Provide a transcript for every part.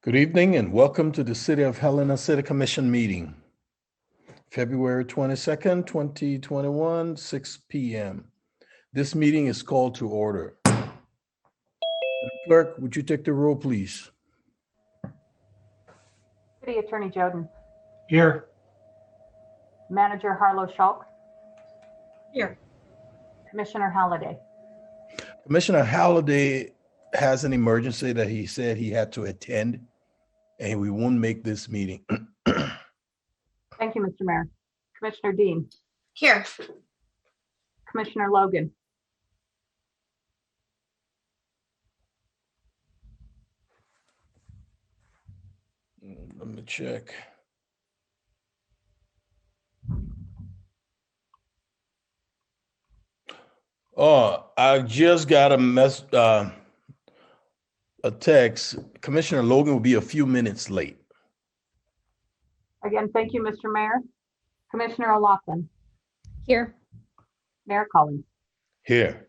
Good evening and welcome to the City of Helena City Commission meeting, February 22nd, 2021, 6 p.m. This meeting is called to order. Clerk, would you take the roll, please? City Attorney Joden. Here. Manager Harlow Schulk. Here. Commissioner Halliday. Commissioner Halliday has an emergency that he said he had to attend, and we won't make this meeting. Thank you, Mr. Mayor. Commissioner Dean. Here. Commissioner Logan. Let me check. Oh, I just got a text. Commissioner Logan will be a few minutes late. Again, thank you, Mr. Mayor. Commissioner O'Loughlin. Here. Mayor Collins. Here.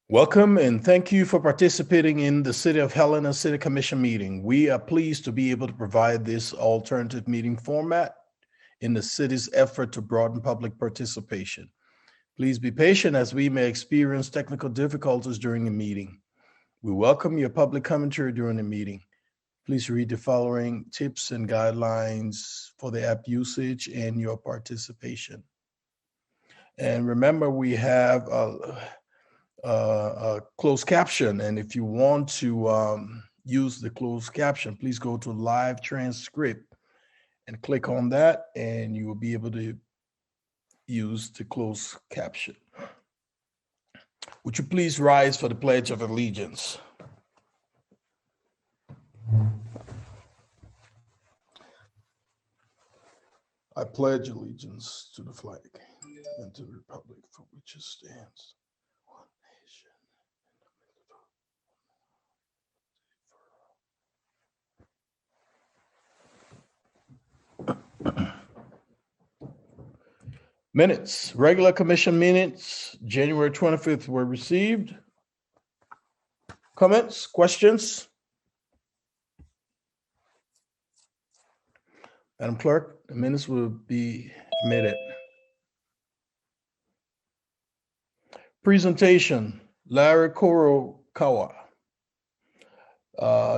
Welcome and thank you for participating in the City of Helena City Commission meeting. We are pleased to be able to provide this alternative meeting format in the city's effort to broaden public participation. Please be patient as we may experience technical difficulties during the meeting. We welcome your public commentary during the meeting. Please read the following tips and guidelines for the app usage and your participation. And remember, we have a closed caption, and if you want to use the closed caption, please go to live transcript and click on that, and you will be able to use the closed caption. Would you please rise for the Pledge of Allegiance? I pledge allegiance to the flag and to the republic for which it stands, one nation, Minutes, regular commission minutes, January 25th were received. Comments, questions? Madam Clerk, the minutes will be admitted. Presentation, Larry Kurokawa,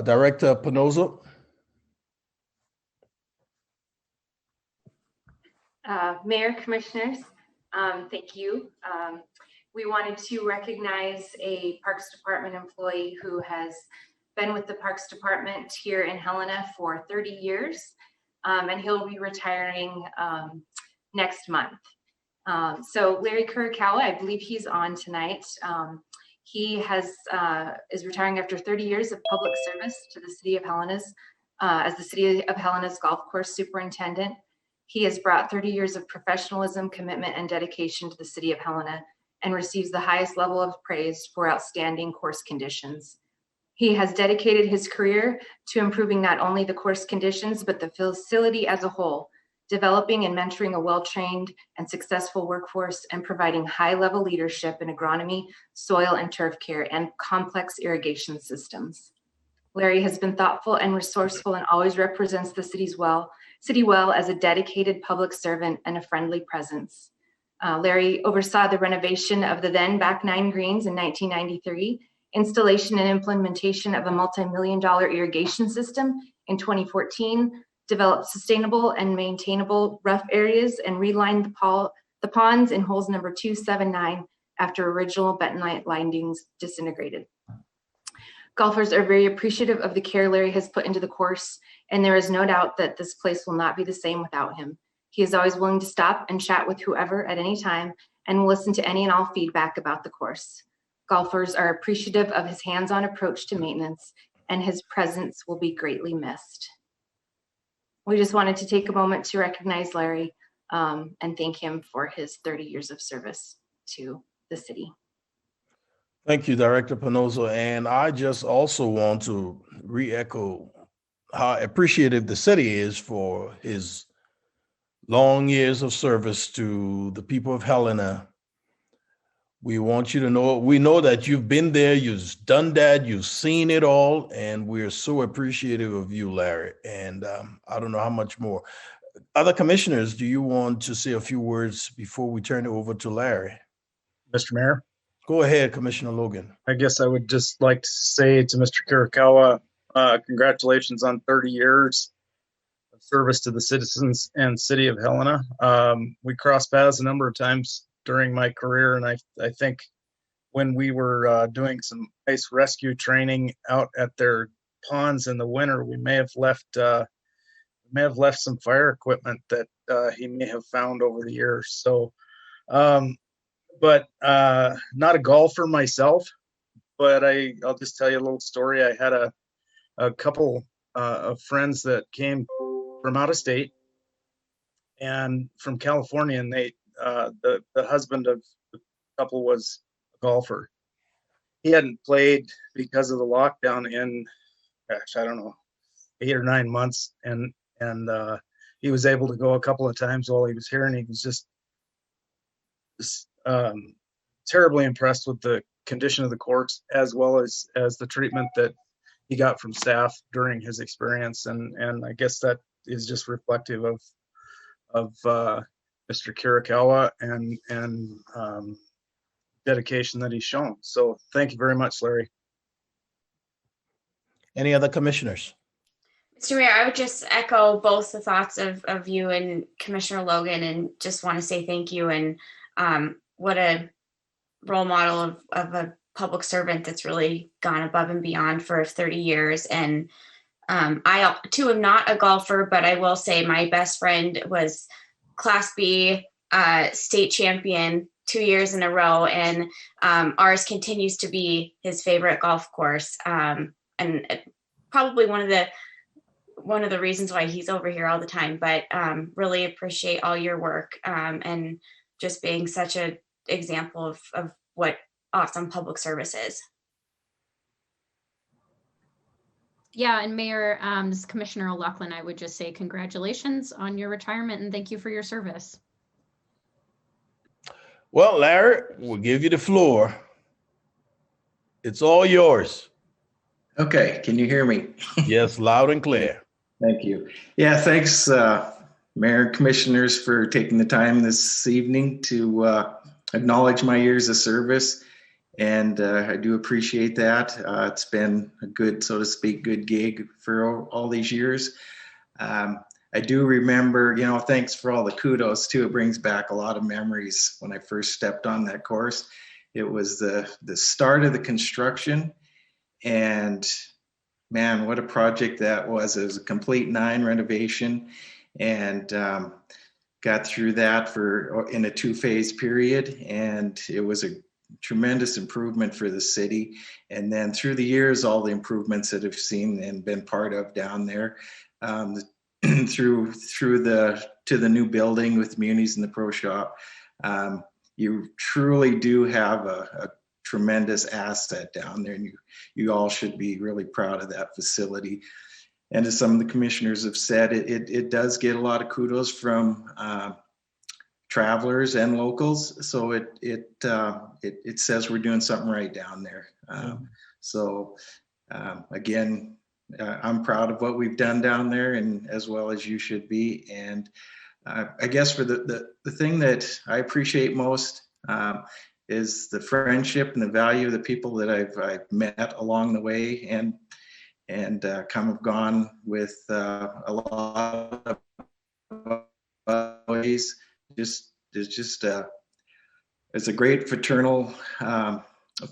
Director Penozo. Mayor, Commissioners, thank you. We wanted to recognize a Parks Department employee who has been with the Parks Department here in Helena for 30 years, and he'll be retiring next month. So Larry Kurokawa, I believe he's on tonight. He is retiring after 30 years of public service to the City of Helena's, as the City of Helena's Golf Course Superintendent. He has brought 30 years of professionalism, commitment, and dedication to the City of Helena and receives the highest level of praise for outstanding course conditions. He has dedicated his career to improving not only the course conditions, but the facility as a whole, developing and mentoring a well-trained and successful workforce and providing high-level leadership in agronomy, soil and turf care, and complex irrigation systems. Larry has been thoughtful and resourceful and always represents the city well as a dedicated public servant and a friendly presence. Larry oversaw the renovation of the then back 9 greens in 1993, installation and implementation of a multi-million-dollar irrigation system in 2014, developed sustainable and maintainable rough areas, and relined the ponds in holes number 2, 7, 9 after original bentonite linings disintegrated. Golfers are very appreciative of the care Larry has put into the course, and there is no doubt that this place will not be the same without him. He is always willing to stop and chat with whoever at any time and will listen to any and all feedback about the course. Golfers are appreciative of his hands-on approach to maintenance, and his presence will be greatly missed. We just wanted to take a moment to recognize Larry and thank him for his 30 years of service to the city. Thank you, Director Penozo. And I just also want to re-echo how appreciative the city is for his long years of service to the people of Helena. We want you to know, we know that you've been there, you've done that, you've seen it all, and we're so appreciative of you, Larry. And I don't know how much more. Other commissioners, do you want to say a few words before we turn it over to Larry? Mr. Mayor, Go ahead, Commissioner Logan. I guess I would just like to say to Mr. Kirikawa, congratulations on 30 years of service to the citizens and city of Helena. We crossed paths a number of times during my career, and I think when we were doing some ice rescue training out at their ponds in the winter, we may have left some fire equipment that he may have found over the years. So, but not a golfer myself, but I'll just tell you a little story. I had a couple of friends that came from out of state and from California, and they the husband of the couple was a golfer. He hadn't played because of the lockdown in, gosh, I don't know, 8 or 9 months, and he was able to go a couple of times while he was here, and he was just terribly impressed with the condition of the courts as well as the treatment that he got from staff during his experience, and I guess that is just reflective of Mr. Kirikawa and dedication that he's shown. So thank you very much, Larry. Any other commissioners? Mr. Mayor, I would just echo both the thoughts of you and Commissioner Logan, and just want to say thank you. And what a role model of a public servant that's really gone above and beyond for 30 years. And I too am not a golfer, but I will say my best friend was Class B state champion 2 years in a row, and ours continues to be his favorite golf course, and probably one of the reasons why he's over here all the time. But really appreciate all your work, and just being such an example of what awesome public service is. Yeah, and Mayor, this is Commissioner O'Loughlin, I would just say congratulations on your retirement and thank you for your service. Well, Larry, we'll give you the floor. It's all yours. Okay, can you hear me? Yes, loud and clear. Thank you. Yeah, thanks, Mayor and Commissioners, for taking the time this evening to acknowledge my years of service. And I do appreciate that. It's been a good, so to speak, good gig for all these years. I do remember, thanks for all the kudos too. It brings back a lot of memories when I first stepped on that course. It was the start of the construction, and man, what a project that was. It was a complete 9 renovation, and got through that in a 2-phase period, and it was a tremendous improvement for the city. And then through the years, all the improvements that I've seen and been part of down there, through to the new building with Munis and the Pro Shop, you truly do have a tremendous asset down there, and you all should be really proud of that facility. And as some of the commissioners have said, it does get a lot of kudos from travelers and locals. So it says we're doing something right down there. So again, I'm proud of what we've done down there, and as well as you should be. And I guess for the thing that I appreciate most is the friendship and the value of the people that I've met along the way, and come have gone with a lot of ways. It's a great fraternal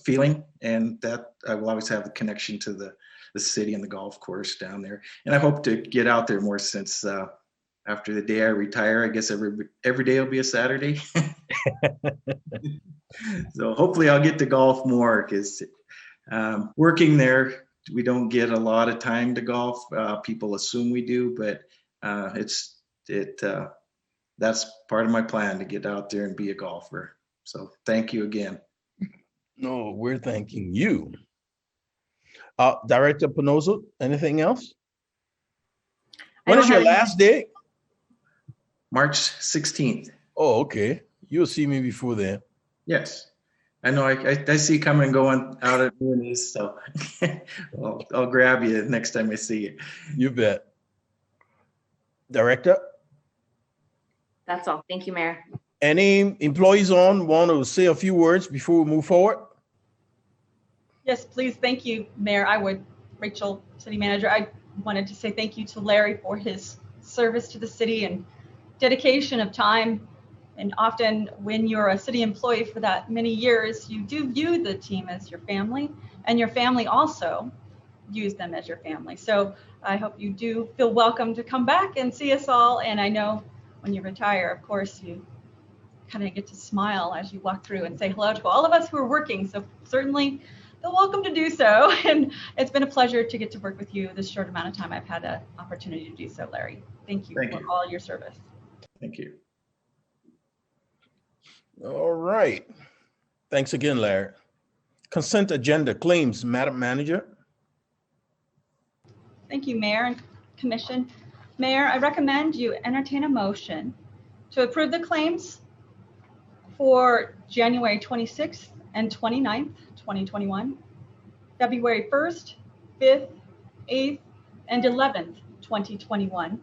feeling, and that I will always have the connection to the city and the golf course down there. And I hope to get out there more, since after the day I retire, I guess every day will be a Saturday. So hopefully I'll get to golf more, because working there, we don't get a lot of time to golf. People assume we do, but that's part of my plan, to get out there and be a golfer. So thank you again. No, we're thanking you. Director Pinozo, anything else? When is your last day? March 16th. Oh, okay. You'll see me before then. Yes. I know I see you coming and going out at Mooney's, so I'll grab you next time I see you. You bet. Director, That's all. Thank you, Mayor. any employees on want to say a few words before we move forward? Yes, please. Thank you, Mayor. I would, Rachel, City Manager. I wanted to say thank you to Larry for his service to the city and dedication of time. And often when you're a city employee for that many years, you do view the team as your family, and your family also views them as your family. So I hope you do feel welcome to come back and see us all. And I know when you retire, of course, you kind of get to smile as you walk through and say hello to all of us who are working. So certainly feel welcome to do so. And it's been a pleasure to get to work with you this short amount of time I've had the opportunity to do so, Larry. Thank you for all your service. Thank you. All right. Thanks again, Larry. Consent agenda claims, Madam Manager. Thank you, Mayor and Commission. Mayor, I recommend you entertain a motion to approve the claims for January 26th and 29th, 2021, February 1st, 5th, 8th, and 11th, 2021,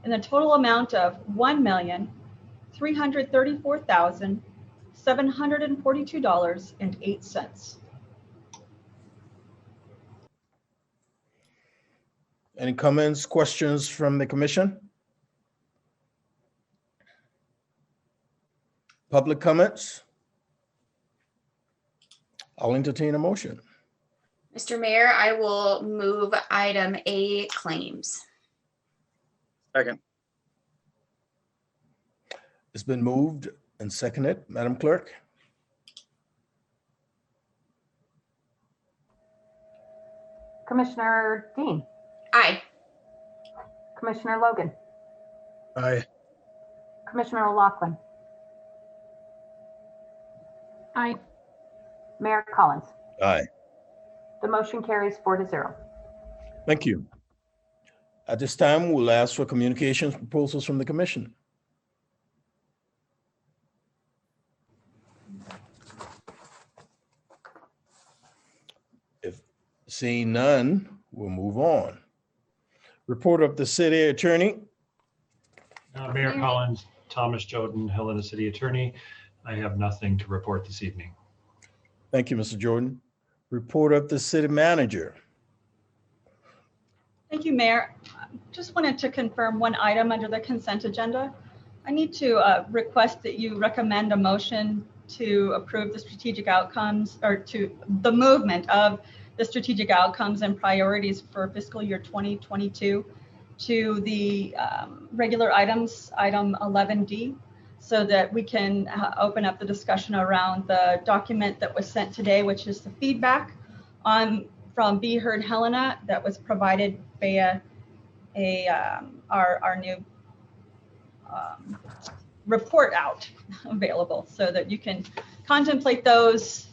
in the total amount of $1,334,742.08. Any comments, questions from the commission? Public comments? I'll entertain a motion. Mr. Mayor, I will move item A, claims. Second. It's been moved and seconded. Madam Clerk? Commissioner Dean, Aye. Commissioner Logan, Aye. Commissioner O'Loughlin, Aye. Mayor Collins. Aye. The motion carries 4-0. Thank you. At this time, we'll ask for communications proposals from the commission. If seeing none, we'll move on. Report of the city attorney. Mayor Collins, Thomas Jordan, Helena City Attorney. I have nothing to report this evening. Thank you, Mr. Jordan. Report of the city manager. Thank you, Mayor. Just wanted to confirm one item under the consent agenda. I need to request that you recommend a motion to approve the strategic outcomes, or to the movement of the strategic outcomes and priorities for fiscal year 2022 to the regular items, item 11D, so that we can open up the discussion around the document that was sent today, which is the feedback from Be Heard Helena that was provided via our new report out available, so that you can contemplate those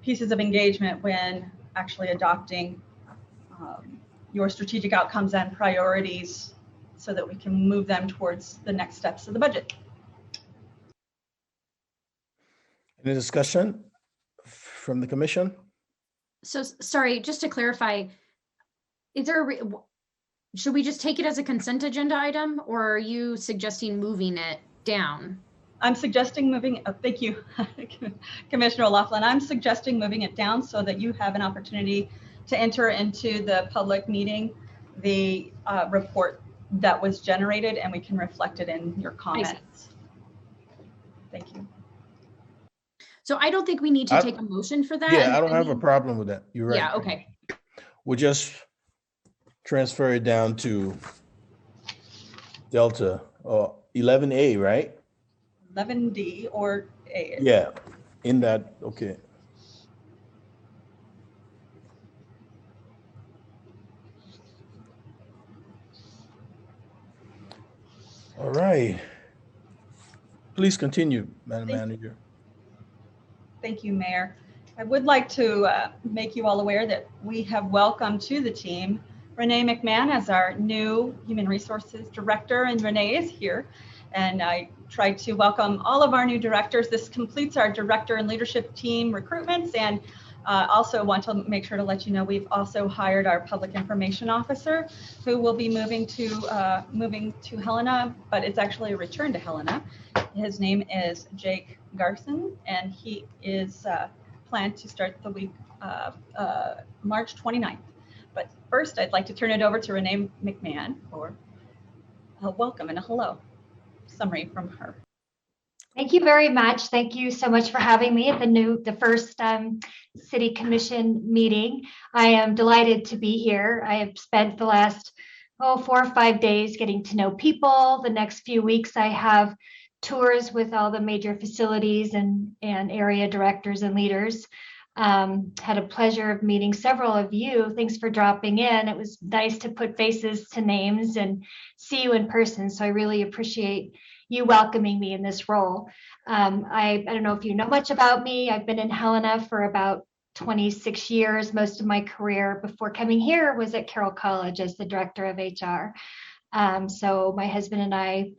pieces of engagement when actually adopting your strategic outcomes and priorities, so that we can move them towards the next steps of the budget. Any discussion from the commission? So sorry, just to clarify, is there should we just take it as a consent agenda item, or are you suggesting moving it down? I'm suggesting moving, thank you, Commissioner O'Loughlin. I'm suggesting moving it down so that you have an opportunity to enter into the public meeting the report that was generated, and we can reflect it in your comments. Thank you. So I don't think we need to take a motion for that. Yeah, I don't have a problem with that. You're right. Yeah, okay. We'll just transfer it down to Delta, 11A, right? 11D or A. Yeah, in that, okay. All right. Please continue, Madam Manager. Thank you, Mayor. I would like to make you all aware that we have welcomed to the team Renee McMahon as our new Human Resources Director, and Renee is here. And I tried to welcome all of our new directors. This completes our director and leadership team recruitments, and also want to make sure to let you know we've also hired our public information officer, who will be moving to Helena, but it's actually a return to Helena. His name is Jake Garson, and he is planned to start the week March 29th. But first, I'd like to turn it over to Renee McMahon for a welcome and a hello summary from her. Thank you very much. Thank you so much for having me at the first City Commission meeting. I am delighted to be here. I have spent the last 4 or 5 days getting to know people. The next few weeks I have tours with all the major facilities and area directors and leaders. Had a pleasure of meeting several of you. Thanks for dropping in. It was nice to put faces to names and see you in person. So I really appreciate you welcoming me in this role. I don't know if you know much about me. I've been in Helena for about 26 years. Most of my career before coming here was at Carroll College as the director of HR. So my husband and I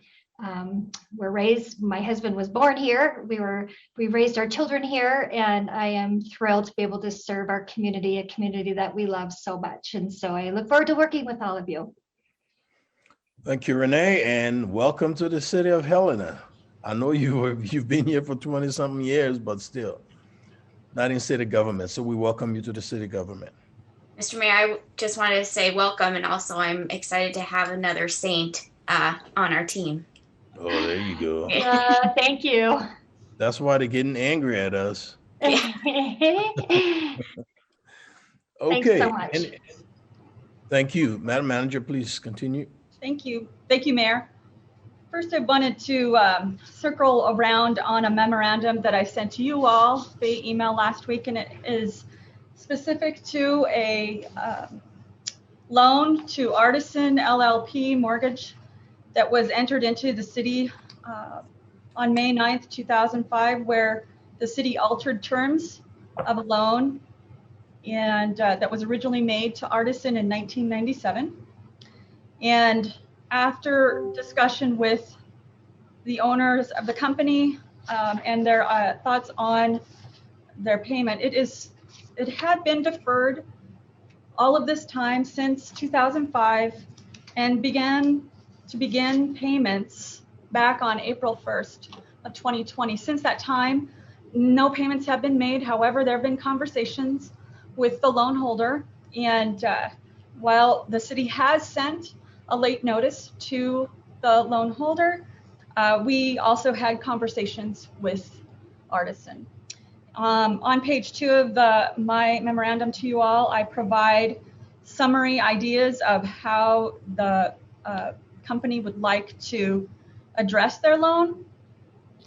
were raised. My husband was born here. We raised our children here, and I am thrilled to be able to serve our community, a community that we love so much. And so I look forward to working with all of you. Thank you, Renee, and welcome to the city of Helena. I know you've been here for 20-something years, but still not in city government. So we welcome you to the city government. Mr. Mayor, I just wanted to say welcome, and also I'm excited to have another saint on our team. Oh, there you go. Thank you. That's why they're getting angry at us. Okay. Thanks so much. Thank you. Madam Manager, please continue. Thank you. Thank you, Mayor. First, I wanted to circle around on a memorandum that I sent to you all via email last week, and it is specific to a loan to Artisan LLP mortgage that was entered into the city on May 9th, 2005, where the city altered terms of a loan, and that was originally made to Artisan in 1997. And after discussion with the owners of the company and their thoughts on their payment, it had been deferred all of this time since 2005 and begin payments back on April 1st of 2020. Since that time, no payments have been made. However, there have been conversations with the loan holder, and while the city has sent a late notice to the loan holder, we also had conversations with Artisan. On page 2 of my memorandum to you all, I provide summary ideas of how the company would like to address their loan.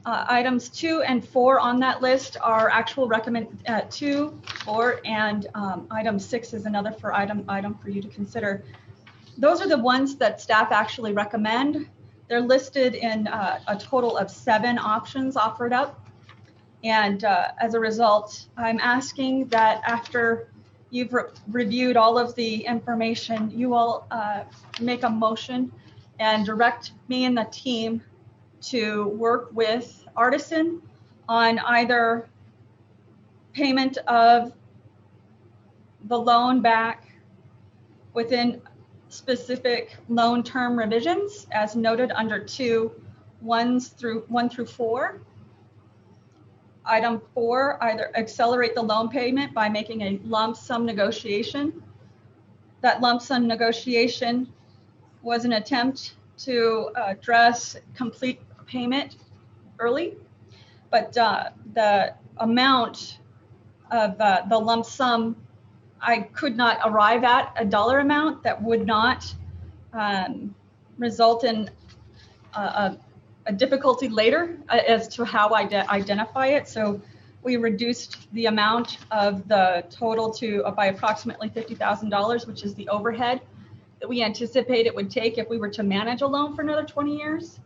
Items 2 and 4 on that list are actual 2, 4, and item 6 is another item for you to consider. Those are the ones that staff actually recommend. They're listed in a total of 7 options offered up. And as a result, I'm asking that after you've reviewed all of the information, you will make a motion and direct me and the team to work with Artisan on either payment of the loan back within specific loan term revisions as noted under 1 through 4. Item 4, either accelerate the loan payment by making a lump sum negotiation. That lump sum negotiation was an attempt to address complete payment early, but the amount of the lump sum, I could not arrive at a dollar amount that would not result in a difficulty later as to how I identify it. So we reduced the amount of the total to by approximately $50,000, which is the overhead that we anticipate it would take if we were to manage a loan for another 20 years.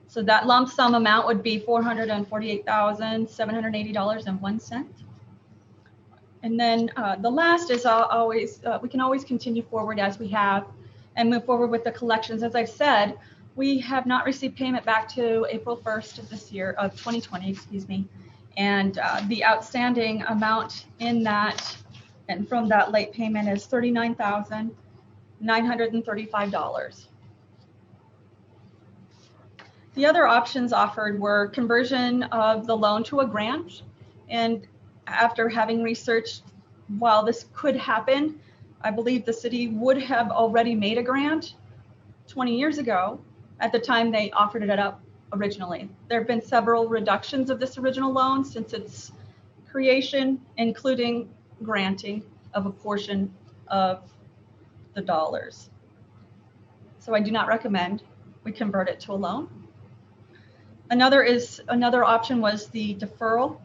So that lump sum amount would be $448,780.01. And then the last is we can always continue forward as we have and move forward with the collections. As I've said, We have not received payment back to April 1st of this year, of 2020, excuse me. And the outstanding amount in that and from that late payment is $39,935. The other options offered were conversion of the loan to a grant. And after having researched, while this could happen, I believe the city would have already made a grant 20 years ago at the time they offered it up originally. There have been several reductions of this original loan since its creation, including granting of a portion of the dollars. So I do not recommend we convert it to a loan. Another option was the deferral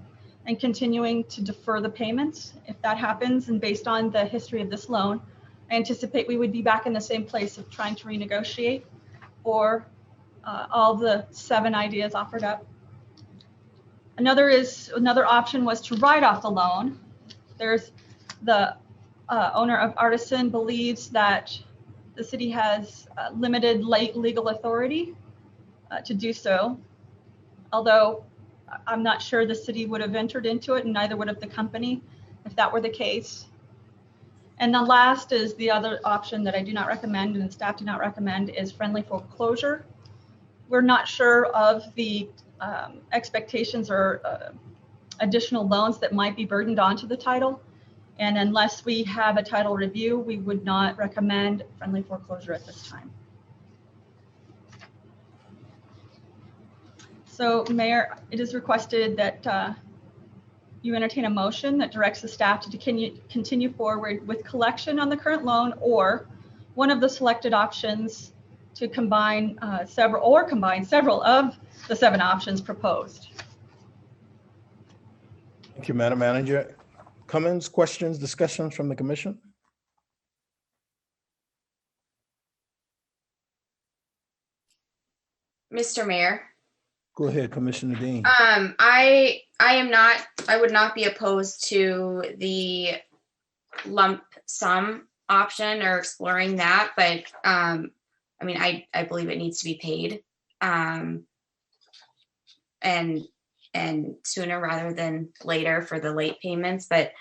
and continuing to defer the payments. If that happens, and based on the history of this loan, I anticipate we would be back in the same place of trying to renegotiate or all the 7 ideas offered up. Another option was to write off the loan. There's the owner of Artisan believes that the city has limited legal authority to do so, although I'm not sure the city would have entered into it, and neither would have the company if that were the case. And the last is the other option that I do not recommend and staff do not recommend is friendly foreclosure. We're not sure of the expectations or additional loans that might be burdened onto the title. And unless we have a title review, we would not recommend friendly foreclosure at this time. So, Mayor, it is requested that you entertain a motion that directs the staff to continue forward with collection on the current loan, or one of the selected options to combine several of the 7 options proposed. Thank you, Madam Manager. Comments, questions, discussions from the commission? Mr. Mayor. Go ahead, Commissioner Dean. I would not be opposed to the lump sum option or exploring that, but I mean, I believe it needs to be paid and sooner rather than later for the late payments. But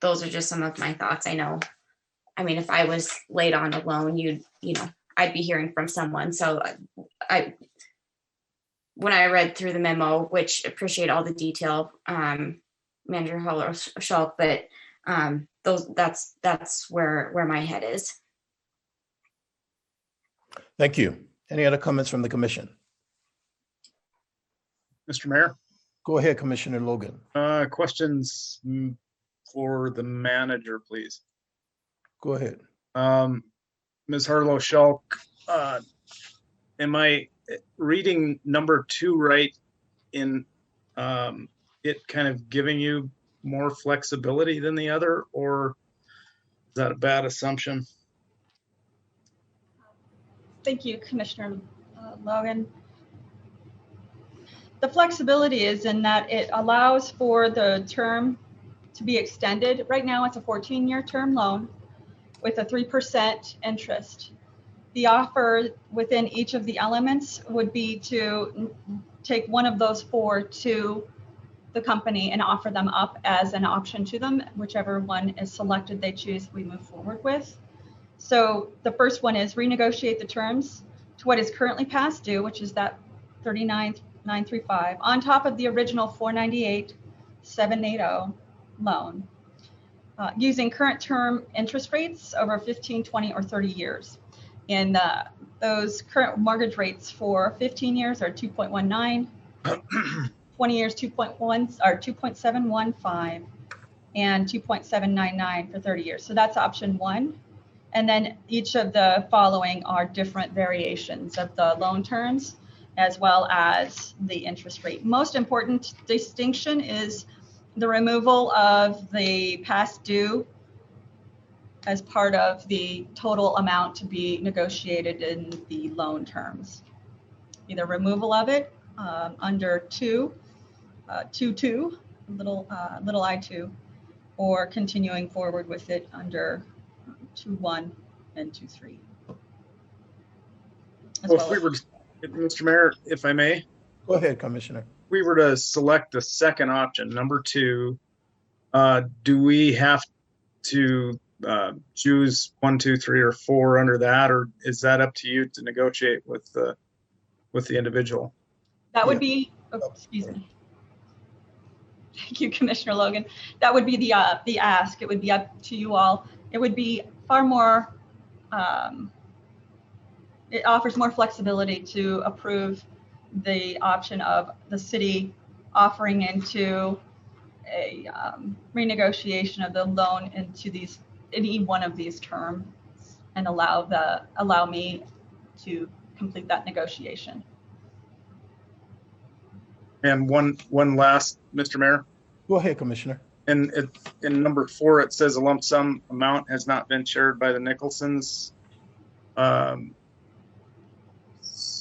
those are just some of my thoughts. I know, I mean, if I was late on a loan, I'd be hearing from someone. So when I read through the memo, which appreciate all the detail, Manager Schulk, but that's where my head is. Thank you. Any other comments from the commission? Mr. Mayor, Go ahead, Commissioner Logan. questions for the manager, please. Go ahead. Ms. Harlow Schulk, am I reading number 2 right in it kind of giving you more flexibility than the other, or is that a bad assumption? Thank you, Commissioner Logan. The flexibility is in that it allows for the term to be extended. Right now, it's a 14-year term loan with a 3% interest. The offer within each of the elements would be to take one of those 4 to the company and offer them up as an option to them. Whichever one is selected, they choose, we move forward with. So the first one is renegotiate the terms to what is currently past due, which is that $39,935 on top of the original $498,780 loan, using current term interest rates over 15, 20, or 30 years. And those current mortgage rates for 15 years are 2.19, 20 years 2.1 or 2.715, and 2.799 for 30 years. So that's option 1. And then each of the following are different variations of the loan terms as well as the interest rate. Most important distinction is the removal of the past due as part of the total amount to be negotiated in the loan terms. Either removal of it under 2.2, little I2, or continuing forward with it under 2.1 and 2.3. as Well, well if we as. were, Mr. Mayor, if I may, Go ahead, Commissioner. we were to select the second option, number 2, do we have to choose 1, 2, 3, or 4 under that, or is that up to you to negotiate with the individual? That would Yeah. be, oh, excuse me. Thank you, Commissioner Logan. That would be the ask. It would be up to you all. It would be far more, it offers more flexibility to approve the option of the city offering into a renegotiation of the loan into any one of these terms and allow me to complete that negotiation. And one last, Mr. Mayor, Go ahead, Commissioner. and in number 4, it says a lump sum amount has not been shared by the Nicholsons. So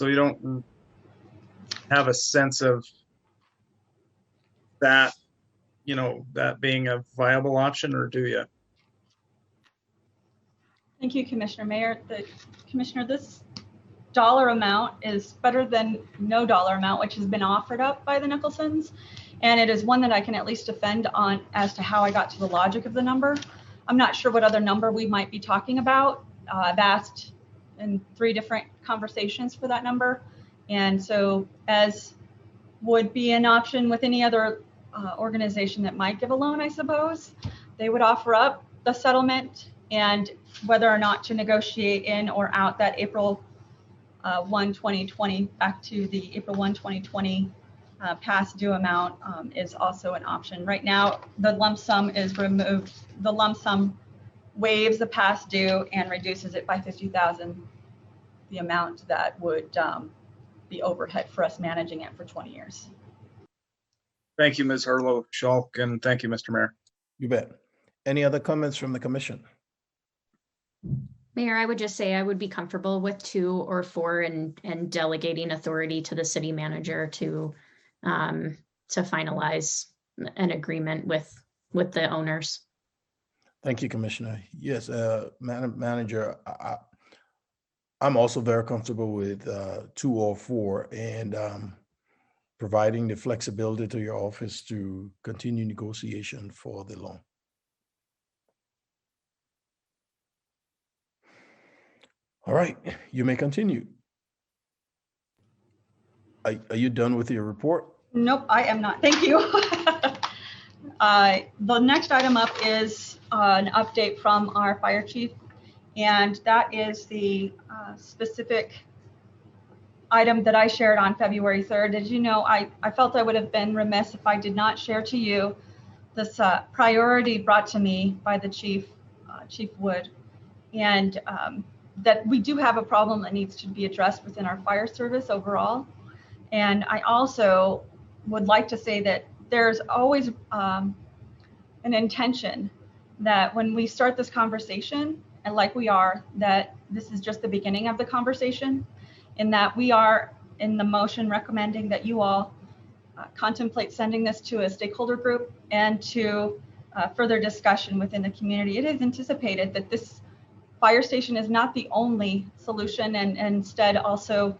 you don't have a sense of that, that being a viable option, or do you? Thank you, Commissioner Mayor. Commissioner, this dollar amount is better than no dollar amount, which has been offered up by the Nicholsons. And it is one that I can at least defend on as to how I got to the logic of the number. I'm not sure what other number we might be talking about. I've asked in 3 different conversations for that number. And so, as would be an option with any other organization that might give a loan, I suppose, they would offer up the settlement and whether or not to negotiate in or out that April 1, 2020, back to the April 1, 2020 past due amount is also an option. Right now, the lump sum is removed. The lump sum waives the past due and reduces it by $50,000, the amount that would be overhead for us managing it for 20 years. Thank you, Ms. Harlow-Schalk, and thank you, Mr. Mayor. You bet. Any other comments from the commission? Mayor, I would just say I would be comfortable with 2 or 4 and delegating authority to the city manager to finalize an agreement with the owners. Thank you, Commissioner. Yes, Madam Manager, I'm also very comfortable with 2 or 4 and providing the flexibility to your office to continue negotiation for the loan. All right, you may continue. Are you done with your report? Nope, I am not. Thank you. The next item up is an update from our fire chief, and that is the specific item that I shared on February 3rd. As you know, I felt I would have been remiss if I did not share to you this priority brought to me by the chief, Chief Wood, and that we do have a problem that needs to be addressed within our fire service overall. And I also would like to say that there's always an intention that when we start this conversation, and like we are, that this is just the beginning of the conversation, and that we are in the motion recommending that you all contemplate sending this to a stakeholder group and to further discussion within the community. It is anticipated that this fire station is not the only solution, and instead also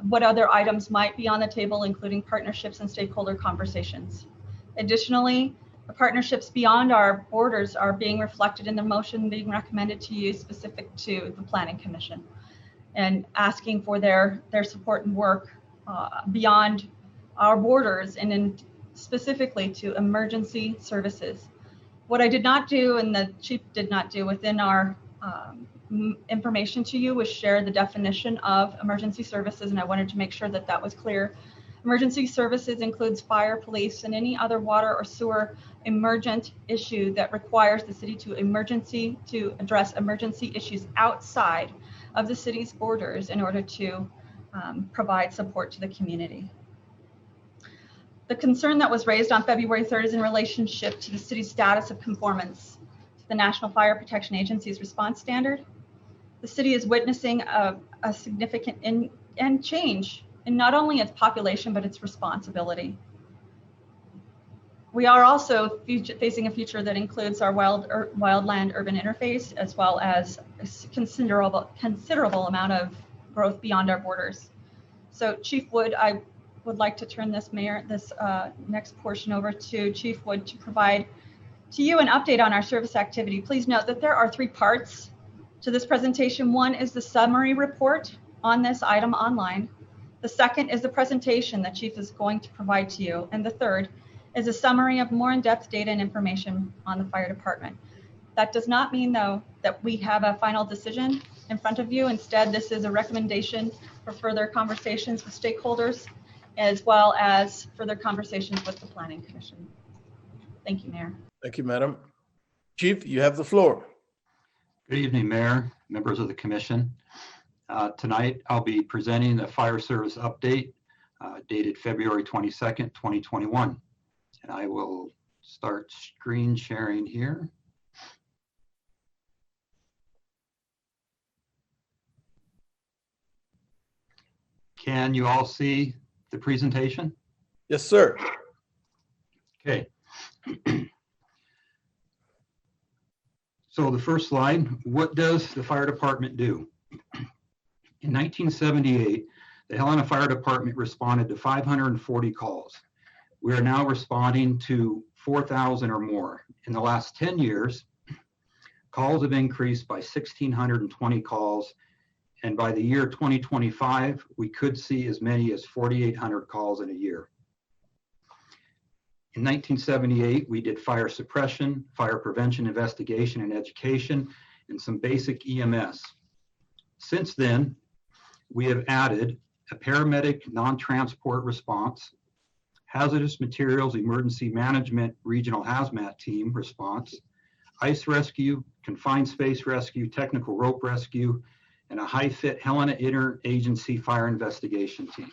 what other items might be on the table, including partnerships and stakeholder conversations. Additionally, the partnerships beyond our borders are being reflected in the motion being recommended to you specific to the Planning Commission, and asking for their support and work beyond our borders and specifically to emergency services. What I did not do, and the chief did not do within our information to you, was share the definition of emergency services, and I wanted to make sure that that was clear. Emergency services includes fire, police, and any other water or sewer emergent issue that requires the city to address emergency issues outside of the city's borders in order to provide support to the community. The concern that was raised on February 3rd is in relationship to the city's status of conformance to the National Fire Protection Agency's response standard. The city is witnessing a significant change in not only its population, but its responsibility. We are also facing a future that includes our wildland urban interface, as well as a considerable amount of growth beyond our borders. So Chief Wood, I would like to turn this next portion over to Chief Wood to provide to you an update on our service activity. Please note that there are 3 parts to this presentation. One is the summary report on this item online. The second is the presentation that Chief is going to provide to you. And the third is a summary of more in-depth data and information on the fire department. That does not mean, though, that we have a final decision in front of you. Instead, this is a recommendation for further conversations with stakeholders, as well as further conversations with the Planning Commission. Thank you, Mayor. Thank you, Madam. Chief, you have the floor. Good evening, Mayor, members of the Commission. Tonight, I'll be presenting the fire service update dated February 22nd, 2021. And I will start screen sharing here. Can you all see the presentation? Yes, sir. Okay. So the first slide, what does the fire department do? In 1978, the Helena Fire Department responded to 540 calls. We are now responding to 4,000 or more. In the last 10 years, calls have increased by 1,620 calls. And by the year 2025, we could see as many as 4,800 calls in a year. In 1978, we did fire suppression, fire prevention, investigation, and education, and some basic EMS. Since then, we have added a paramedic non-transport response, hazardous materials emergency management regional hazmat team response, ice rescue, confined space rescue, technical rope rescue, and a high-fit Helena interagency fire investigation team.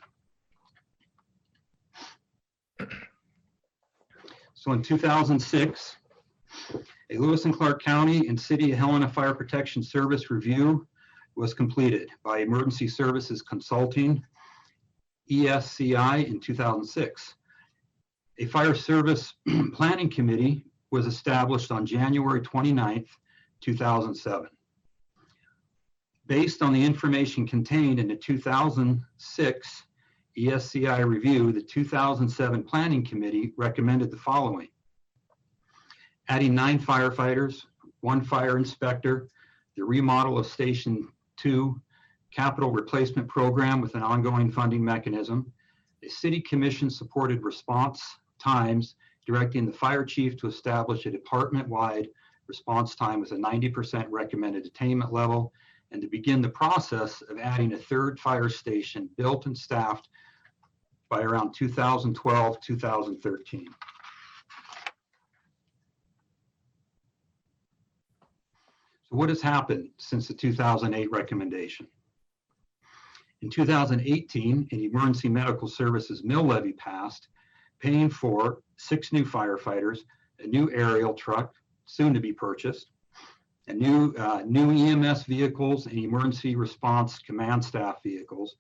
So in 2006, a Lewis and Clark County and City of Helena Fire Protection Service review was completed by Emergency Services Consulting, ESCI, in 2006. A fire service planning committee was established on January 29th, 2007. Based on the information contained in the 2006 ESCI review, the 2007 Planning Committee recommended the following: adding 9 firefighters, 1 fire inspector, the remodel of Station 2, capital replacement program with an ongoing funding mechanism, a city commission supported response times, directing the fire chief to establish a department-wide response time with a 90% recommended attainment level, and to begin the process of adding a 3rd fire station built and staffed by around 2012, 2013. So what has happened since the 2008 recommendation? In 2018, an emergency medical services mill levy passed, paying for 6 new firefighters, a new aerial truck, soon to be purchased, and new EMS vehicles and emergency response command staff vehicles,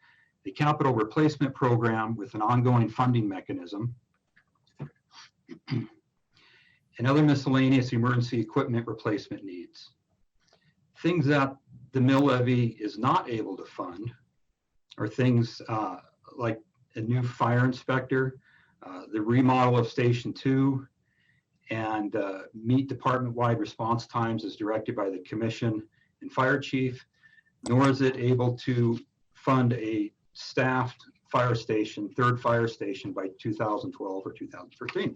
a capital replacement program with an ongoing funding mechanism, and other miscellaneous emergency equipment replacement needs. Things that the mill levy is not able to fund are things like a new fire inspector, the remodel of Station 2, and meet department-wide response times as directed by the commission and fire chief, nor is it able to fund a staffed fire station, 3rd fire station by 2012 or 2013.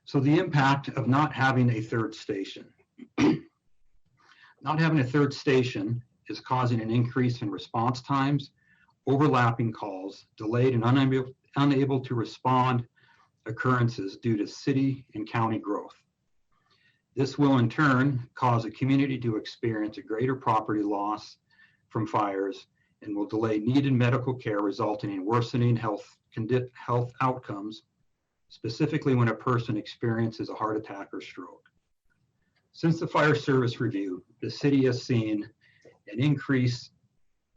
So the impact of not having a 3rd station. Not having a 3rd station is causing an increase in response times, overlapping calls, delayed and unable to respond occurrences due to city and county growth. This will in turn cause a community to experience a greater property loss from fires and will delay needed medical care, resulting in worsening health outcomes, specifically when a person experiences a heart attack or stroke. Since the fire service review, the city has seen an increase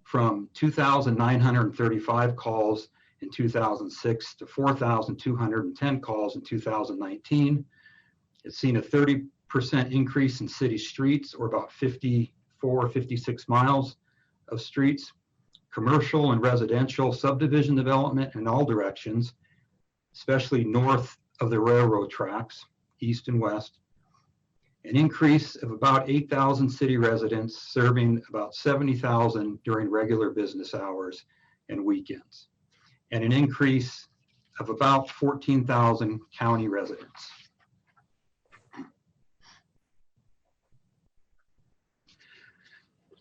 from 2,935 calls in 2006 to 4,210 calls in 2019. It's seen a 30% increase in city streets, or about 54, 56 miles of streets. Commercial and residential subdivision development in all directions, especially north of the railroad tracks, east and west. An increase of about 8,000 city residents, serving about 70,000 during regular business hours and weekends. And an increase of about 14,000 county residents.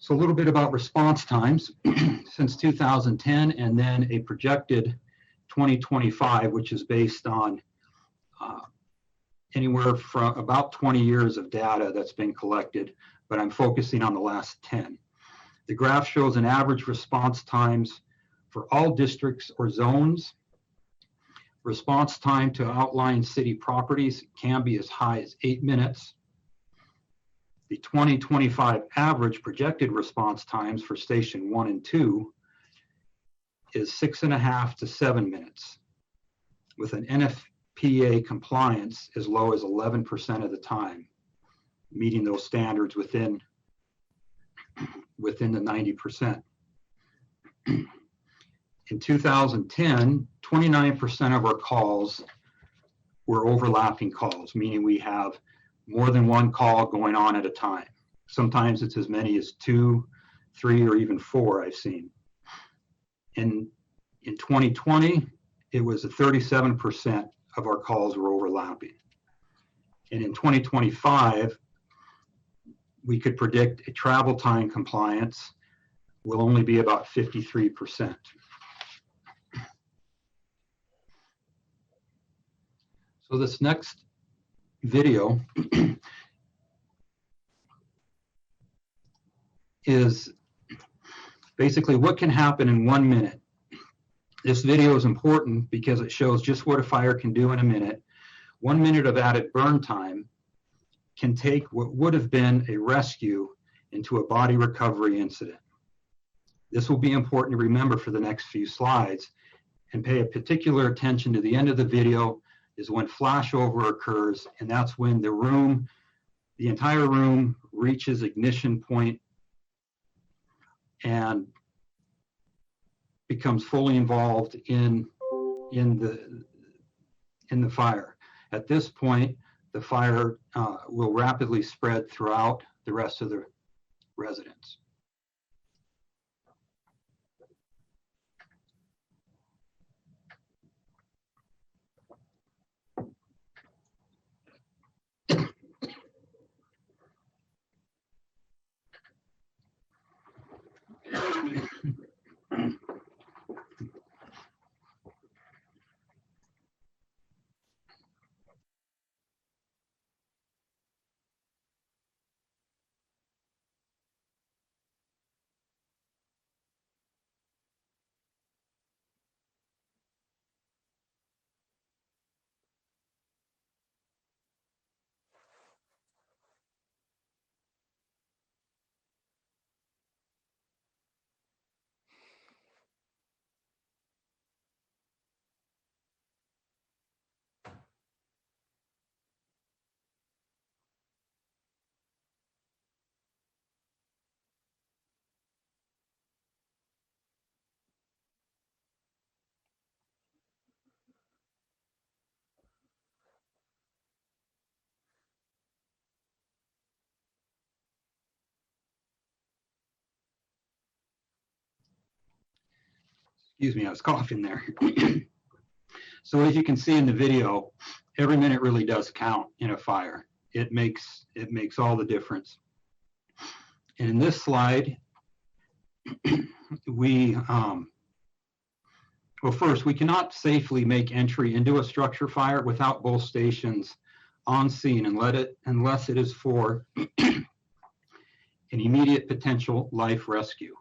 So a little bit about response times since 2010, and then a projected 2025, which is based on anywhere from about 20 years of data that's been collected, but I'm focusing on the last 10. The graph shows an average response times for all districts or zones. Response time to outlying city properties can be as high as 8 minutes. The 2025 average projected response times for station 1 and 2 is 6.5 to 7 minutes, with an NFPA compliance as low as 11% of the time, meeting those standards within the 90%. In 2010, 29% of our calls were overlapping calls, meaning we have more than one call going on at a time. Sometimes it's as many as 2, 3, or even 4 I've seen. In 2020, it was 37% of our calls were overlapping. And in 2025, we could predict a travel time compliance will only be about 53%. So this next video is basically what can happen in 1 minute. This video is important because it shows just what a fire can do in a minute. 1 minute of added burn time can take what would have been a rescue into a body recovery incident. This will be important to remember for the next few slides, and pay a particular attention to the end of the video is when flashover occurs, and that's when the entire room reaches ignition point and becomes fully involved in the fire. At this point, the fire will rapidly spread throughout the rest of the residence. Excuse me, I was coughing there. So as you can see in the video, every minute really does count in a fire. It makes all the difference. And in this slide, well, first, we cannot safely make entry into a structure fire without both stations on scene unless it is for an immediate potential life rescue.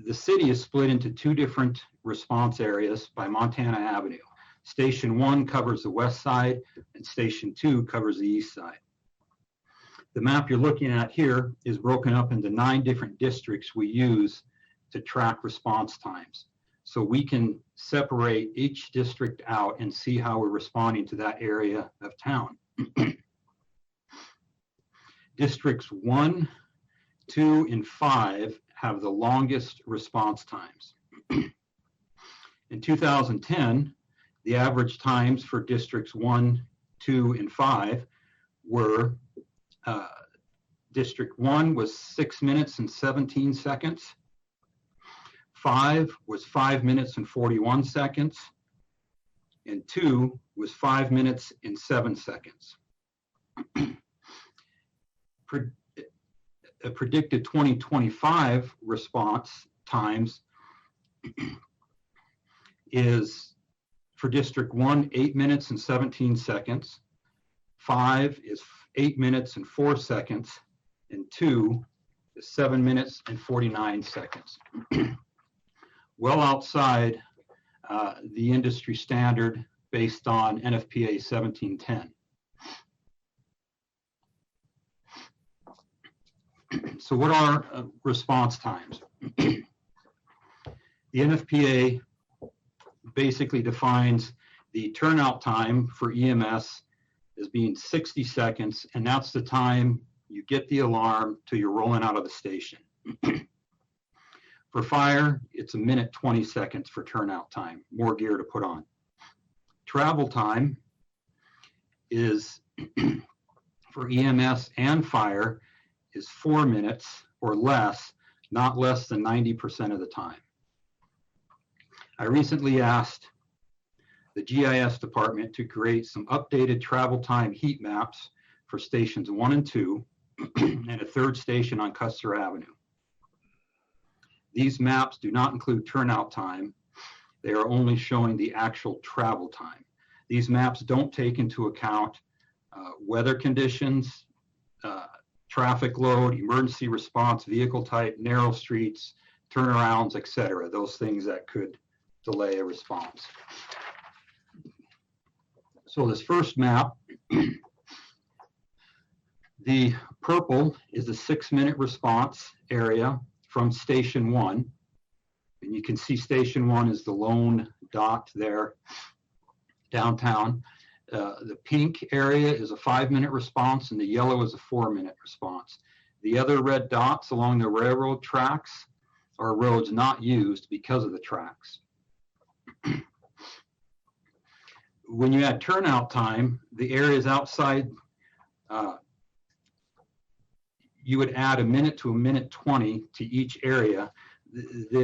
The city is split into 2 different response areas by Montana Avenue. Station 1 covers the west side and Station 2 covers the east side. The map you're looking at here is broken up into 9 different districts we use to track response times. So we can separate each district out and see how we're responding to that area of town. Districts 1, 2, and 5 have the longest response times. In 2010, the average times for districts 1, 2, and 5 were District 1 was 6 minutes and 17 seconds. 5 was 5 minutes and 41 seconds. And 2 was 5 minutes and 7 seconds. A predicted 2025 response times is for District 1, 8 minutes and 17 seconds. 5 is 8 minutes and 4 seconds. And 2 is 7 minutes and 49 seconds. Well outside the industry standard based on NFPA 1710. So what are response times? The NFPA basically defines the turnout time for EMS as being 60 seconds, and that's the time you get the alarm till you're rolling out of the station. For fire, it's 1 minute 20 seconds for turnout time, more gear to put on. Travel time is for EMS and fire is 4 minutes or less, not less than 90% of the time. I recently asked the GIS department to create some updated travel time heat maps for stations 1 and 2 and a third station on Custer Avenue. These maps do not include turnout time. They are only showing the actual travel time. These maps don't take into account weather conditions, traffic load, emergency response, vehicle type, narrow streets, turnarounds, etc. Those things that could delay a response. So this first map, the purple is the 6-minute response area from Station 1. And you can see Station 1 is the lone dot there downtown. The pink area is a 5-minute response and the yellow is a 4-minute response. The other red dots along the railroad tracks are roads not used because of the tracks. When you add turnout time, the areas outside, you would add 1 minute to 1 minute 20 to each area.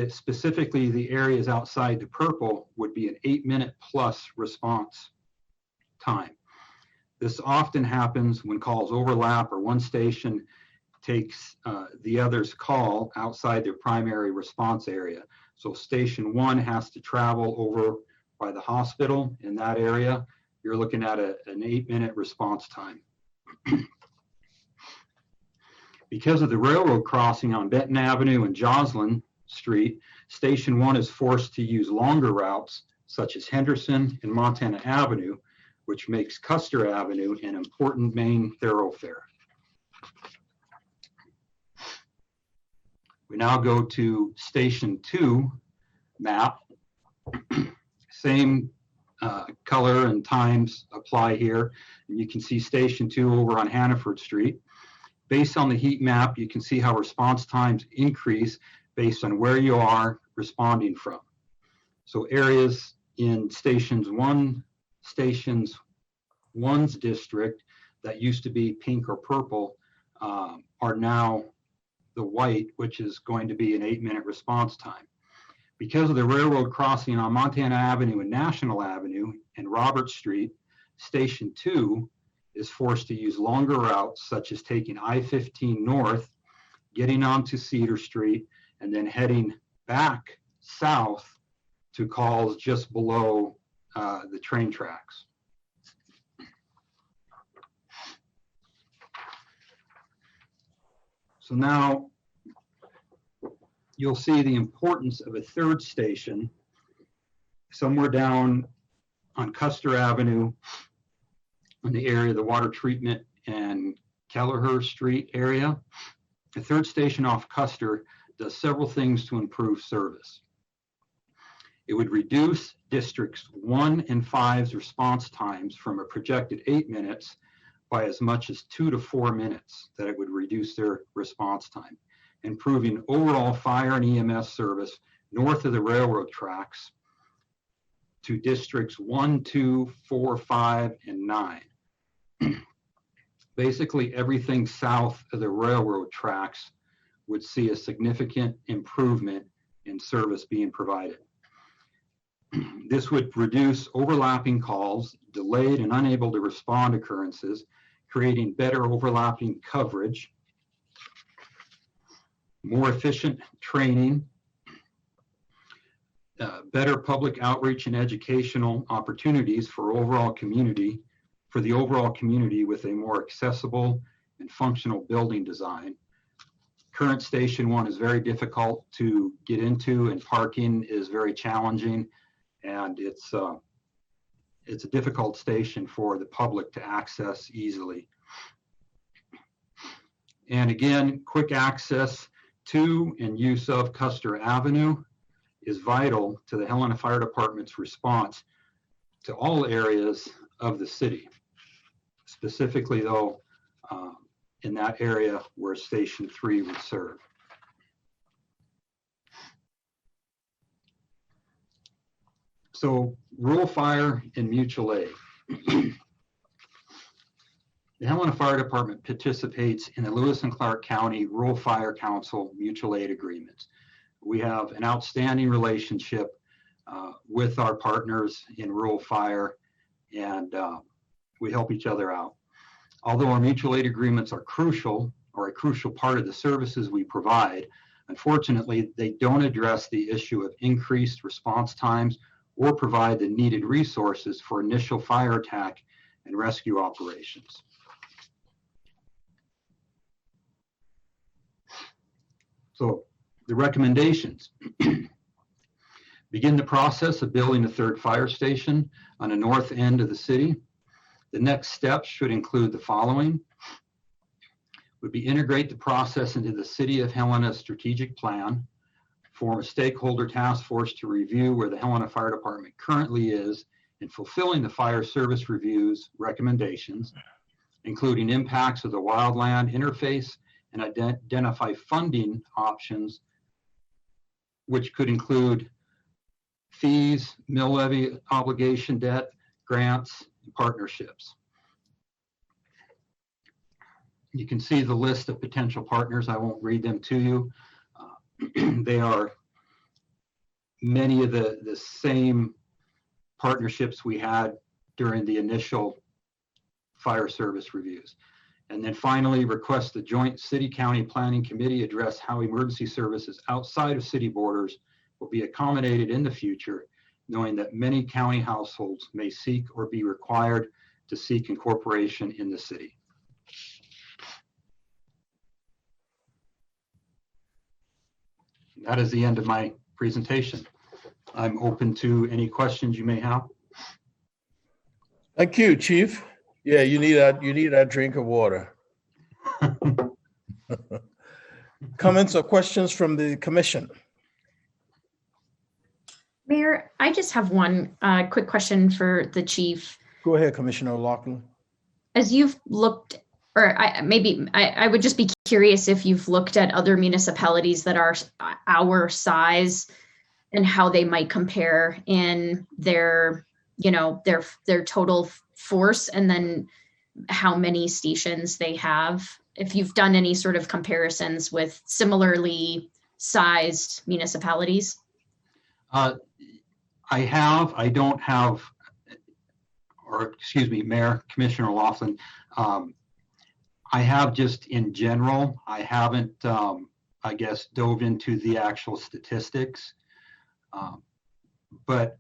Specifically, the areas outside the purple would be an 8-minute plus response time. This often happens when calls overlap or one station takes the other's call outside their primary response area. So Station 1 has to travel over by the hospital in that area. You're looking at an 8-minute response time. Because of the railroad crossing on Benton Avenue and Joslyn Street, Station 1 is forced to use longer routes such as Henderson and Montana Avenue, which makes Custer Avenue an important main thoroughfare. We now go to Station 2 map. Same color and times apply here. And you can see Station 2 over on Hannaford Street. Based on the heat map, you can see how response times increase based on where you are responding from. So areas in Stations 1's district that used to be pink or purple are now the white, which is going to be an 8-minute response time. Because of the railroad crossing on Montana Avenue and National Avenue and Robert Street, Station 2 is forced to use longer routes, such as taking I-15 north, getting onto Cedar Street, and then heading back south to calls just below the train tracks. So now you'll see the importance of a third station somewhere down on Custer Avenue in the area of the water treatment and Kelleher Street area. The third station off Custer does several things to improve service. It would reduce districts 1 and 5's response times from a projected 8 minutes by as much as 2 to 4 minutes, that it would reduce their response time, improving overall fire and EMS service north of the railroad tracks to districts 1, 2, 4, 5, and 9. Basically, everything south of the railroad tracks would see a significant improvement in service being provided. This would reduce overlapping calls, delayed and unable to respond occurrences, creating better overlapping coverage, more efficient training, better public outreach and educational opportunities for the overall community with a more accessible and functional building design. Current Station 1 is very difficult to get into, and parking is very challenging, and it's a difficult station for the public to access easily. And again, quick access to and use of Custer Avenue is vital to the Helena Fire Department's response to all areas of the city, specifically though in that area where Station 3 would serve. So rural fire and mutual aid. The Helena Fire Department participates in the Lewis and Clark County Rural Fire Council mutual aid agreements. We have an outstanding relationship with our partners in rural fire, and we help each other out. Although our mutual aid agreements are crucial, or a crucial part of the services we provide, unfortunately, they don't address the issue of increased response times or provide the needed resources for initial fire attack and rescue operations. So the recommendations: begin the process of building a third fire station on the north end of the city. The next steps should include the following: would be integrate the process into the City of Helena strategic plan, form a stakeholder task force to review where the Helena Fire Department currently is in fulfilling the fire service reviews recommendations, including impacts of the wildland interface, and identify funding options, which could include fees, mill levy obligation debt, grants, and partnerships. You can see the list of potential partners. I won't read them to you. They are many of the same partnerships we had during the initial fire service reviews. And then finally, request the Joint City-County Planning Committee address how emergency services outside of city borders will be accommodated in the future, knowing that many county households may seek or be required to seek incorporation in the city. That is the end of my presentation. I'm open to any questions you may have. Thank you, Chief. Yeah, you need that drink of water. Comments or questions from the commission? Mayor, I just have one quick question for the chief. Go ahead, Commissioner O'Loughlin. As you've looked, or I would just be curious if you've looked at other municipalities that are our size and how they might compare in their, their total force, and then how many stations they have. If you've done any sort of comparisons with similarly sized municipalities. I have. I don't have, or excuse me, Mayor, Commissioner O'Loughlin. I have just in general. I haven't, I guess, dove into the actual statistics. But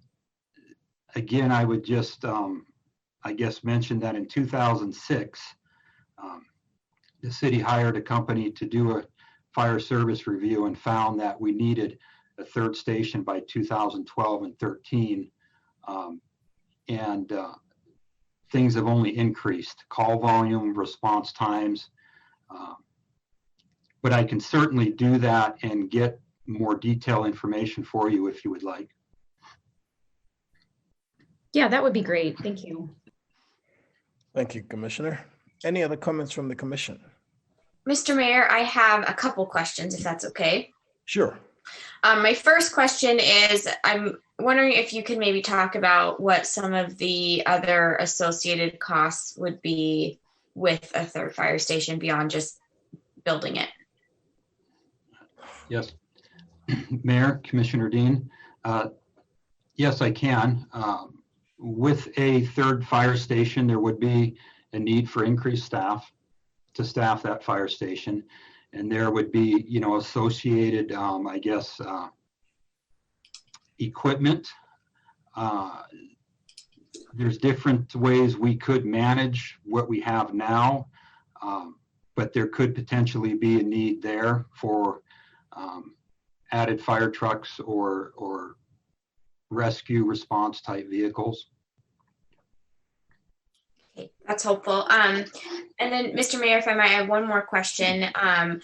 again, I would just, I guess, mention that in 2006, the city hired a company to do a fire service review and found that we needed a third station by 2012 and 13. And things have only increased: call volume, response times. But I can certainly do that and get more detailed information for you if you would like. Yeah, that would be great. Thank you. Thank you, Commissioner. Any other comments from the commission? Mr. Mayor, I have a couple questions, if that's okay. Sure. My first question is, I'm wondering if you could maybe talk about what some of the other associated costs would be with a third fire station beyond just building it. Yes. Mayor, Commissioner Dean, yes, I can. With a third fire station, there would be a need for increased staff to staff that fire station. And there would be, associated, equipment. There's different ways we could manage what we have now, but there could potentially be a need there for added fire trucks or rescue response type vehicles. Okay, that's helpful. And then, Mr. Mayor, if I might, I have one more question. And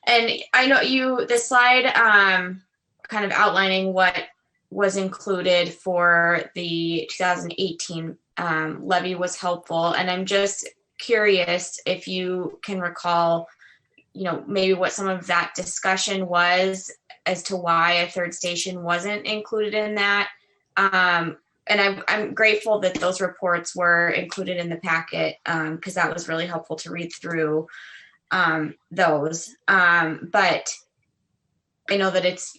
I know the slide kind of outlining what was included for the 2018 levy was helpful. And I'm just curious if you can recall, maybe what some of that discussion was as to why a third station wasn't included in that. And I'm grateful that those reports were included in the packet because that was really helpful to read through those. But I know that it's,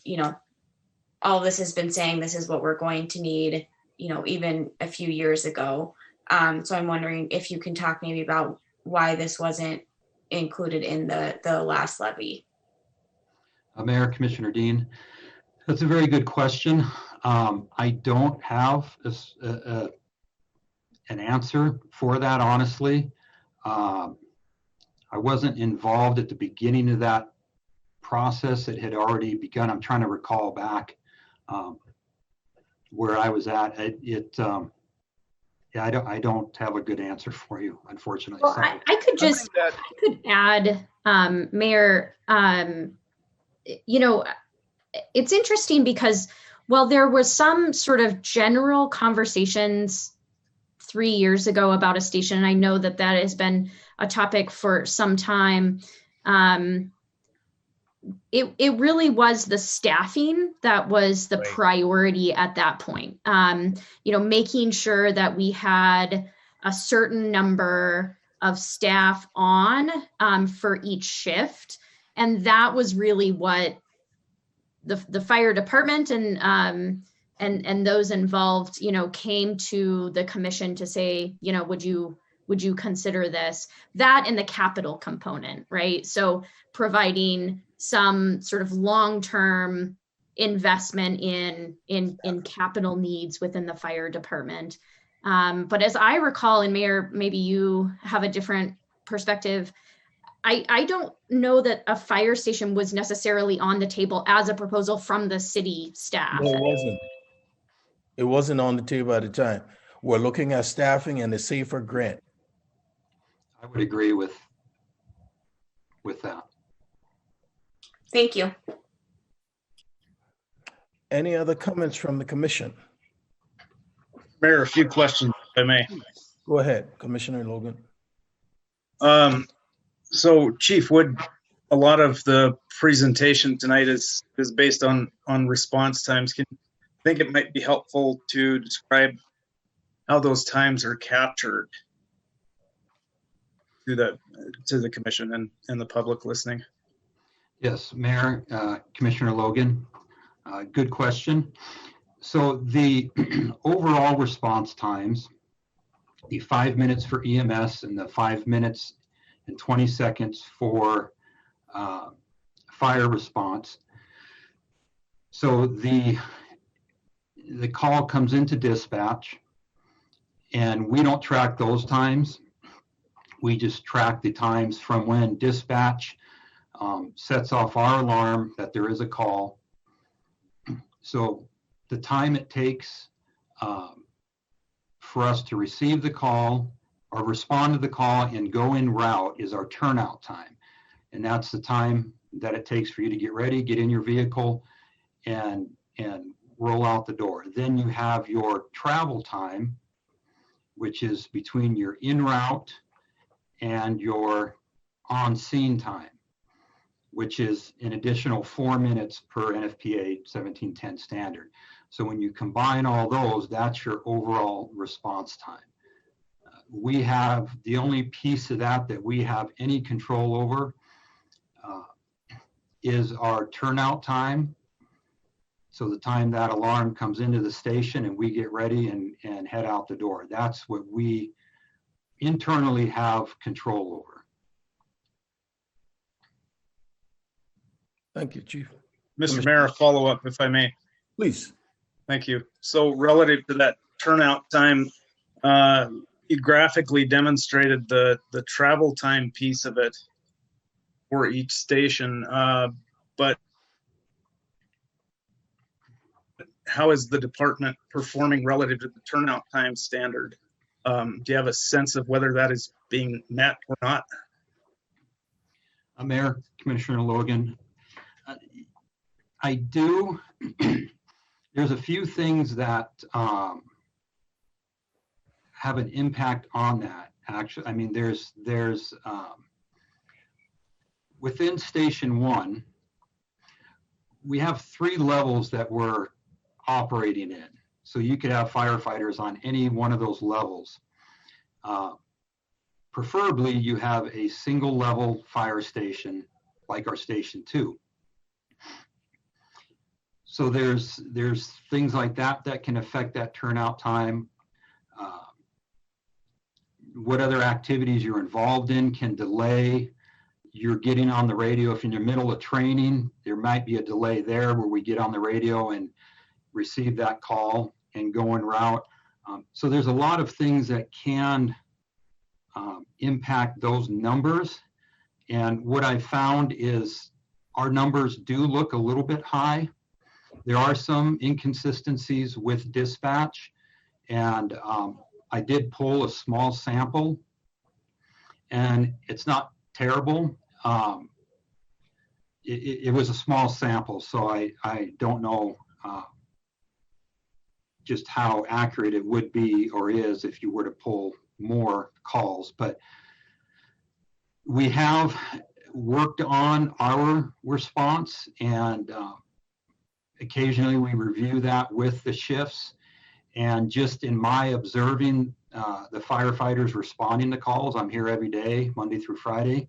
all this has been saying this is what we're going to need, even a few years ago. So I'm wondering if you can talk maybe about why this wasn't included in the last levy. Mayor, Commissioner Dean, that's a very good question. I don't have an answer for that, honestly. I wasn't involved at the beginning of that process. It had already begun. I'm trying to recall back where I was at. I don't have a good answer for you, unfortunately. Well, I could add, Mayor, it's interesting because while there was some sort of general conversations 3 years ago about a station, and I know that has been a topic for some time, it really was the staffing that was the priority at that point. Making sure that we had a certain number of staff on for each shift. And that was really what the fire department and those involved, came to the commission to say, would you consider this? That and the capital component, right? So providing some sort of long-term investment in capital needs within the fire department. But as I recall, and Mayor, maybe you have a different perspective, I don't know that a fire station was necessarily on the table as a proposal from the city staff. No, it wasn't. It wasn't on the table at the time. We're looking at staffing and the safer grant. I would agree with that. Thank you. Any other comments from the commission? Mayor, a few questions, if I may. Go ahead, Commissioner Logan. So Chief, would a lot of the presentation tonight is based on response times? Can you think it might be helpful to describe how those times are captured to the commission and the public listening? Yes, Mayor, Commissioner Logan, good question. So the overall response times, the 5 minutes for EMS and the 5 minutes and 20 seconds for fire response. So the call comes into dispatch and we don't track those times. We just track the times from when dispatch sets off our alarm that there is a call. So the time it takes for us to receive the call or respond to the call and go en route is our turnout time. And that's the time that it takes for you to get ready, get in your vehicle and roll out the door. Then you have your travel time, which is between your en route and your on-scene time, which is an additional 4 minutes per NFPA 1710 standard. So when you combine all those, that's your overall response time. We have the only piece of that we have any control over is our turnout time. So the time that alarm comes into the station and we get ready and head out the door. That's what we internally have control over. Thank you, Chief. Mr. Mayor, a follow-up, if I may. Please. Thank you. So relative to that turnout time, you graphically demonstrated the travel time piece of it for each station, but how is the department performing relative to the turnout time standard? Do you have a sense of whether that is being met or not? Mayor, Commissioner Logan, I do. There's a few things that have an impact on that. Actually, I mean, there's within Station 1, we have 3 levels that we're operating in. So you could have firefighters on any one of those levels. Preferably, you have a single level fire station like our Station 2. So there's things like that that can affect that turnout time. What other activities you're involved in can delay you're getting on the radio. If you're in the middle of training, there might be a delay there where we get on the radio and receive that call and go en route. So there's a lot of things that can impact those numbers. And what I found is our numbers do look a little bit high. There are some inconsistencies with dispatch, and I did pull a small sample, and it's not terrible. It was a small sample, so I don't know just how accurate it would be or is if you were to pull more calls. But we have worked on our response, and occasionally we review that with the shifts. And just in my observing the firefighters responding to calls, I'm here every day, Monday through Friday.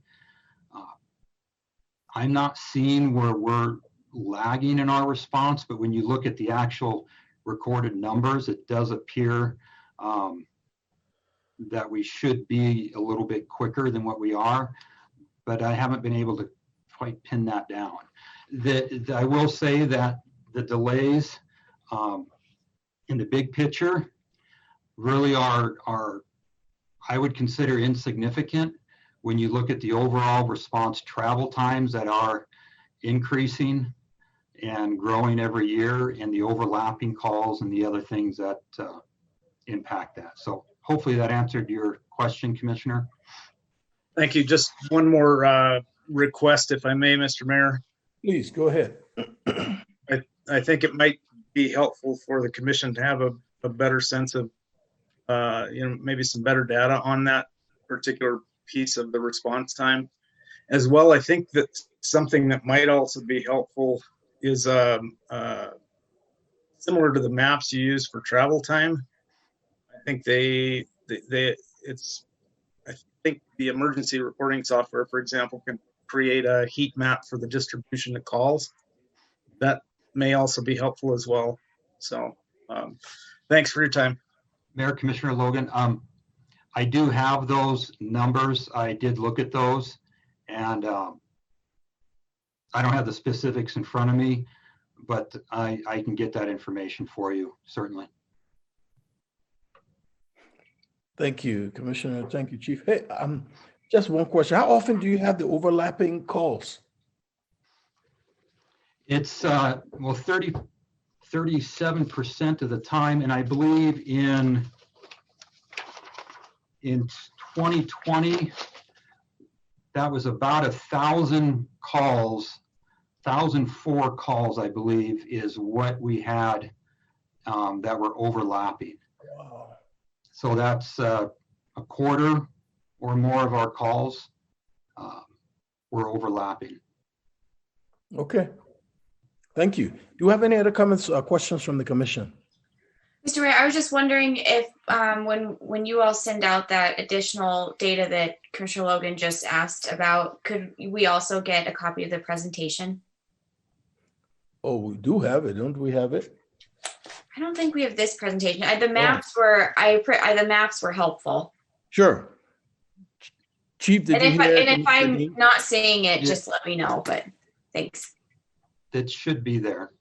I'm not seeing where we're lagging in our response, but when you look at the actual recorded numbers, it does appear that we should be a little bit quicker than what we are, but I haven't been able to quite pin that down. I will say that the delays in the big picture really are I would consider insignificant when you look at the overall response travel times that are increasing and growing every year, and the overlapping calls and the other things that impact that. So hopefully that answered your question, Commissioner. Thank you. Just one more request, if I may, Mr. Mayor. Please, go ahead. I think it might be helpful for the commission to have a better sense of, maybe some better data on that particular piece of the response time. As well, I think that something that might also be helpful is similar to the maps you use for travel time. I think I think the emergency reporting software, for example, can create a heat map for the distribution of calls. That may also be helpful as well. So thanks for your time. Mayor, Commissioner Logan, I do have those numbers. I did look at those, and I don't have the specifics in front of me, but I can get that information for you, certainly. Thank you, Commissioner. Thank you, Chief. Hey, just one question. How often do you have the overlapping calls? It's, well, 37% of the time, and I believe in 2020, that was about 1,000 calls, 1,004 calls, I believe, is what we had that were overlapping. Wow. So that's a quarter or more of our calls were overlapping. Okay. Thank you. Do you have any other comments or questions from the commission? Mr. Mayor, I was just wondering if when you all send out that additional data that Commissioner Logan just asked about, could we also get a copy of the presentation? Oh, we do have it, don't we have it? I don't think we have this presentation. The maps were helpful. Sure. Chief, did And you hear? if I'm not saying it, just let me know. But thanks. That should be there.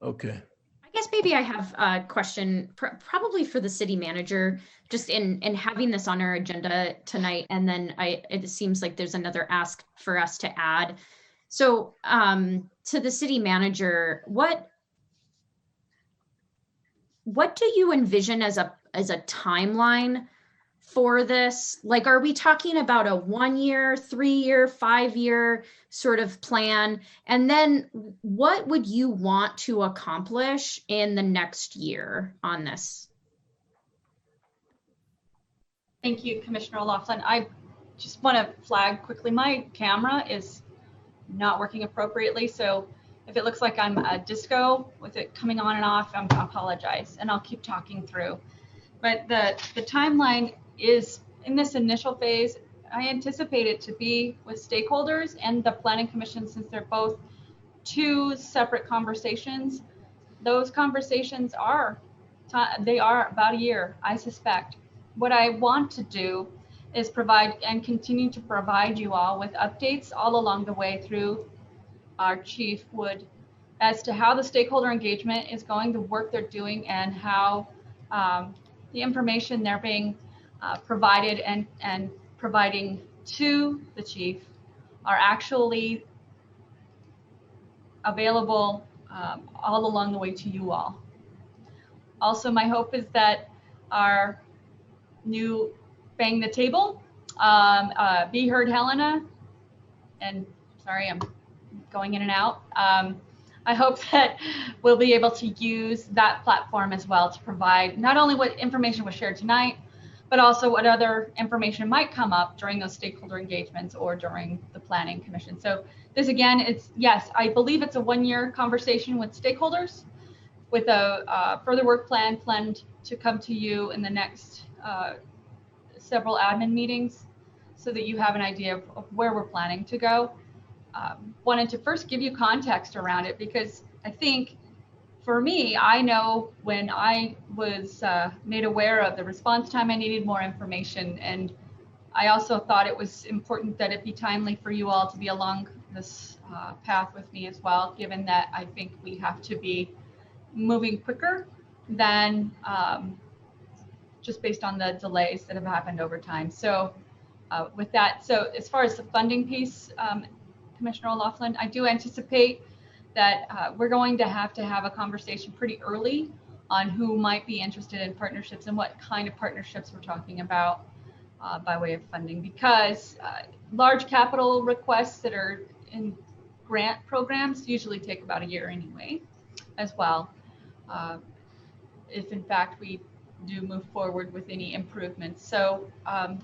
Okay. I guess maybe I have a question, probably for the city manager, just in having this on our agenda tonight. And then it seems like there's another ask for us to add. So to the city manager, what do you envision as a timeline for this? Like, are we talking about a 1 year, 3 year, 5 year sort of plan? And then what would you want to accomplish in the next year on this? Thank you, Commissioner O'Loughlin. I just want to flag quickly, my camera is not working appropriately. So if it looks like I'm a disco with it coming on and off, I apologize, and I'll keep talking through. But the timeline is, in this initial phase, I anticipate it to be with stakeholders and the Planning Commission, since they're both two separate conversations. Those conversations are about a year, I suspect. What I want to do is provide and continue to provide you all with updates all along the way through our chief would, as to how the stakeholder engagement is going, the work they're doing, and how the information they're being provided and providing to the chief are actually available all along the way to you all. Also, my hope is that our new Bang the Table, Be Heard Helena, and sorry, I'm going in and out. I hope that we'll be able to use that platform as well to provide not only what information was shared tonight, but also what other information might come up during those stakeholder engagements or during the Planning Commission. So this, again, it's, yes, I believe it's a 1 year conversation with stakeholders, with a further work plan planned to come to you in the next several admin meetings, so that you have an idea of where we're planning to go. Wanted to first give you context around it, because I think for me, I know when I was made aware of the response time, I needed more information. And I also thought it was important that it be timely for you all to be along this path with me as well, given that I think we have to be moving quicker than just based on the delays that have happened over time. So with that, so as far as the funding piece, Commissioner O'Loughlin, I do anticipate that we're going to have a conversation pretty early on who might be interested in partnerships and what kind of partnerships we're talking about by way of funding, because large capital requests that are in grant programs usually take about a year anyway, as well. If in fact we do move forward with any improvements. So I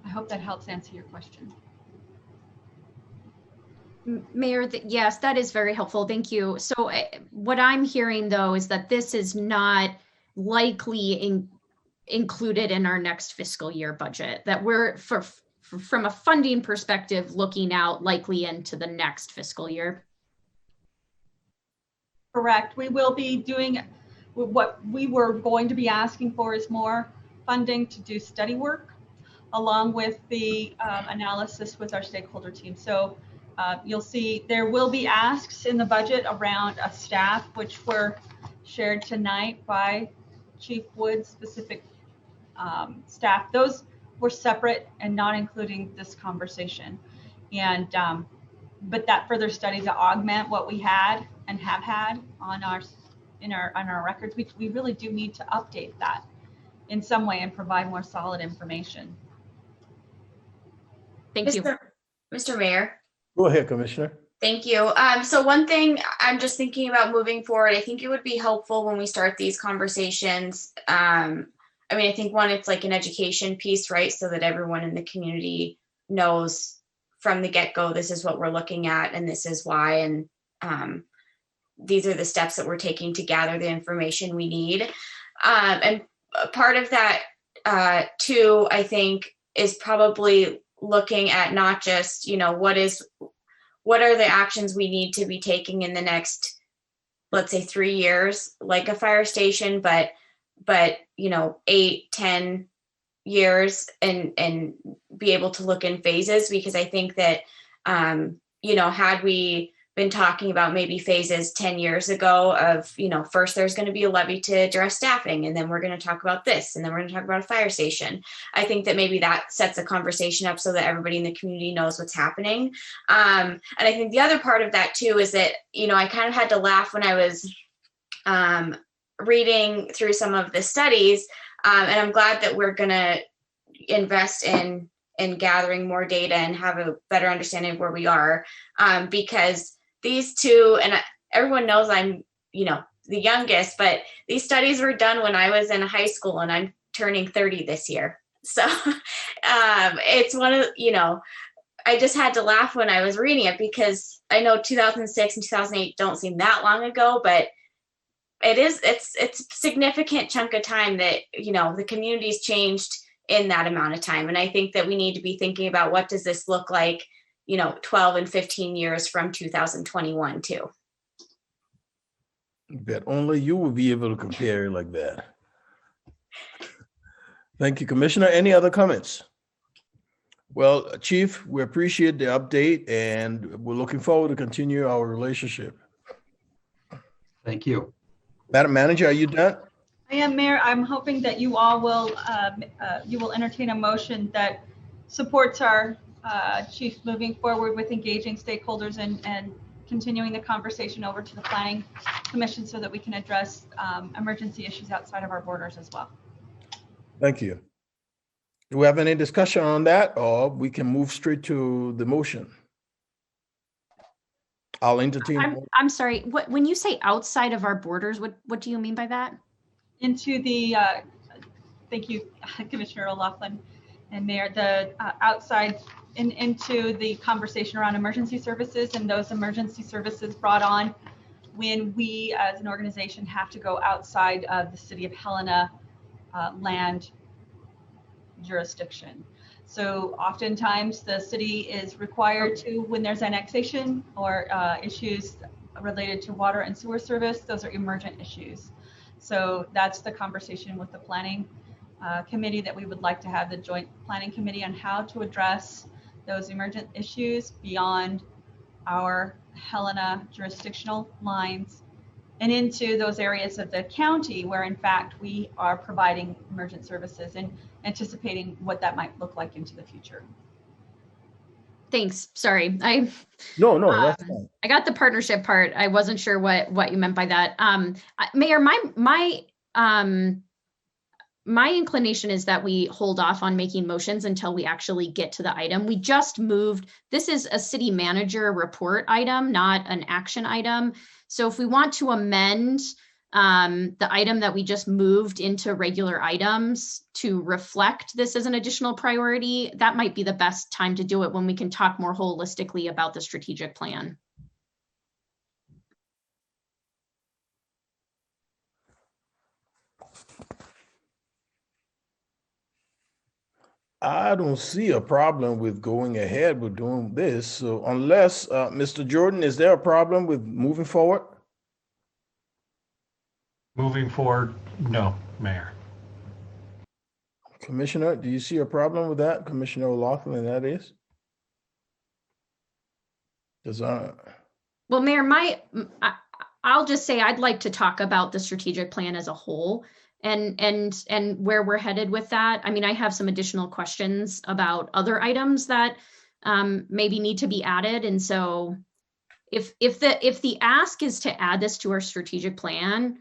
hope that helps answer your question. Mayor, yes, that is very helpful. Thank you. So what I'm hearing, though, is that this is not likely included in our next fiscal year budget, that we're, from a funding perspective, looking out likely into the next fiscal year. Correct. We will be doing what we were going to be asking for is more funding to do study work, along with the analysis with our stakeholder team. So you'll see there will be asks in the budget around a staff, which were shared tonight by Chief Wood's specific staff. Those were separate and not including this conversation. And but that further study to augment what we had and have had on our records, we really do need to update that in some way and provide more solid information. Thank you. Mr. Mayor. Go ahead, Commissioner. Thank you. So one thing I'm just thinking about moving forward, I think it would be helpful when we start these conversations I mean, I think one, it's like an education piece, right? So that everyone in the community knows from the get-go, this is what we're looking at and this is why. And these are the steps that we're taking to gather the information we need. And part of that too, I think, is probably looking at not just, what are the actions we need to be taking in the next, let's say 3 years, like a fire station, but 8, 10 years and be able to look in phases, because I think that, had we been talking about maybe phases 10 years ago of, first there's going to be a levy to address staffing, and then we're going to talk about this, and then we're going to talk about a fire station. I think that maybe that sets a conversation up so that everybody in the community knows what's happening. And I think the other part of that too is that, I kind of had to laugh when I was reading through some of the studies, and I'm glad that we're going to invest in gathering more data and have a better understanding of where we are, because these two, and everyone knows I'm, the youngest, but these studies were done when I was in high school, and I'm turning 30 this year. So it's one of, I just had to laugh when I was reading it, because I know 2006 and 2008 don't seem that long ago, but it's a significant chunk of time that, the community's changed in that amount of time. And I think that we need to be thinking about, what does this look like, 12 and 15 years from 2021 too. Bet only you will be able to compare it like that. Thank you, Commissioner. Any other comments? Well, Chief, we appreciate the update, and we're looking forward to continue our relationship. Thank you. Madam Manager, are you done? I am, Mayor. I'm hoping that you all will entertain a motion that supports our chief moving forward with engaging stakeholders and continuing the conversation over to the Planning Commission so that we can address emergency issues outside of our borders as well. Thank you. Do we have any discussion on that, or we can move straight to the motion? I'll entertain. I'm sorry. When you say outside of our borders, what do you mean by that? Into the, thank you, Commissioner O'Loughlin and Mayor, the outside into the conversation around emergency services, and those emergency services brought on when we as an organization have to go outside of the city of Helena land jurisdiction. So oftentimes the city is required to, when there's annexation or issues related to water and sewer service, those are emergent issues. So that's the conversation with the planning committee that we would like to have, the joint planning committee, on how to address those emergent issues beyond our Helena jurisdictional lines and into those areas of the county where in fact we are providing emergent services and anticipating what that might look like into the future. Thanks. Sorry. No, that's fine. I got the partnership part. I wasn't sure what you meant by that. Mayor, my inclination is that we hold off on making motions until we actually get to the item. We just moved. This is a city manager report item, not an action item. So if we want to amend the item that we just moved into regular items to reflect this as an additional priority, that might be the best time to do it, when we can talk more holistically about the strategic plan. I don't see a problem with going ahead with doing this. So unless, Mr. Jordan, is there a problem with moving forward? Moving forward, no, Mayor. Commissioner, do you see a problem with that? Commissioner O'Loughlin, that is? Well, Mayor, I'll just say I'd like to talk about the strategic plan as a whole and where we're headed with that. I mean, I have some additional questions about other items that maybe need to be added. And so if the ask is to add this to our strategic plan,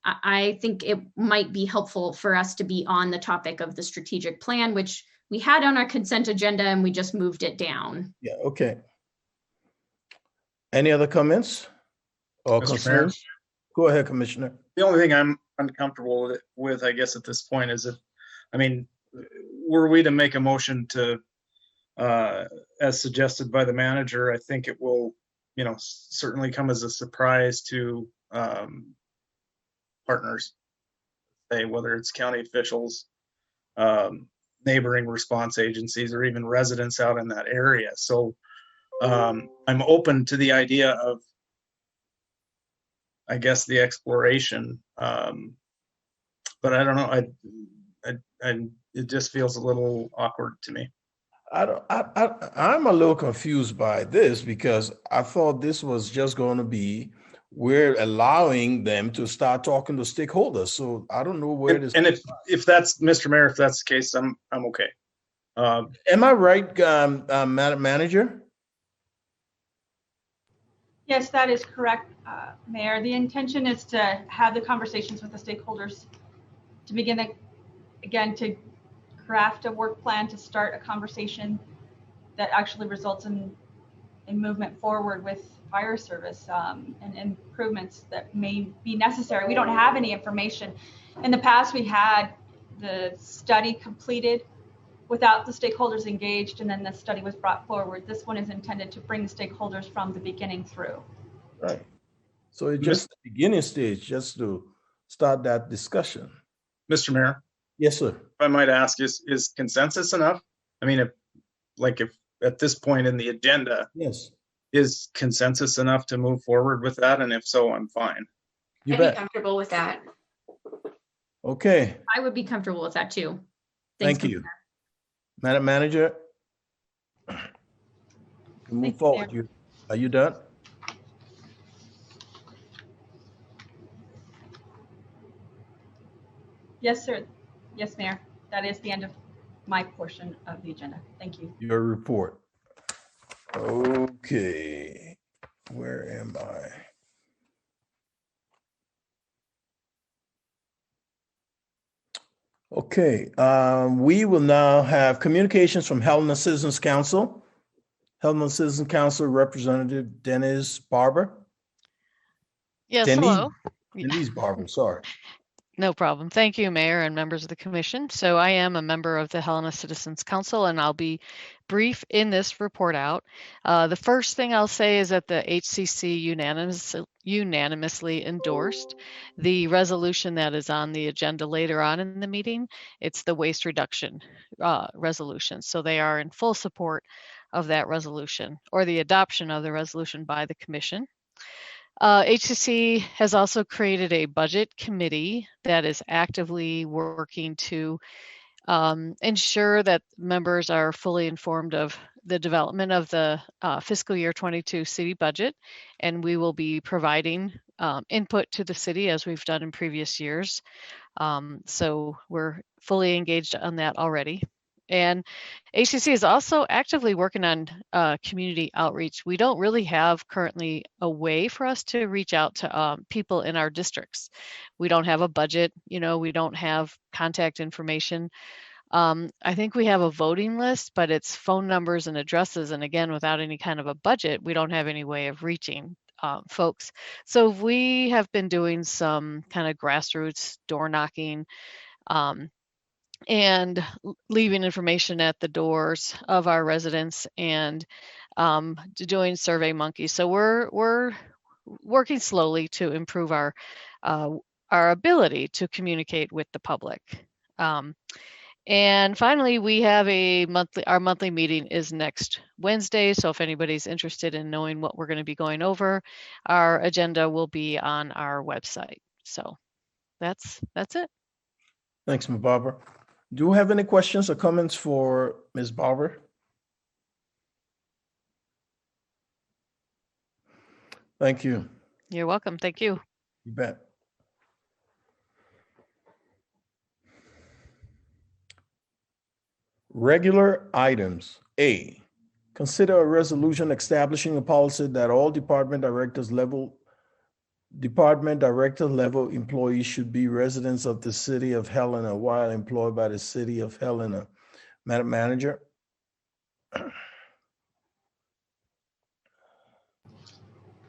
I think it might be helpful for us to be on the topic of the strategic plan, which we had on our consent agenda and we just moved it down. Yeah, okay. Any other comments or concerns? Go ahead, Commissioner. The only thing I'm uncomfortable with, I guess, at this point is that I mean, were we to make a motion to, as suggested by the manager, I think it will, certainly come as a surprise to partners, say whether it's county officials, neighboring response agencies, or even residents out in that area. So I'm open to the idea of, I guess, the exploration, but I don't know. It just feels a little awkward to me. I'm a little confused by this because I thought this was just going to be, we're allowing them to start talking to stakeholders. So I don't know where this. And if that's, Mr. Mayor, if that's the case, I'm okay. Am I right, Madam Manager? Yes, that is correct, Mayor. The intention is to have the conversations with the stakeholders to begin again to craft a work plan to start a conversation that actually results in movement forward with fire service and improvements that may be necessary. We don't have any information. In the past, we had the study completed without the stakeholders engaged, and then the study was brought forward. This one is intended to bring the stakeholders from the beginning through. Right. So it's just the beginning stage, just to start that discussion. Mr. Mayor? Yes, sir. If I might ask, is consensus enough? I mean, if at this point in the agenda, yes, is consensus enough to move forward with that? And if so, I'm fine. You I'd bet. be comfortable with that. Okay. I would be comfortable with that too. Thank you. Madam Manager, move forward. Are you done? Yes, sir. Yes, Mayor. That is the end of my portion of the agenda. Thank you. Your report. Okay. Where am I? Okay. We will now have communications from Helena Citizens Council. Helena Citizens Council Representative Denise Barber. Yes, Denise, hello. Denise Barber, sorry. No problem. Thank you, Mayor and members of the Commission. So I am a member of the Helena Citizens Council, and I'll be brief in this report out. The first thing I'll say is that the HCC unanimously endorsed the resolution that is on the agenda later on in the meeting. It's the waste reduction resolution. So they are in full support of that resolution, or the adoption of the resolution by the Commission. HCC has also created a budget committee that is actively working to ensure that members are fully informed of the development of the fiscal year 22 city budget, and we will be providing input to the city as we've done in previous years. So we're fully engaged on that already. And HCC is also actively working on community outreach. We don't really have currently a way for us to reach out to people in our districts. We don't have a budget, we don't have contact information. I think we have a voting list, but it's phone numbers and addresses. And again, without any kind of a budget, we don't have any way of reaching folks. So we have been doing some kind of grassroots door knocking, and leaving information at the doors of our residents, and doing Survey Monkey. So we're working slowly to improve our ability to communicate with the public. And finally, we have our monthly meeting is next Wednesday. So if anybody's interested in knowing what we're going to be going over, our agenda will be on our website. So that's it. Thanks, Ms. Barber. Do we have any questions or comments for Ms. Barber? Thank you. You're welcome. Thank you. You bet. Regular items. A, consider a resolution establishing a policy that all department director level employees should be residents of the city of Helena while employed by the city of Helena. Madam Manager.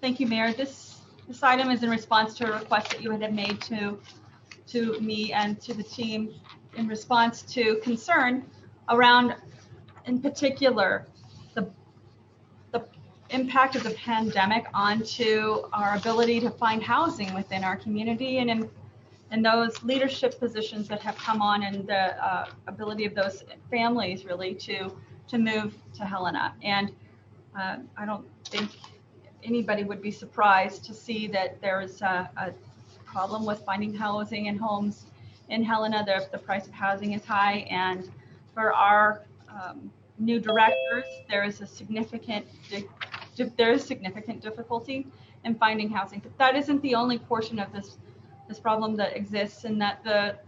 Thank you, Mayor. This item is in response to a request that you had made to me and to the team in response to concern around, in particular, the impact of the pandemic onto our ability to find housing within our community, and those leadership positions that have come on, and the ability of those families really to move to Helena. And I don't think anybody would be surprised to see that there's a problem with finding housing and homes in Helena. The price of housing is high, and for our new directors, there is significant difficulty in finding housing. But that isn't the only portion of this problem that exists, and that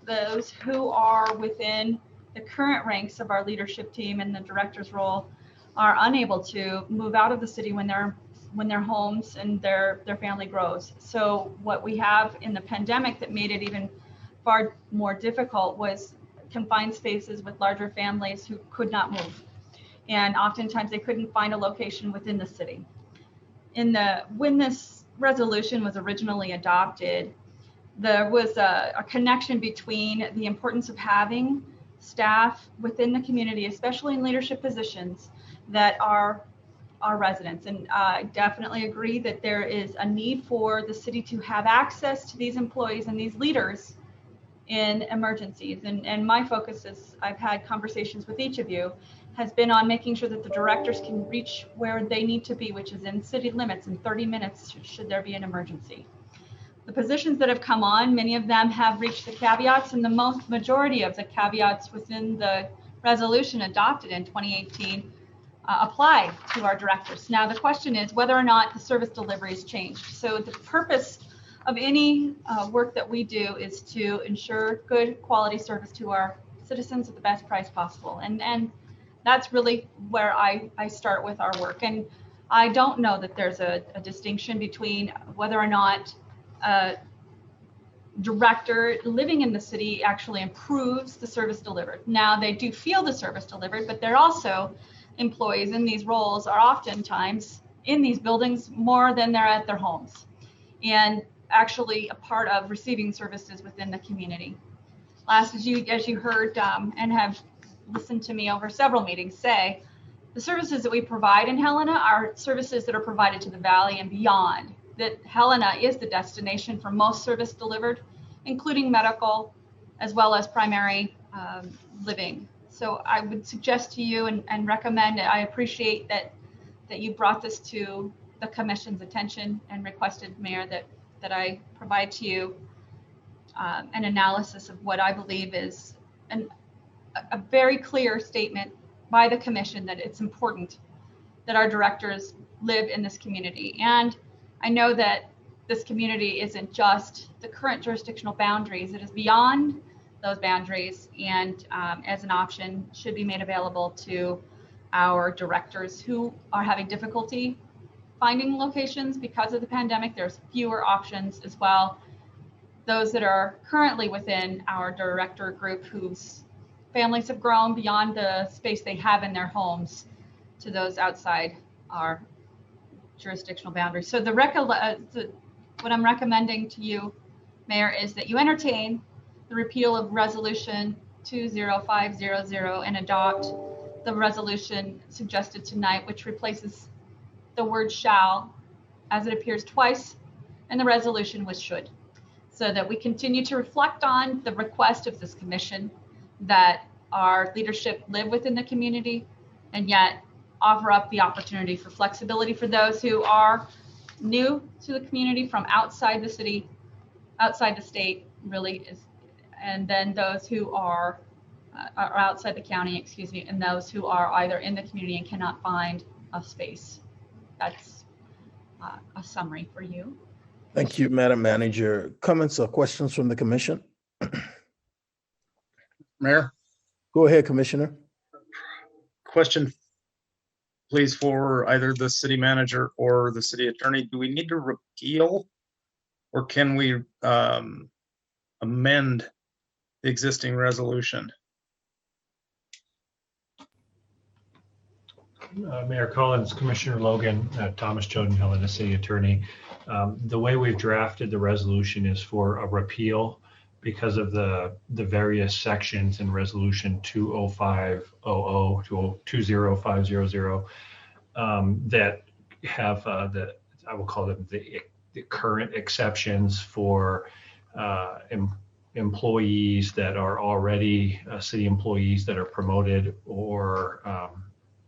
those who are within the current ranks of our leadership team and the director's role are unable to move out of the city when their homes and their family grows. So what we have in the pandemic that made it even far more difficult was confined spaces with larger families who could not move. And oftentimes they couldn't find a location within the city. When this resolution was originally adopted, there was a connection between the importance of having staff within the community, especially in leadership positions, that are our residents. And I definitely agree that there is a need for the city to have access to these employees and these leaders in emergencies. And my focus, as I've had conversations with each of you, has been on making sure that the directors can reach where they need to be, which is in city limits in 30 minutes should there be an emergency. The positions that have come on, many of them have reached the caveats, and the majority of the caveats within the resolution adopted in 2018 apply to our directors. Now, the question is whether or not the service delivery has changed. So the purpose of any work that we do is to ensure good quality service to our citizens at the best price possible. And that's really where I start with our work. And I don't know that there's a distinction between whether or not a director living in the city actually improves the service delivered. Now, they do feel the service delivered, but they're also employees in these roles are oftentimes in these buildings more than they're at their homes, and actually a part of receiving services within the community. Last, as you heard and have listened to me over several meetings say, the services that we provide in Helena are services that are provided to the Valley and beyond. That Helena is the destination for most service delivered, including medical, as well as primary living. So I would suggest to you and recommend, I appreciate that you brought this to the commission's attention and requested, Mayor, that I provide to you an analysis of what I believe is a very clear statement by the commission that it's important that our directors live in this community. And I know that this community isn't just the current jurisdictional boundaries, it is beyond those boundaries, and as an option should be made available to our directors who are having difficulty finding locations because of the pandemic. There's fewer options as well. Those that are currently within our director group whose families have grown beyond the space they have in their homes to those outside our jurisdictional boundaries. So what I'm recommending to you, Mayor, is that you entertain the repeal of Resolution 20500 and adopt the resolution suggested tonight, which replaces the word shall as it appears twice in the resolution with should, so that we continue to reflect on the request of this commission that our leadership live within the community, and yet offer up the opportunity for flexibility for those who are new to the community from outside the city, outside the state really is, and then those who are outside the county, excuse me, and those who are either in the community and cannot find a space. That's a summary for you. Thank you, Madam Manager. Comments or questions from the commission? Mayor, Go ahead, Commissioner. question please for either the city manager or the city attorney. Do we need to repeal, or can we amend the existing resolution? Mayor Collins, Commissioner Logan, Thomas Joden, Helena City Attorney. The way we've drafted the resolution is for a repeal because of the various sections in resolution 20500 to 20500 that have I will call them the current exceptions for employees that are already city employees that are promoted, or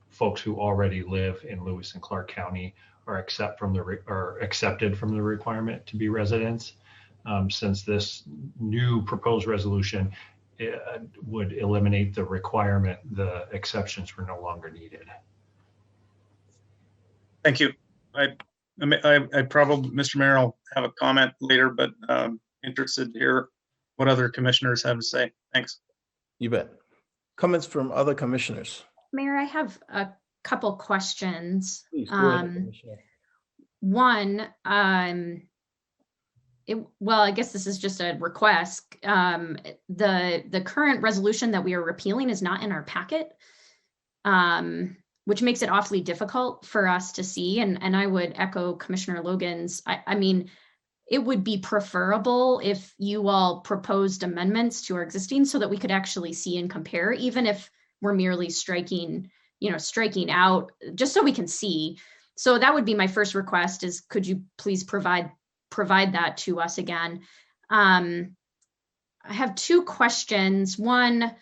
folks who already live in Lewis and Clark County are accepted from the requirement to be residents. Since this new proposed resolution would eliminate the requirement, the exceptions were no longer needed. Thank you. I probably, Mr. Mayor, I'll have a comment later, but interested to hear what other commissioners have to say. Thanks. You bet. Comments from other commissioners? Mayor, I have a couple questions. Please go ahead, Commissioner. One, well, I guess this is just a request. The current resolution that we are repealing is not in our packet, which makes it awfully difficult for us to see. And I would echo Commissioner Logan's. I mean, it would be preferable if you all proposed amendments to our existing so that we could actually see and compare, even if we're merely striking out, just so we can see. So that would be my first request, is could you please provide that to us again? I have two questions. One,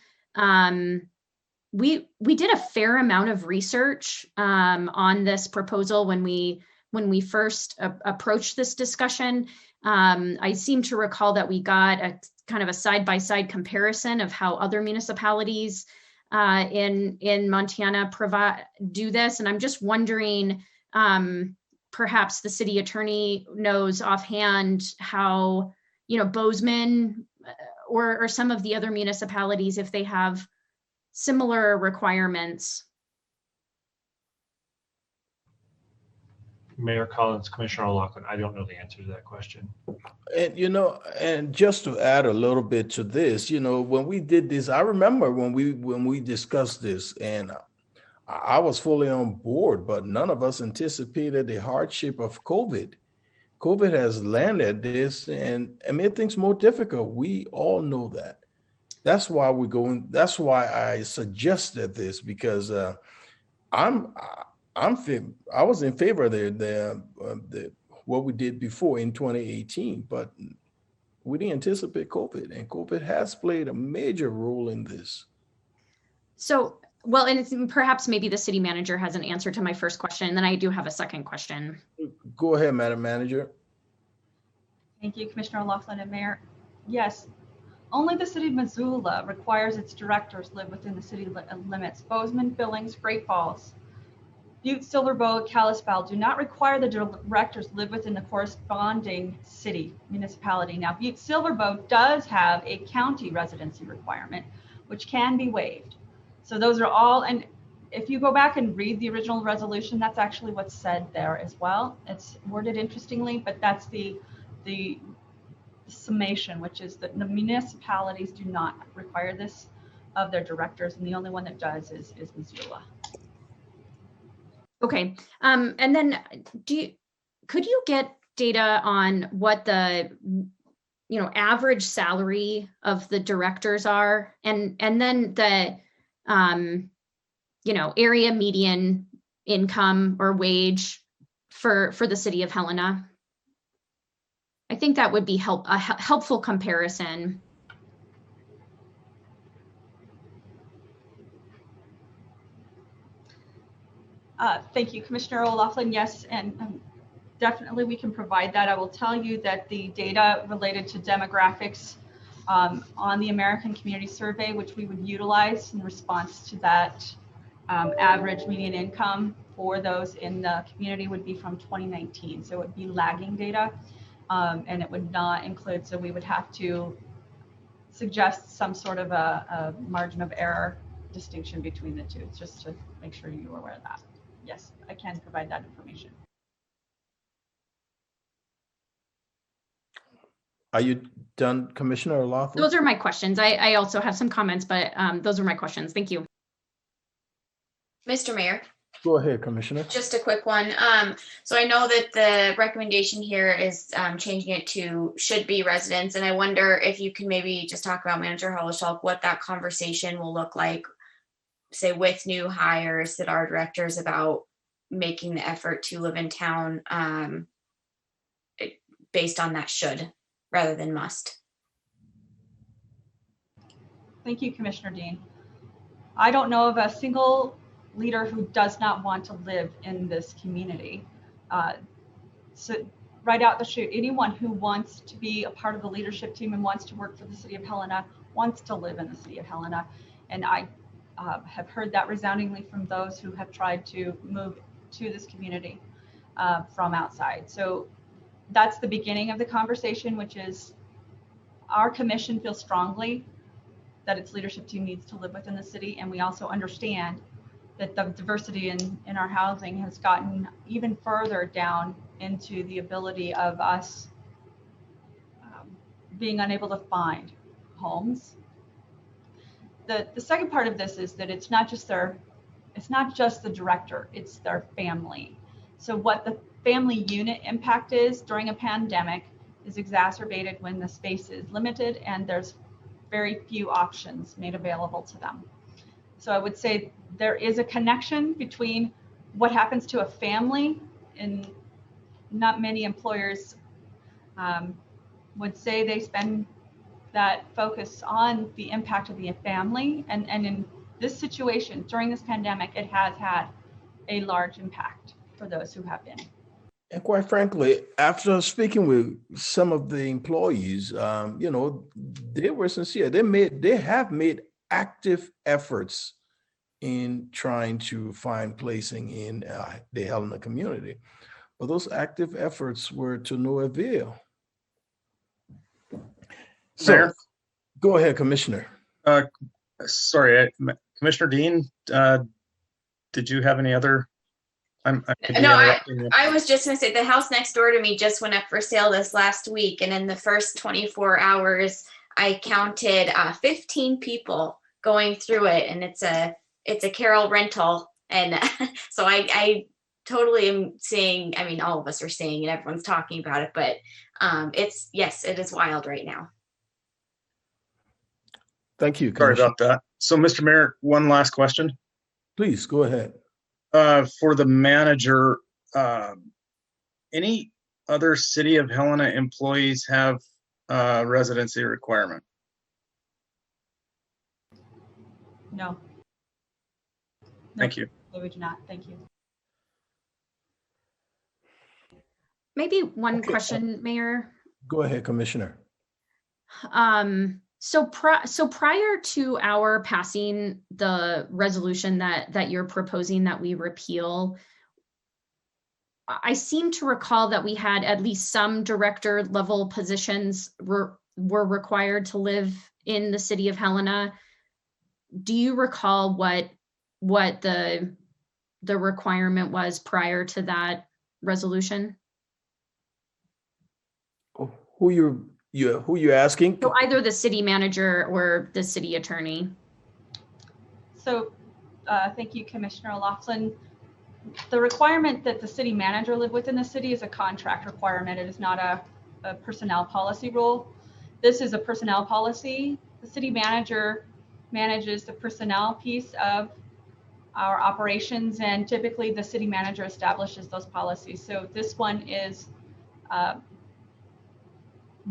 we did a fair amount of research on this proposal when we first approached this discussion. I seem to recall that we got a kind of a side-by-side comparison of how other municipalities in Montana do this. And I'm just wondering, perhaps the city attorney knows offhand how, Bozeman or some of the other municipalities, if they have similar requirements. Mayor Collins, Commissioner O'Loughlin, I don't know the answer to that question. And, and just to add a little bit to this, when we did this, I remember when we discussed this, and I was fully on board, but none of us anticipated the hardship of COVID. COVID has landed this and made things more difficult. We all know that. That's why we're going. That's why I suggested this, because I was in favor of the what we did before in 2018, but we didn't anticipate COVID, and COVID has played a major role in this. So, well, and it's, perhaps maybe the city manager has an answer to my first question, and then I do have a second question. Go ahead, Madam Manager. Thank you, Commissioner O'Loughlin and Mayor. Yes, only the city of Missoula requires its directors live within the city limits. Bozeman, Billings, Great Falls, Butte, Silverbow, Kalispell do not require the directors live within the corresponding city municipality. Now, Butte, Silverbow does have a county residency requirement, which can be waived. So those are all, and if you go back and read the original resolution, that's actually what's said there as well. It's worded interestingly, but that's the summation, which is that the municipalities do not require this of their directors, and the only one that does is Missoula. Okay, and then could you get data on what the average salary of the directors are, and then the area median income or wage for the city of Helena? I think that would be a helpful comparison. Thank you, Commissioner O'Loughlin. Yes, and definitely we can provide that. I will tell you that the data related to demographics on the American Community Survey, which we would utilize in response to that average median income for those in the community, would be from 2019. So it would be lagging data, and it would not include, so we would have to suggest some sort of a margin of error distinction between the two, just to make sure you are aware of that. Yes, I can provide that information. Are you done, Commissioner O'Loughlin? Those are my questions. I also have some comments, but those are my questions. Thank you. Mr. Mayor, Go ahead, Commissioner. Just a quick one. So I know that the recommendation here is changing it to should be residents, and I wonder if you can maybe just talk about Manager Hollishalk, what that conversation will look like, say with new hires that are directors about making the effort to live in town based on that should rather than must. Thank you, Commissioner Dean. I don't know of a single leader who does not want to live in this community. So right out the chute, anyone who wants to be a part of the leadership team and wants to work for the city of Helena wants to live in the city of Helena. And I have heard that resoundingly from those who have tried to move to this community from outside. So that's the beginning of the conversation, which is our commission feels strongly that its leadership team needs to live within the city. And we also understand that the diversity in our housing has gotten even further down into the ability of us being unable to find homes. The second part of this is that it's not just the director, it's their family. So what the family unit impact is during a pandemic is exacerbated when the space is limited and there's very few options made available to them. So I would say there is a connection between what happens to a family, and not many employers would say they spend that focus on the impact of the family. And in this situation, during this pandemic, it has had a large impact for those who have been. And quite frankly, after speaking with some of the employees, they were sincere. They have made active efforts in trying to find placing in the Helena community, but those active efforts were to no avail. So, Mayor? Go ahead, Commissioner. Sorry, Commissioner Dean, did you have any other? I was just going to say the house next door to me just went up for sale this last week, and in the first 24 hours, I counted 15 people going through it, and it's a Carol rental, and so I totally am seeing. I mean, all of us are seeing, and everyone's talking about it, but it is wild right now. Thank you, Sorry about that. So, Mr. Mayor, one last question. Please go ahead. For the manager, any other City of Helena employees have residency requirement? No. Thank you. No, we do not. Thank you. Maybe one question, Mayor. Go ahead, Commissioner. So prior to our passing the resolution that you're proposing that we repeal, I seem to recall that we had at least some director level positions were required to live in the city of Helena. Do you recall what the requirement was prior to that resolution? Who you asking? So either the city manager or the city attorney. So thank you, Commissioner O'Loughlin. The requirement that the city manager live within the city is a contract requirement. It is not a personnel policy rule. This is a personnel policy. The city manager manages the personnel piece of our operations, and typically the city manager establishes those policies. So this one is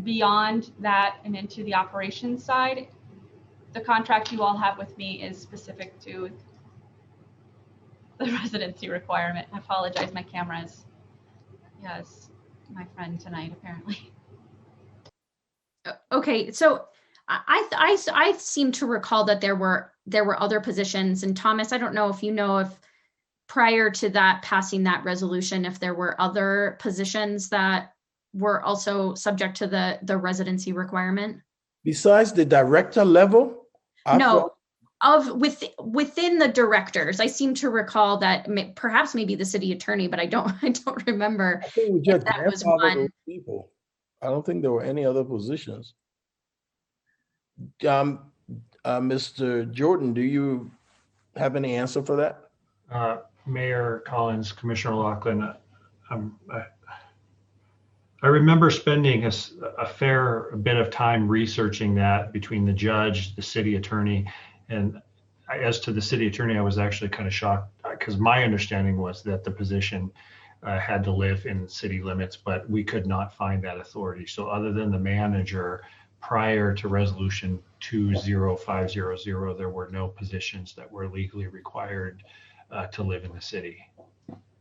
beyond that and into the operations side. The contract you all have with me is specific to the residency requirement. I apologize, my camera is my friend tonight apparently. Okay, so I seem to recall that there were other positions, and Thomas, I don't know if you know if prior to that passing that resolution, if there were other positions that were also subject to the residency requirement. Besides the director level? Within the directors, I seem to recall that perhaps maybe the city attorney, but I don't remember. I think we just that was one. those people. I don't think there were any other positions. Mr. Jordan, do you have any answer for that? Mayor Collins, Commissioner Lachlan, I remember spending a fair bit of time researching that between the judge, the city attorney, and as to the city attorney, I was actually kind of shocked because my understanding was that the position had to live in city limits, but we could not find that authority. So other than the manager, prior to resolution 20500, there were no positions that were legally required to live in the city.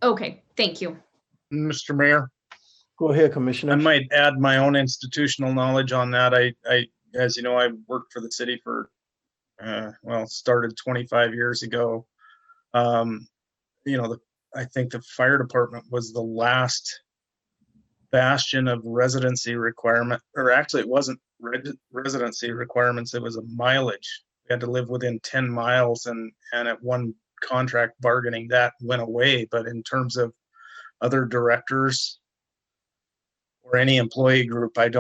Okay, thank you. Mr. Mayor, Go ahead, I Commissioner. might add my own institutional knowledge on that. I as you know, I worked for the city for, started 25 years ago. I think the fire department was the last bastion of residency requirement, or actually it wasn't residency requirements, it was a mileage. We had to live within 10 miles, and at one contract bargaining that went away. But in terms of other directors or any employee group, it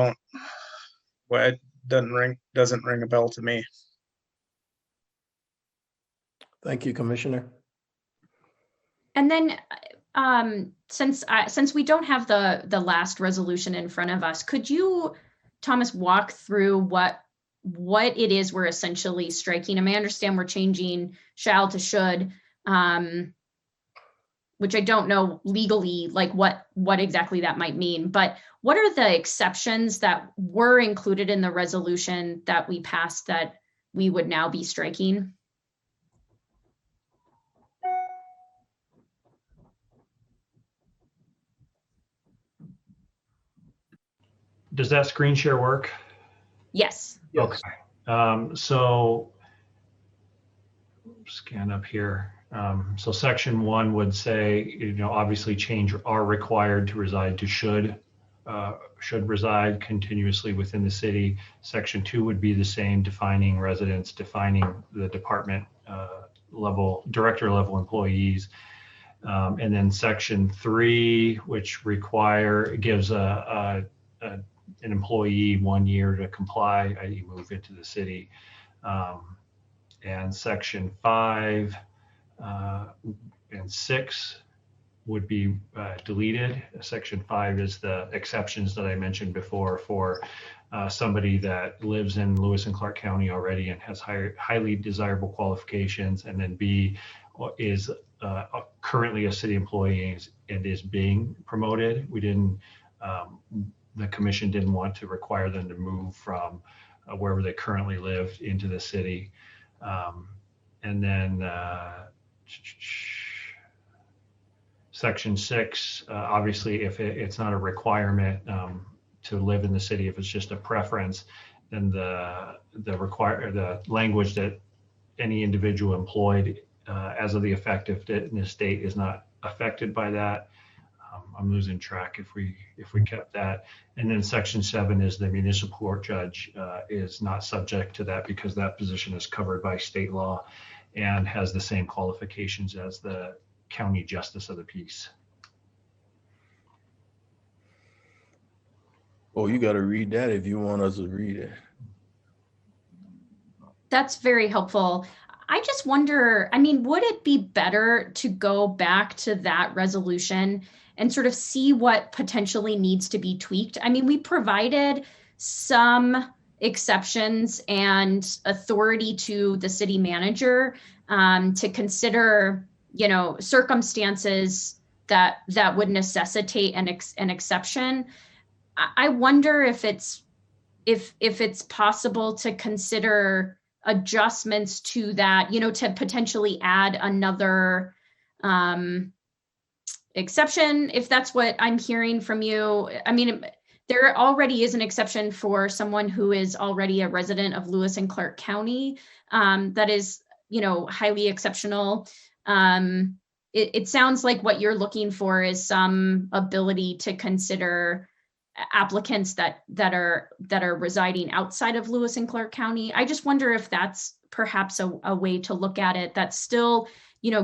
doesn't ring a bell to me. Thank you, Commissioner. And then since we don't have the last resolution in front of us, could you, Thomas, walk through what it is we're essentially striking? I mean, I understand we're changing shall to should, which I don't know legally, like what exactly that might mean, but what are the exceptions that were included in the resolution that we passed that we would now be striking? Does that screen share work? Yes. Okay. So scan up here. So section 1 would say, obviously change are required to reside to should reside continuously within the city. Section 2 would be the same, defining residents, defining the department level, director level employees. And then section 3, which gives an employee 1 year to comply, i.e. move into the city. And section 5 and 6 would be deleted. Section 5 is the exceptions that I mentioned before for somebody that lives in Lewis and Clark County already and has highly desirable qualifications, and then B is currently a city employee and is being promoted. We didn't, the commission didn't want to require them to move from wherever they currently lived into the city. And then section 6, obviously, if it's not a requirement to live in the city, if it's just a preference, then the language that any individual employed as of the effectiveness date is not affected by that. I'm losing track if we kept that. And then section 7 is the municipal court judge is not subject to that because that position is covered by state law and has the same qualifications as the county justice of the peace. Oh, you got to read that if you want us to read it. That's very helpful. I just wonder, I mean, would it be better to go back to that resolution and sort of see what potentially needs to be tweaked? I mean, we provided some exceptions and authority to the city manager to consider, circumstances that would necessitate an exception. I wonder if it's possible to consider adjustments to that, to potentially add another exception, if that's what I'm hearing from you. I mean, there already is an exception for someone who is already a resident of Lewis and Clark County that is, highly exceptional. It sounds like what you're looking for is some ability to consider applicants that are residing outside of Lewis and Clark County. I just wonder if that's perhaps a way to look at it that still,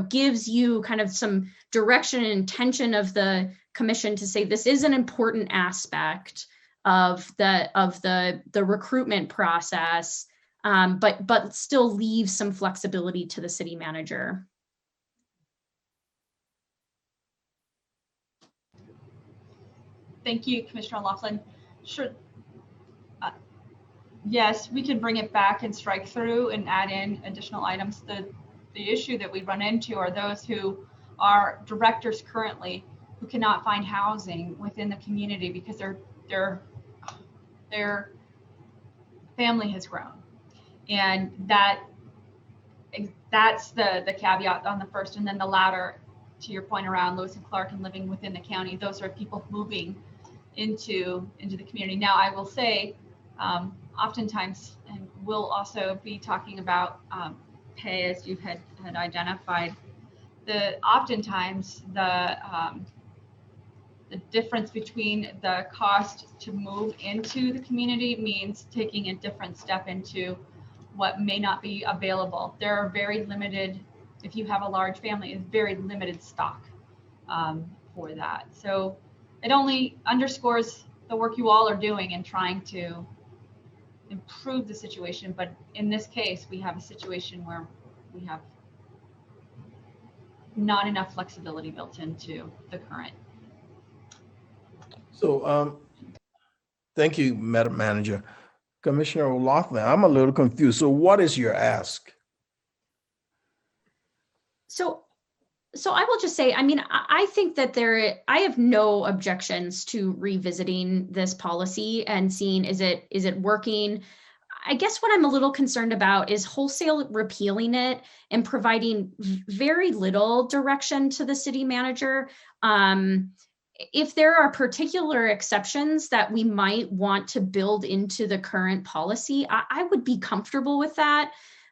gives you kind of some direction and intention of the commission to say this is an important aspect of the recruitment process, but still leave some flexibility to the city manager. Thank you, Commissioner Laughlin. Sure. Yes, we can bring it back and strike through and add in additional items. The issue that we run into are those who are directors currently who cannot find housing within the community because their family has grown. And that's the caveat on the first, and then the latter, to your point around Lewis and Clark and living within the county, those are people moving into the community. Now, I will say, oftentimes, and we'll also be talking about pay as you had identified, oftentimes the difference between the cost to move into the community means taking a different step into what may not be available. There are very limited, if you have a large family, it's very limited stock for that. So it only underscores the work you all are doing in trying to improve the situation. But in this case, we have a situation where we have not enough flexibility built into the current. So thank you, Madam Manager. Commissioner O'Loughlin, I'm a little confused. So what is your ask? So I will just say, I mean, I think that I have no objections to revisiting this policy and seeing, is it working? I guess what I'm a little concerned about is wholesale repealing it and providing very little direction to the city manager. If there are particular exceptions that we might want to build into the current policy, I would be comfortable with that.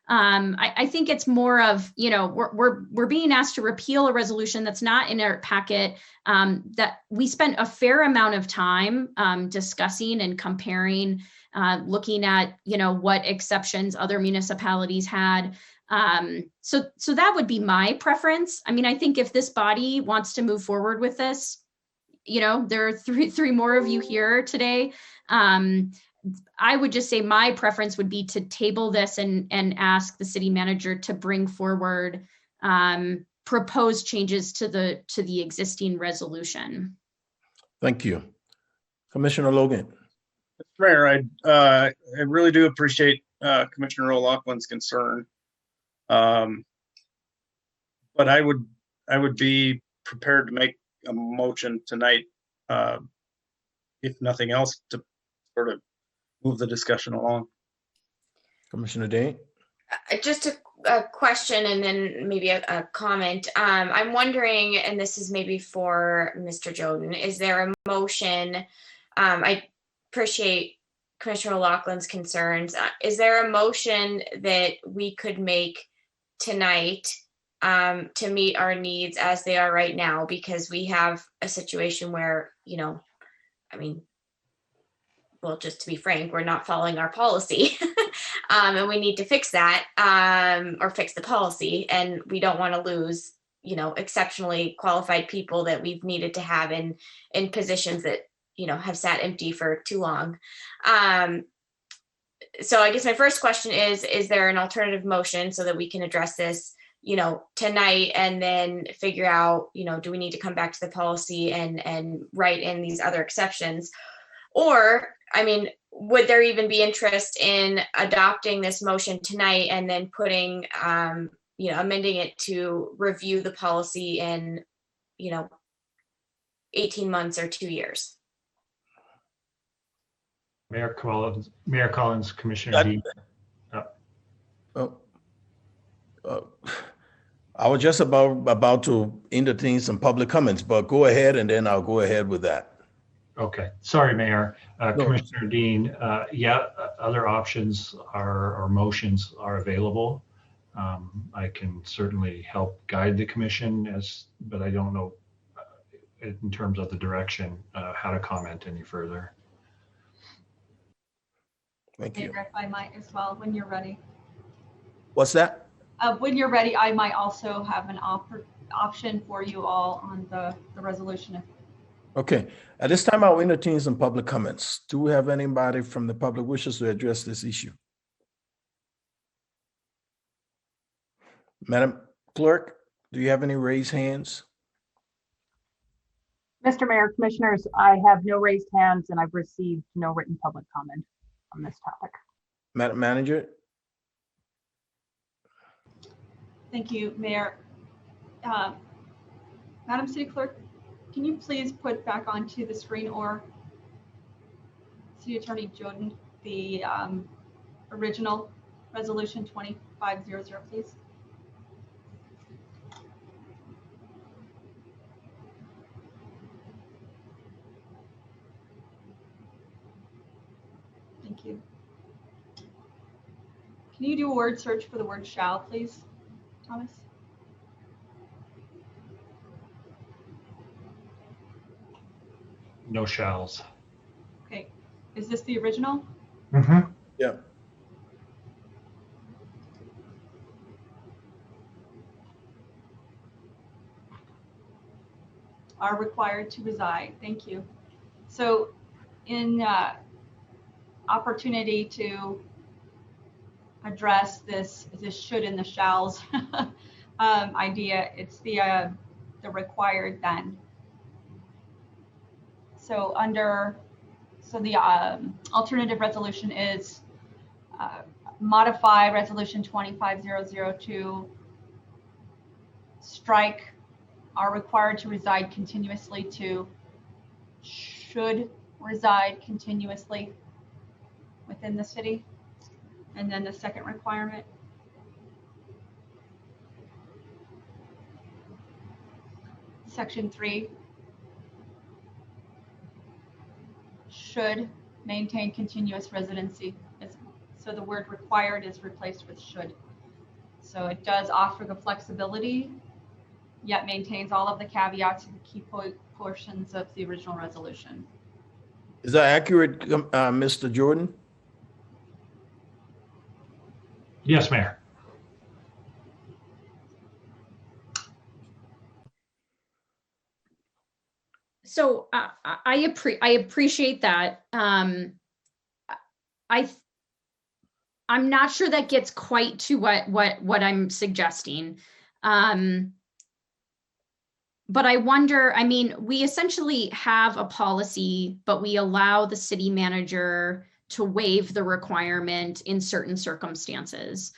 I think it's more of, we're being asked to repeal a resolution that's not in our packet, that we spent a fair amount of time discussing and comparing, looking at, what exceptions other municipalities had. So that would be my preference. I mean, I think if this body wants to move forward with this, there are three more of you here today. I would just say my preference would be to table this and ask the city manager to bring forward proposed changes to the existing resolution. Thank you. Commissioner Logan. Mr. Mayor, I really do appreciate Commissioner O'Loughlin's concern. But I would be prepared to make a motion tonight, if nothing else, to sort of move the discussion along. Commissioner Dane. Just a question and then maybe a comment. I'm wondering, and this is maybe for Mr. Joden, is there a motion? I appreciate Commissioner O'Loughlin's concerns. Is there a motion that we could make tonight to meet our needs as they are right now? Because we have a situation where, well, just to be frank, we're not following our policy and we need to fix that or fix the policy. And we don't want to lose, exceptionally qualified people that we've needed to have in positions that, have sat empty for too long. So I guess my first question is there an alternative motion so that we can address this, tonight and then figure out, do we need to come back to the policy and write in these other exceptions? Or, would there even be interest in adopting this motion tonight and then putting, amending it to review the policy in, 18 months or 2 years? Mayor Collins, Commissioner Dean. I was just about to entertain some public comments, but go ahead and then I'll go ahead with that. Okay, sorry, Mayor. No. Commissioner Dean, other options or motions are available. I can certainly help guide the commission but I don't know in terms of the direction, how to comment any further. Thank you. Mayor, if I might as well, when you're ready. What's that? When you're ready, I might also have an option for you all on the resolution. Okay. At this time, I'll entertain some public comments. Do we have anybody from the public wishes to address this issue? Madam Clerk, do you have any raised hands? Mr. Mayor, Commissioners, I have no raised hands and I've received no written public comment on this topic. Madam Manager? Thank you, Mayor. Madam City Clerk, can you please put back onto the screen, or City Attorney Jordan, the original resolution 2500, please? Thank you. Can you do a word search for the word shall, please, Thomas? No shalls. Okay, is this the original? Mm-hmm. Yeah. Are required to reside. Thank you. So in opportunity to address this should in the shalls idea, it's the required then. So the alternative resolution is modify resolution 2500 to strike are required to reside continuously to should reside continuously within the city. And then the second requirement. Section 3. Should maintain continuous residency. So the word required is replaced with should. So it does offer the flexibility, yet maintains all of the caveats and key portions of the original resolution. Is that accurate, Mr. Jordan? Yes, Mayor. So I appreciate that. I'm not sure that gets quite to what I'm suggesting. But I wonder, I mean, we essentially have a policy, but we allow the city manager to waive the requirement in certain circumstances.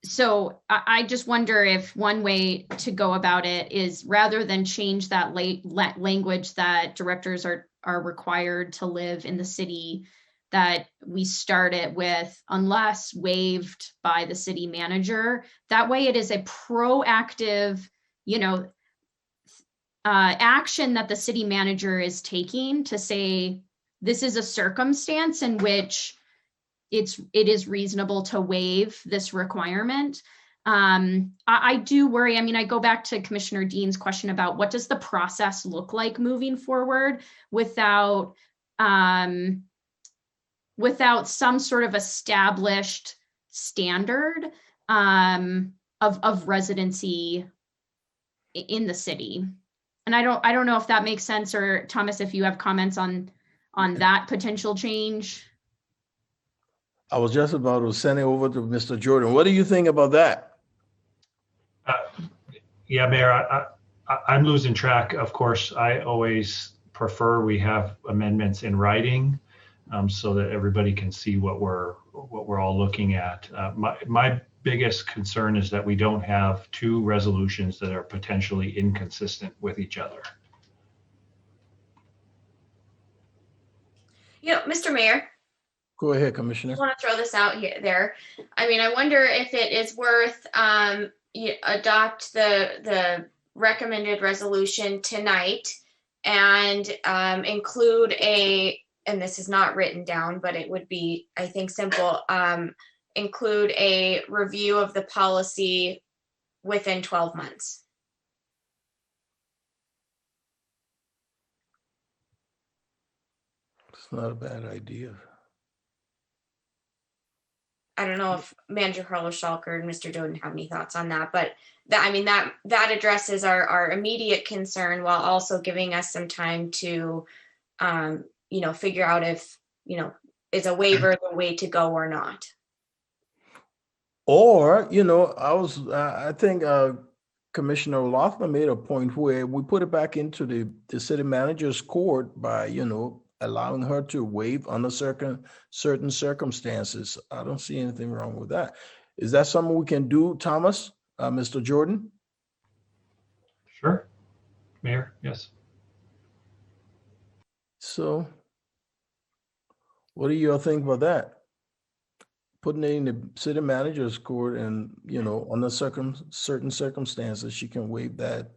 So I just wonder if one way to go about it is, rather than change that language that directors are required to live in the city, that we start it with unless waived by the city manager. That way it is a proactive, action that the city manager is taking to say, this is a circumstance in which it is reasonable to waive this requirement. I do worry. I mean, I go back to Commissioner Dean's question about what does the process look like moving forward without some sort of established standard of residency in the city. And I don't know if that makes sense, or Thomas, if you have comments on that potential change. I was just about to send it over to Mr. Jordan. What do you think about that? Yeah, Mayor, I'm losing track. Of course, I always prefer we have amendments in writing so that everybody can see what we're all looking at. My biggest concern is that we don't have two resolutions that are potentially inconsistent with each other. Mr. Mayor. Go ahead, Commissioner. I want to throw this out there. I mean, I wonder if it is worth adopt the recommended resolution tonight and include and this is not written down, but it would be, I think, simple, include a review of the policy within 12 months. It's not a bad idea. I don't know if Manager Carlos Schalker and Mr. Doden have any thoughts on that, but that addresses our immediate concern while also giving us some time to, figure out if, is a waiver the way to go or not. Or, I think Commissioner O'Loughlin made a point where we put it back into the city manager's court by, allowing her to waive under certain circumstances. I don't see anything wrong with that. Is that something we can do, Thomas, Mr. Jordan? Sure. Mayor, yes. So what do you all think about that? Putting it in the city manager's court and, under certain circumstances, she can waive that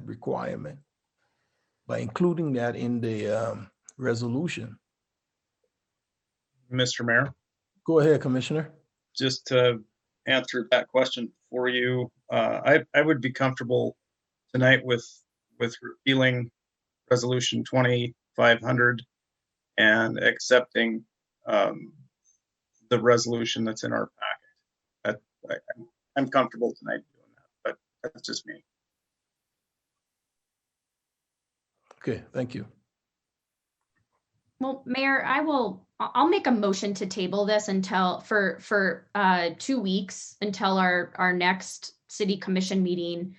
requirement by including that in the resolution. Mr. Mayor, Go ahead, Commissioner. just to answer that question for you, I would be comfortable tonight with repealing Resolution 2500 and accepting the resolution that's in our packet. I'm comfortable tonight doing that, but that's just me. Okay, thank you. Well, Mayor, I'll make a motion to table this for 2 weeks until our next city commission meeting.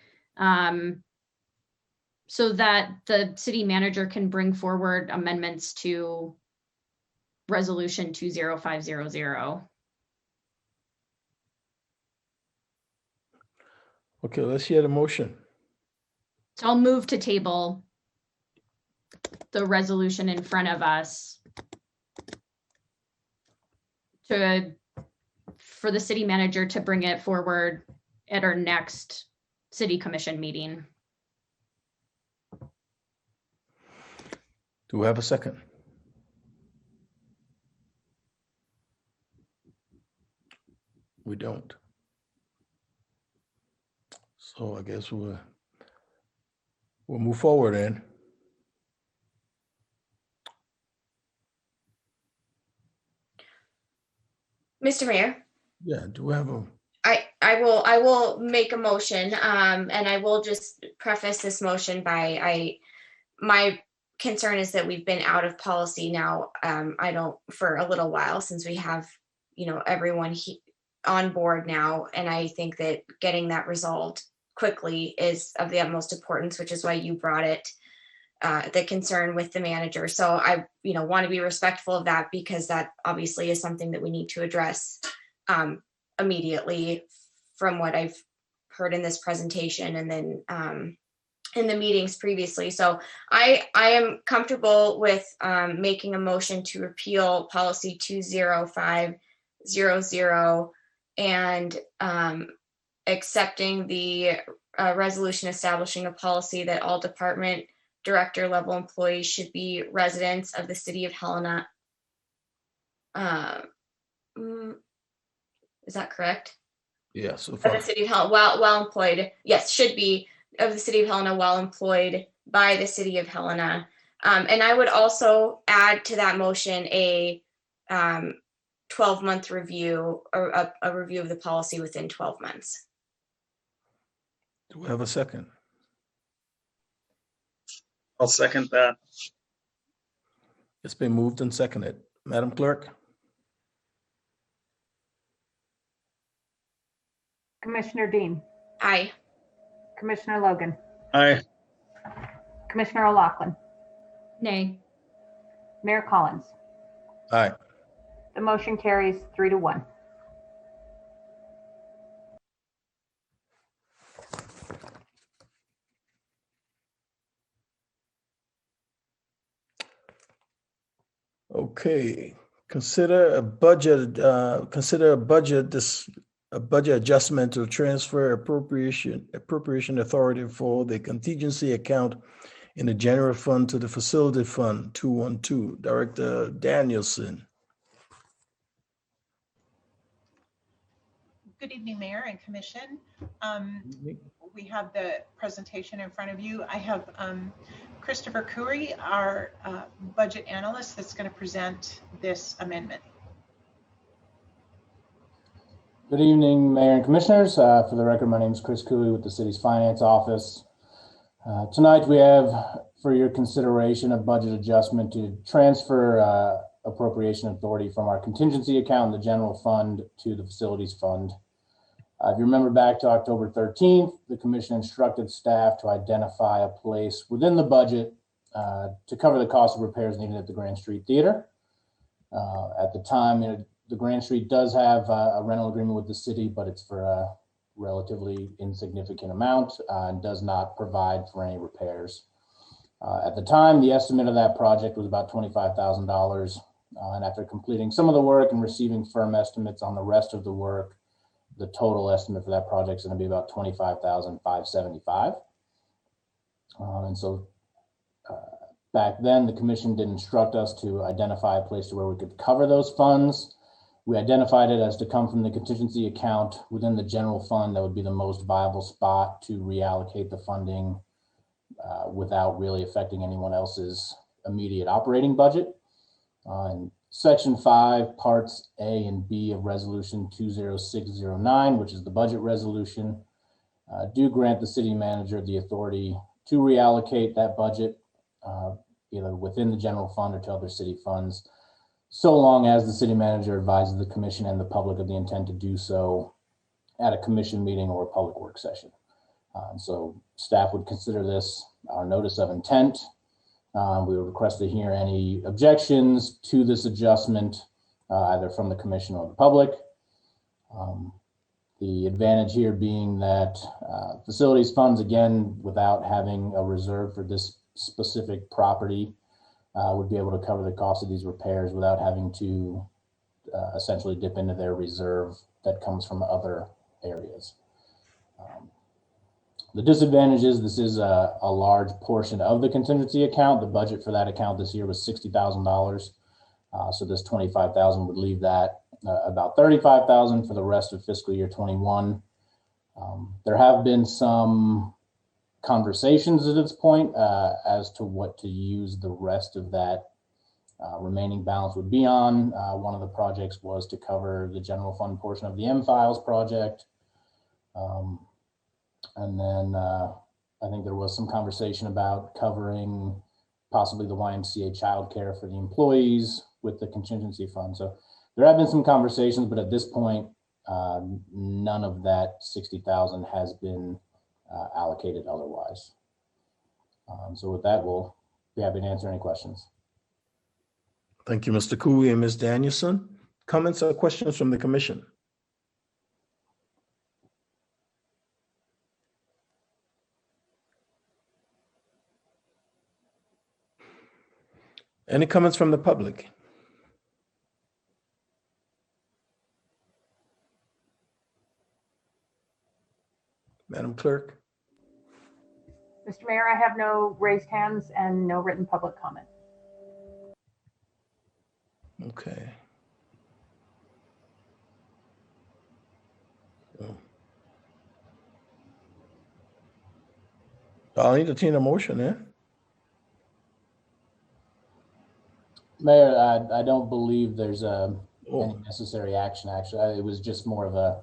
So that the city manager can bring forward amendments to resolution 20500. Okay, let's hear the motion. So I'll move to table the resolution in front of us for the city manager to bring it forward at our next city commission meeting. Do we have a second? We don't. So I guess we'll move forward then. Mr. Mayor, Yeah, do we have a, I will make a motion, and I will just preface this motion by my concern is that we've been out of policy now. For a little while since we have, everyone on board now, and I think that getting that resolved quickly is of the utmost importance, which is why you brought it, the concern with the manager. So I, want to be respectful of that, because that obviously is something that we need to address immediately from what I've heard in this presentation and then in the meetings previously. So I am comfortable with making a motion to repeal policy 20500 and accepting the resolution establishing a policy that all department director level employees should be residents of the city of Helena. Is that correct? yeah, so Of far. the city of Helena, well employed. Yes, should be of the city of Helena, well employed by the city of Helena. And I would also add to that motion a 12-month review, or a review of the policy within 12 months. Do we have a second? I'll second that. It's been moved and seconded. Madam Clerk? Commissioner Dean, Aye. Commissioner Logan, Aye. Commissioner O'Loughlin, Nay. Mayor Collins. Aye. The motion carries 3-1. Okay, consider a budget adjustment to transfer appropriation authority for the contingency account in the general fund to the facility fund 212. Director Danielson. Good evening, Mayor and Commission. We have the presentation in front of you. I have Christopher Curry, our budget analyst, that's going to present this amendment. Good evening, Mayor and Commissioners. For the record, my name is Chris Cooley with the city's finance office. Tonight we have for your consideration a budget adjustment to transfer appropriation authority from our contingency account in the general fund to the facilities fund. If you remember back to October 13th, the commission instructed staff to identify a place within the budget to cover the cost of repairs needed at the Grand Street Theater. At the time, the Grand Street does have a rental agreement with the city, but it's for a relatively insignificant amount and does not provide for any repairs. At the time, the estimate of that project was about $25,000. And after completing some of the work and receiving firm estimates on the rest of the work, the total estimate for that project is going to be about $25,575. And so back then, the commission did instruct us to identify a place to where we could cover those funds. We identified it as to come from the contingency account within the general fund. That would be the most viable spot to reallocate the funding without really affecting anyone else's immediate operating budget. In Section 5, Parts A and B of Resolution 20609, which is the budget resolution, do grant the city manager the authority to reallocate that budget either within the general fund or to other city funds, so long as the city manager advises the commission and the public of the intent to do so at a commission meeting or a public work session. So staff would consider this our notice of intent. We would request to hear any objections to this adjustment, either from the commission or the public. The advantage here being that facilities funds, again, without having a reserve for this specific property, would be able to cover the cost of these repairs without having to essentially dip into their reserve that comes from other areas. The disadvantage is this is a large portion of the contingency account. The budget for that account this year was $60,000. So this $25,000 would leave that about $35,000 for the rest of fiscal year 21. There have been some conversations at this point as to what to use the rest of that remaining balance would be on. One of the projects was to cover the general fund portion of the M-Files project. And then I think there was some conversation about covering possibly the YMCA childcare for the employees with the contingency fund. So there have been some conversations, but at this point, none of that $60,000 has been allocated otherwise. So with that, we'll be happy to answer any questions. Thank you, Mr. Cooey and Ms. Danielson. Comments or questions from the commission? Any comments from the public? Madam Clerk? Mr. Mayor, I have no raised hands and no written public comment. Okay. I'll entertain a motion, eh? Mayor, I don't believe there's any necessary action. Actually, it was just more of a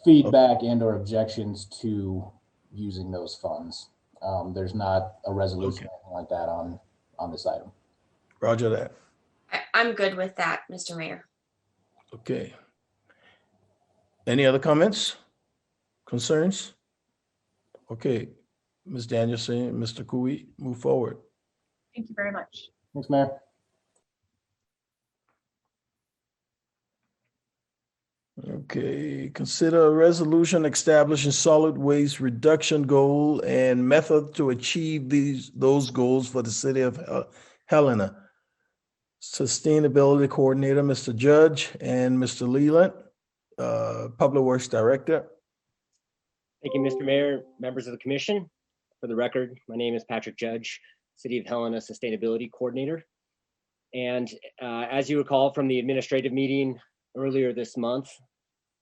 feedback and or objections to using those funds. There's not a resolution or anything like that on this item. Roger that. I'm good with that, Mr. Mayor. Okay. Any other comments, concerns? Okay, Ms. Danielson, Mr. Cooey, move forward. Thank you very much. Thanks, Mayor. Okay, consider a resolution establishing solid waste reduction goal and method to achieve those goals for the city of Helena. Sustainability Coordinator, Mr. Judge, and Mr. Leland, Public Works Director. Thank you, Mr. Mayor, members of the commission. For the record, my name is Patrick Judge, City of Helena Sustainability Coordinator. And as you recall from the administrative meeting earlier this month,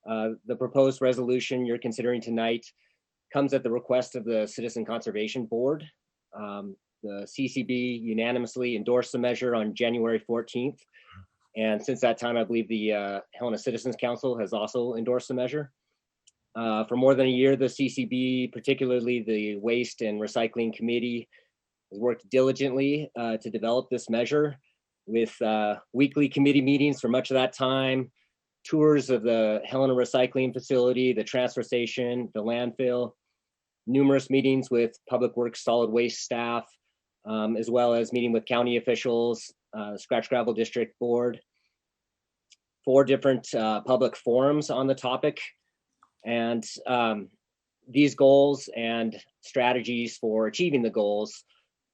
the proposed resolution you're considering tonight comes at the request of the Citizen Conservation Board. The CCB unanimously endorsed the measure on January 14th. And since that time, I believe the Helena Citizens Council has also endorsed the measure. For more than a year, the CCB, particularly the Waste and Recycling Committee, has worked diligently to develop this measure with weekly committee meetings for much of that time, tours of the Helena recycling facility, the transfer station, the landfill, numerous meetings with Public Works solid waste staff, as well as meeting with county officials, Scratch Gravel District Board, 4 different public forums on the topic. And these goals and strategies for achieving the goals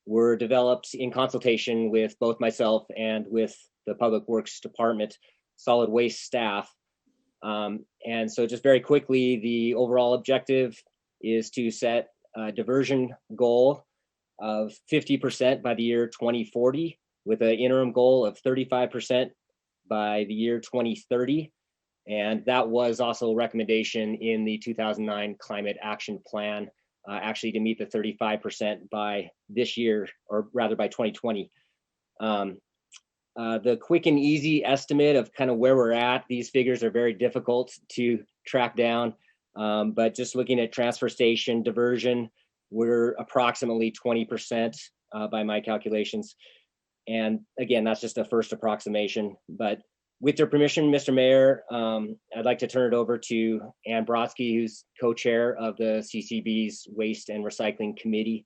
were developed in consultation with both myself and with the Public Works Department solid waste staff. And so just very quickly, the overall objective is to set a diversion goal of 50% by the year 2040, with an interim goal of 35% by the year 2030. And that was also a recommendation in the 2009 Climate Action Plan, actually to meet the 35% by this year, or rather by 2020. The quick and easy estimate of kind of where we're at, these figures are very difficult to track down, but just looking at transfer station diversion, we're approximately 20% by my calculations. And again, that's just a first approximation, but with your permission, Mr. Mayor, I'd like to turn it over to Ann Brodsky, who's co-chair of the CCB's Waste and Recycling Committee.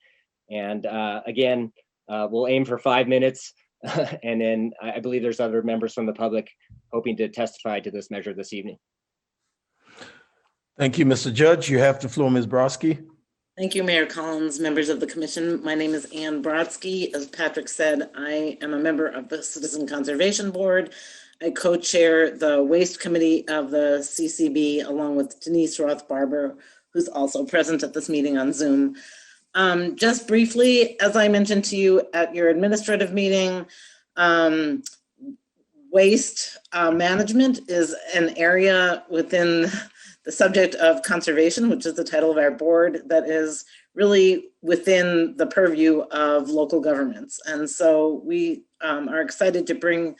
And again, we'll aim for 5 minutes. And then I believe there's other members from the public hoping to testify to this measure this evening. Thank you, Mr. Judge. You have the floor, Ms. Brodsky. Thank you, Mayor Collins, members of the commission. My name is Ann Brodsky. As Patrick said, I am a member of the Citizen Conservation Board. I co-chair the Waste Committee of the CCB, along with Denise Roth-Barber, who's also present at this meeting on Zoom. Just briefly, as I mentioned to you at your administrative meeting, waste management is an area within the subject of conservation, which is the title of our board, that is really within the purview of local governments. And so we are excited to bring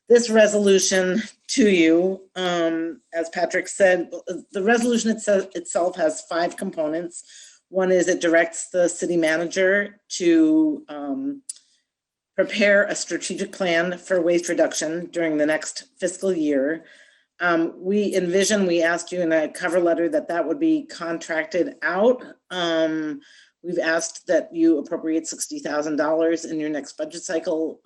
this resolution to you. As Patrick said, the resolution itself has 5 components. One is it directs the city manager to prepare a strategic plan for waste reduction during the next fiscal year. We asked you in a cover letter that would be contracted out. We've asked that you appropriate $60,000 in your next budget cycle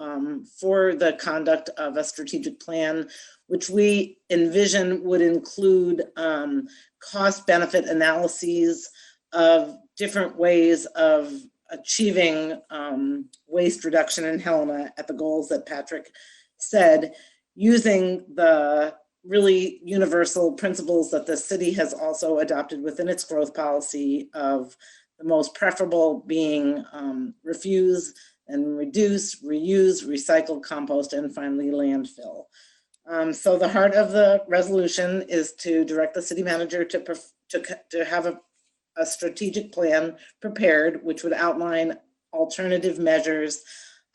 for the conduct of a strategic plan, which we envision would include cost-benefit analyses of different ways of achieving waste reduction in Helena at the goals that Patrick said, using the really universal principles that the city has also adopted within its growth policy, of the most preferable being refuse and reduce, reuse, recycle, compost, and finally landfill. So the heart of the resolution is to direct the city manager to have a strategic plan prepared, which would outline alternative measures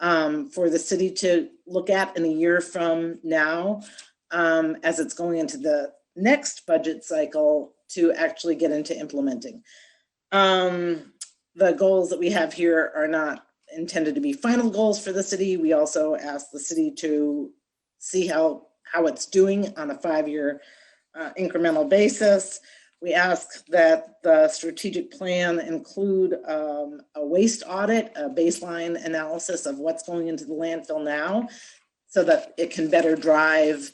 for the city to look at in a year from now, as it's going into the next budget cycle to actually get into implementing. The goals that we have here are not intended to be final goals for the city. We also ask the city to see how it's doing on a 5-year incremental basis. We ask that the strategic plan include a waste audit, a baseline analysis of what's going into the landfill now, so that it can better drive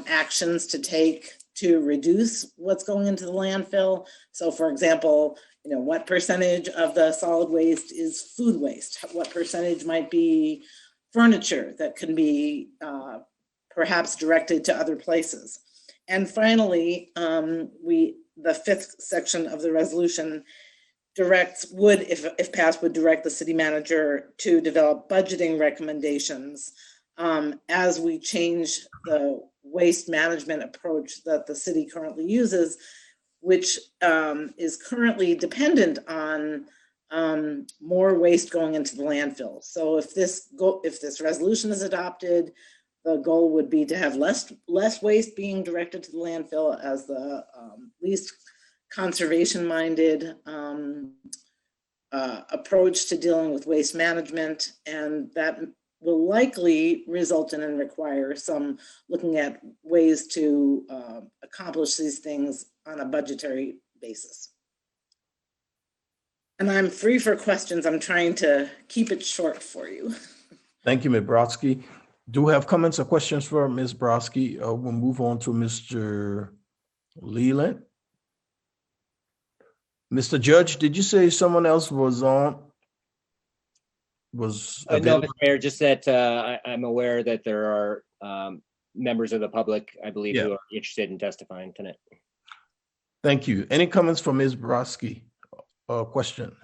actions to take to reduce what's going into the landfill. So for example, what percentage of the solid waste is food waste? What percentage might be furniture that can be perhaps directed to other places? And finally, the 5th section of the resolution if passed, would direct the city manager to develop budgeting recommendations as we change the waste management approach that the city currently uses, which is currently dependent on more waste going into the landfill. So if this resolution is adopted, the goal would be to have less waste being directed to the landfill as the least conservation-minded approach to dealing with waste management, and that will likely result in and require some looking at ways to accomplish these things on a budgetary basis. And I'm free for questions. I'm trying to keep it short for you. Thank you, Ms. Brodsky. Do we have comments or questions for Ms. Brodsky? We'll move on to Mr. Leland. Mr. Judge, did you say someone else was on? No, Mr. Mayor, just that I'm aware that there are members of the public, I believe, who are interested in testifying tonight. Thank you. Any comments from Ms. Brodsky? Question?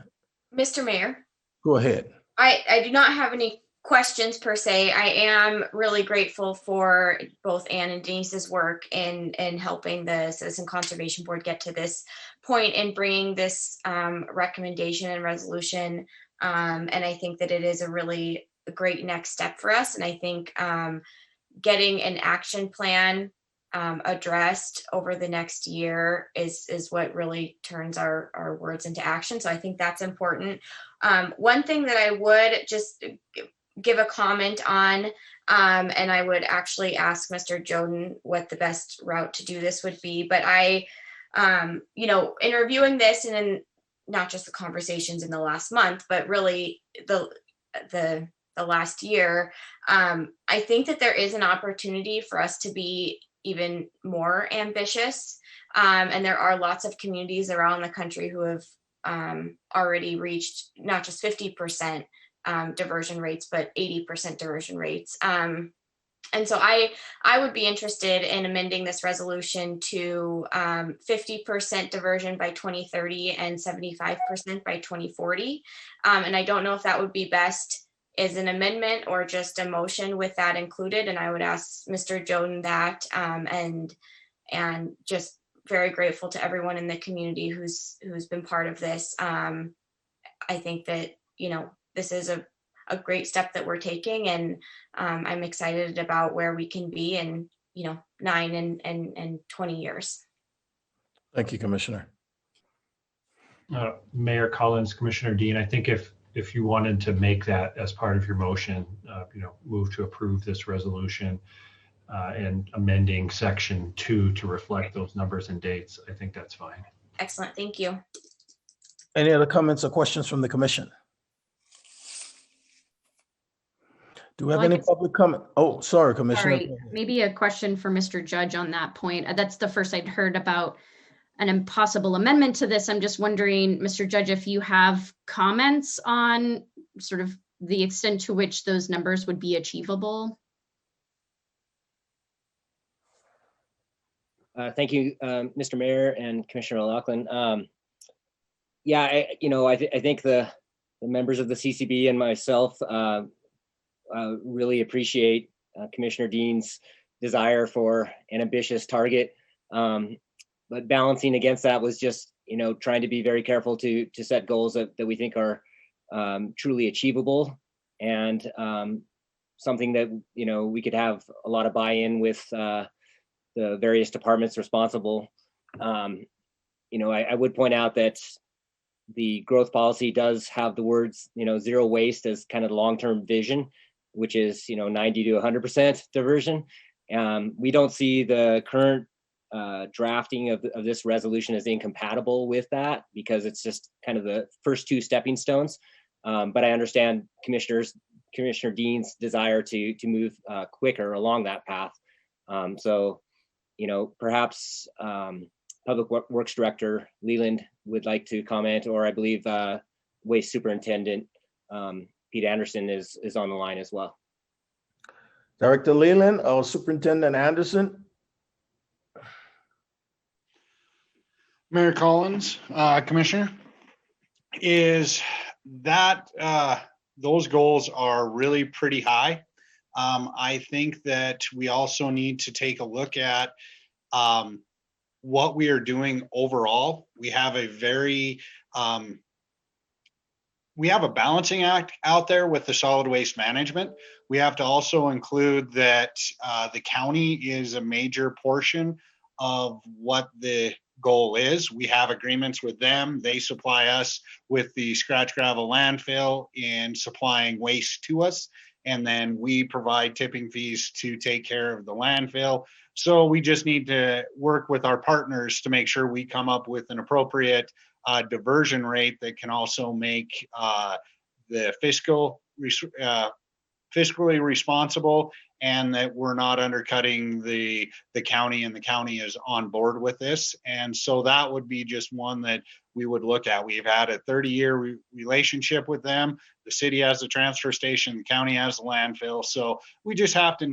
Mr. Mayor, Go ahead. I do not have any questions per se. I am really grateful for both Ann and Denise's work in helping the Citizen Conservation Board get to this point and bringing this recommendation and resolution. And I think that it is a really great next step for us. And I think getting an action plan addressed over the next year is what really turns our words into action. So I think that's important. One thing that I would just give a comment on, and I would actually ask Mr. Joden what the best route to do this would be, but I, in reviewing this and in not just the conversations in the last month, but really the last year, I think that there is an opportunity for us to be even more ambitious. And there are lots of communities around the country who have already reached not just 50% diversion rates, but 80% diversion rates. And so I would be interested in amending this resolution to 50% diversion by 2030 and 75% by 2040. And I don't know if that would be best as an amendment or just a motion with that included. And I would ask Mr. Joden that, and just very grateful to everyone in the community who's been part of this. I think that, this is a great step that we're taking, and I'm excited about where we can be in 9 and 20 years. Thank you, Commissioner. Mayor Collins, Commissioner Dean, I think if you wanted to make that as part of your motion, move to approve this resolution and amending section 2 to reflect those numbers and dates, I think that's fine. Excellent, thank you. Any other comments or questions from the commission? Do we have any public comment? Oh, sorry, Commissioner. Sorry, maybe a question for Mr. Judge on that point. That's the first I'd heard about an impossible amendment to this. I'm just wondering, Mr. Judge, if you have comments on sort of the extent to which those numbers would be achievable. Thank you, Mr. Mayor and Commissioner O'Loughlin. I think the members of the CCB and myself really appreciate Commissioner Dean's desire for an ambitious target. But balancing against that was just, trying to be very careful to set goals that we think are truly achievable, and something that, we could have a lot of buy-in with the various departments responsible. I would point out that the growth policy does have the words, zero waste as kind of the long-term vision, which is, 90 to 100% diversion. We don't see the current drafting of this resolution as incompatible with that, because it's just kind of the first two stepping stones. But I understand Commissioner Dean's desire to move quicker along that path. So, perhaps Public Works Director Leland would like to comment, or I believe Waste Superintendent Pete Anderson is on the line as well. Director Leland or Superintendent Anderson? Mayor Collins, Commissioner, is that those goals are really pretty high. I think that we also need to take a look at what we are doing overall. We have a very we have a balancing act out there with the solid waste management. We have to also include that the county is a major portion of what the goal is. We have agreements with them. They supply us with the scratch gravel landfill and supplying waste to us. and then we provide tipping fees to take care of the landfill. So we just need to work with our partners to make sure we come up with an appropriate diversion rate that can also make the fiscally responsible, and that we're not undercutting the county, and the county is on board with this. And so that would be just one that we would look at. We've had a 30-year relationship with them. The city has the transfer station, the county has the landfill. So we just have to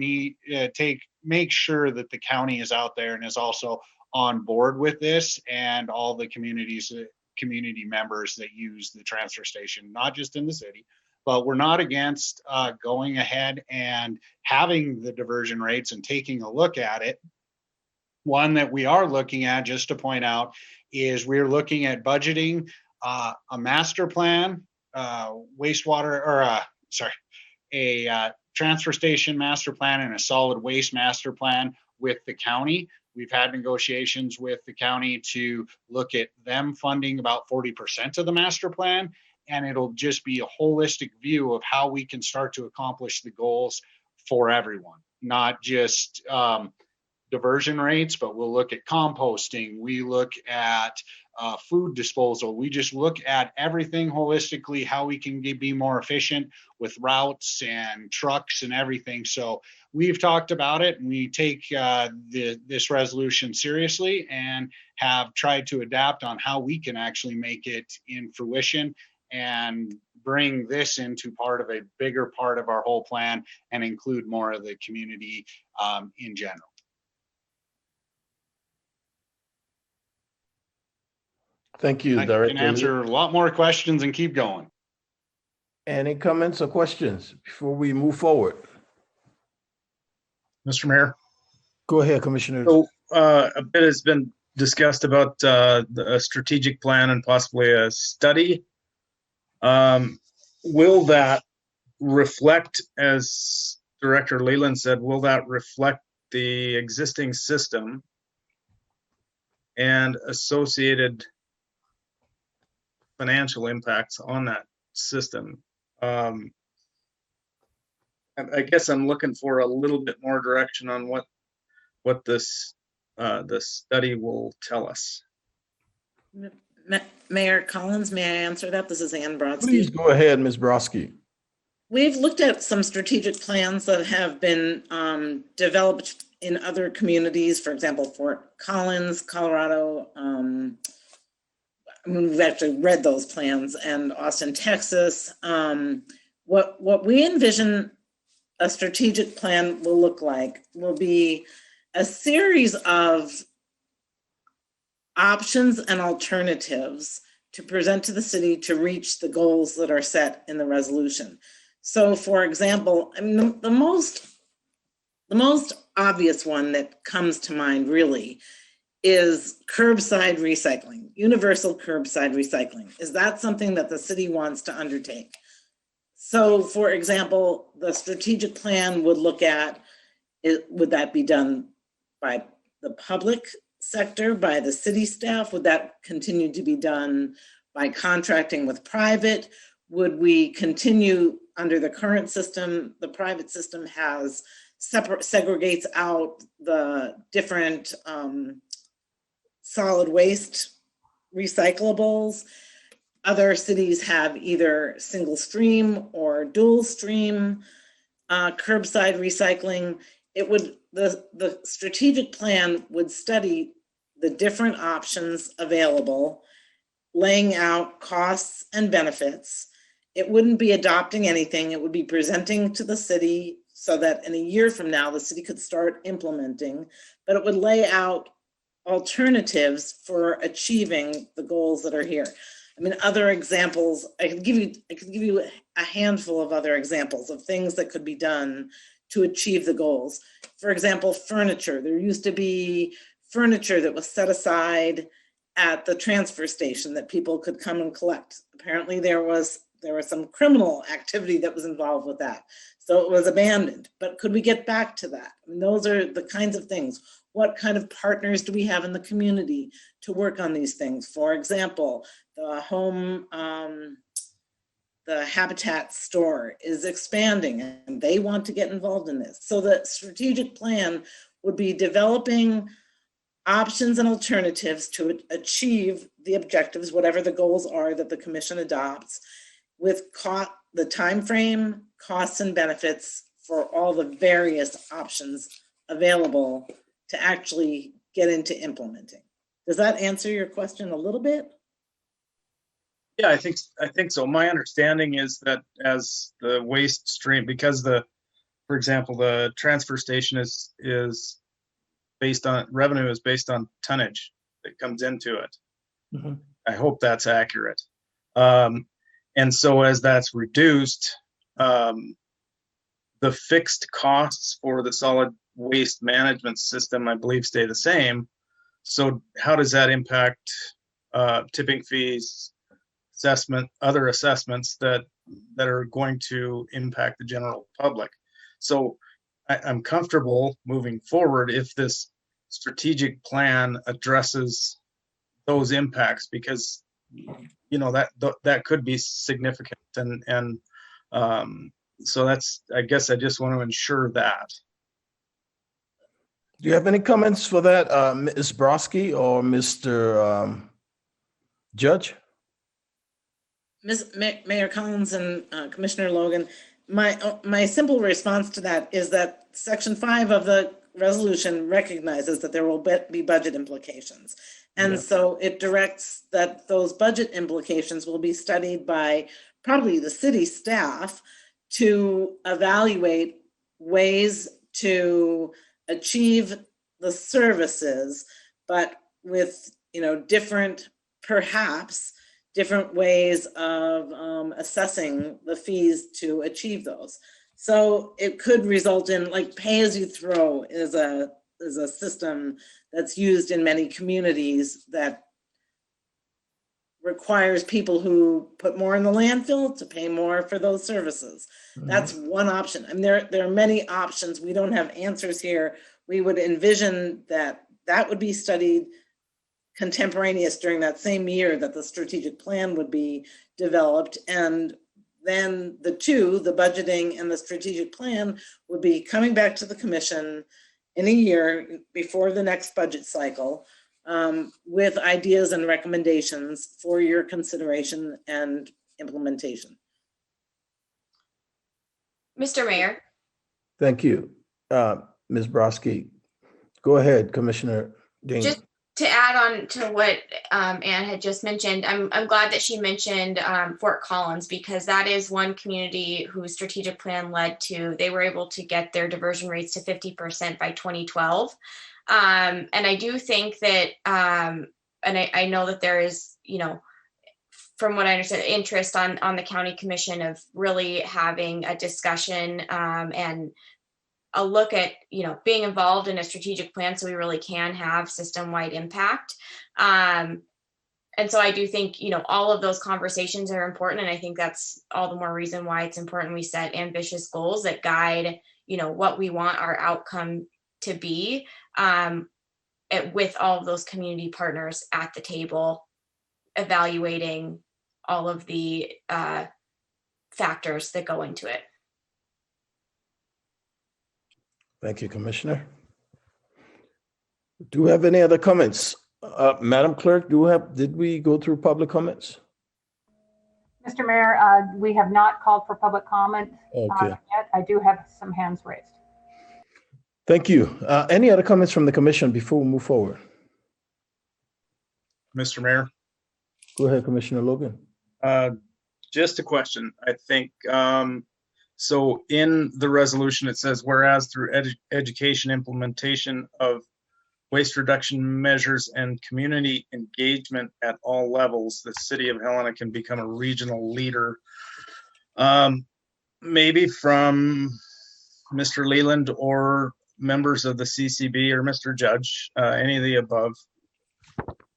make sure that the county is out there and is also on board with this, and all the community members that use the transfer station, not just in the city. But we're not against going ahead and having the diversion rates and taking a look at it. One that we are looking at, just to point out, is we're looking at budgeting a master plan, a transfer station master plan and a solid waste master plan with the county. We've had negotiations with the county to look at them funding about 40% of the master plan. And it'll just be a holistic view of how we can start to accomplish the goals for everyone, not just diversion rates, but we'll look at composting. We look at food disposal. We just look at everything holistically, how we can be more efficient with routes and trucks and everything. So we've talked about it, and we take this resolution seriously and have tried to adapt on how we can actually make it in fruition and bring this into part of a bigger part of our whole plan and include more of the community in general. Thank you, I Director. can answer a lot more questions and keep going. Any comments or questions before we move forward? Mr. Mayor. Go ahead, Commissioner. So a bit has been discussed about a strategic plan and possibly a study. Will that reflect, as Director Leland said, will that reflect the existing system and associated financial impacts on that system? I guess I'm looking for a little bit more direction on what this the study will tell us. Mayor Collins, may I answer that? This is Ann Brodsky. Please go ahead, Ms. Brodsky. We've looked at some strategic plans that have been developed in other communities, for example, Fort Collins, Colorado. We've actually read those plans, and Austin, Texas. What we envision a strategic plan will look like will be a series of options and alternatives to present to the city to reach the goals that are set in the resolution. So, for example, I mean, the most obvious one that comes to mind really is curbside recycling, universal curbside recycling. Is that something that the city wants to undertake? So, for example, the strategic plan would look at, would that be done by the public sector, by the city staff? Would that continue to be done by contracting with private? Would we continue under the current system? The private system has segregates out the different solid waste recyclables. Other cities have either single stream or dual stream curbside recycling. It would, the strategic plan would study the different options available, laying out costs and benefits. It wouldn't be adopting anything. It would be presenting to the city so that in a year from now, the city could start implementing, but it would lay out alternatives for achieving the goals that are here. I mean, other examples, I could give you a handful of other examples of things that could be done to achieve the goals. For example, furniture. There used to be furniture that was set aside at the transfer station that people could come and collect. Apparently there was some criminal activity that was involved with that. So it was abandoned, but could we get back to that? I mean, those are the kinds of things. What kind of partners do we have in the community to work on these things? For example, the home the Habitat store is expanding and they want to get involved in this. So the strategic plan would be developing options and alternatives to achieve the objectives, whatever the goals are that the commission adopts, with the time frame, costs, and benefits for all the various options available to actually get into implementing. Does that answer your question a little bit? Yeah, I think so. My understanding is that as the waste stream, because for example, the transfer station is based on revenue is based on tonnage that comes into it. Mm-hmm. I hope that's accurate. And so as that's reduced, the fixed costs for the solid waste management system, I believe, stay the same. So how does that impact tipping fees, other assessments that are going to impact the general public? So I'm comfortable moving forward if this strategic plan addresses those impacts, because that could be significant, and so I guess I just want to ensure that. Do you have any comments for that, Ms. Broski or Mr. Judge? Mayor Collins and Commissioner Logan, my simple response to that is that Section 5 of the resolution recognizes that there will be budget implications. And so it directs that those budget implications will be studied by probably the city staff to evaluate ways to achieve the services, but with perhaps different ways of assessing the fees to achieve those. So it could result in, like, pay as you throw is a system that's used in many communities that requires people who put more in the landfill to pay more for those services. Mm-hmm. That's one option. I mean, there are many options. We don't have answers here. We would envision that would be studied contemporaneous during that same year that the strategic plan would be developed. And then the budgeting and the strategic plan, would be coming back to the commission in a year before the next budget cycle, with ideas and recommendations for your consideration and implementation. Mr. Mayor. Thank you, Ms. Broski. Go ahead, Commissioner Ding. Just to add on to what Ann had just mentioned, I'm glad that she mentioned Fort Collins, because that is one community whose strategic plan led to, they were able to get their diversion rates to 50% by 2012. And I do think that, and I know that there is, from what I understand, interest on the county commission of really having a discussion and a look at, being involved in a strategic plan so we really can have system-wide impact. And so I do think, all of those conversations are important. And I think that's all the more reason why it's important we set ambitious goals that guide, what we want our outcome to be, with all of those community partners at the table, evaluating all of the factors that go into it. Thank you, Commissioner. Do we have any other comments? Madam Clerk, did we go through public comments? Mr. Mayor, we have not called for public comment yet. I do have some hands raised. Thank you. Any other comments from the commission before we move forward? Mr. Mayor. Go ahead, Commissioner Logan. Just a question. I think, so in the resolution, it says, whereas through education implementation of waste reduction measures and community engagement at all levels, the city of Helena can become a regional leader. Maybe from Mr. Leland or members of the CCB or Mr. Judge, any of the above.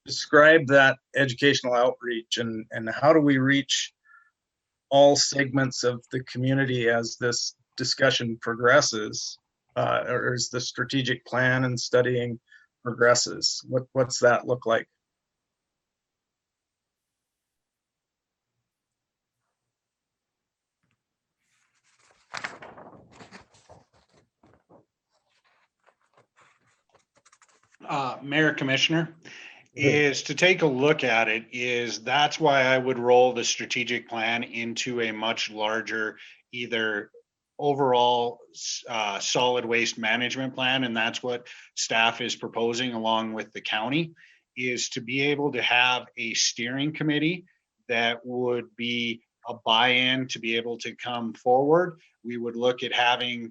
Describe that educational outreach and how do we reach all segments of the community as this discussion progresses, or as the strategic plan and studying progresses? What's that look like? Mayor Commissioner, is to take a look at it. That's why I would roll the strategic plan into a much larger, either overall solid waste management plan, and that's what staff is proposing along with the county, is to be able to have a steering committee that would be a buy-in to be able to come forward. We would look at having,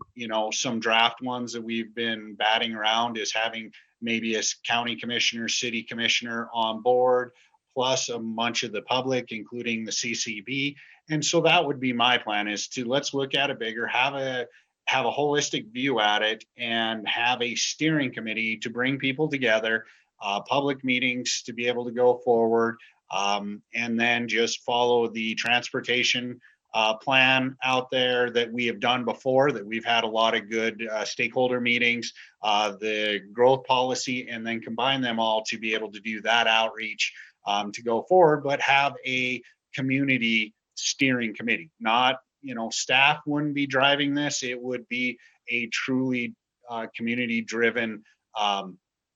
some draft ones that we've been batting around, is having maybe a county commissioner, city commissioner on board, plus a bunch of the public, including the CCB. And so that would be my plan, is to let's look at it bigger, have a holistic view at it, and have a steering committee to bring people together, public meetings to be able to go forward, and then just follow the transportation plan out there that we have done before, that we've had a lot of good stakeholder meetings, the growth policy, and then combine them all to be able to do that outreach to go forward, but have a community steering committee. Not, staff wouldn't be driving this. It would be a truly community driven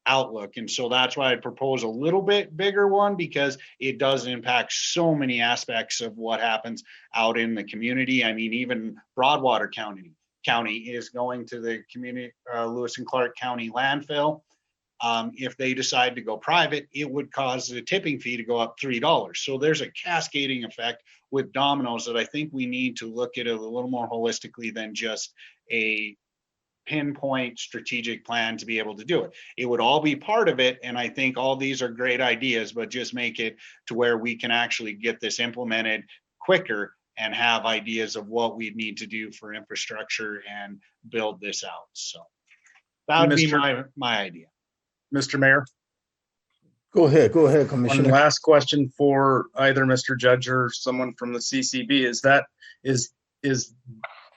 outlook. And so that's why I propose a little bit bigger one, because it does impact so many aspects of what happens out in the community. I mean, even Broadwater County is going to the community, Lewis and Clark County landfill. If they decide to go private, it would cause the tipping fee to go up $3. So there's a cascading effect with dominoes that I think we need to look at it a little more holistically than just a pinpoint strategic plan to be able to do it. It would all be part of it. And I think all these are great ideas, but just make it to where we can actually get this implemented quicker and have ideas of what we need to do for infrastructure and build this out. So that would be my idea. Mr. Mayor. Go ahead, Commissioner. One last question for either Mr. Judge or someone from the CCB is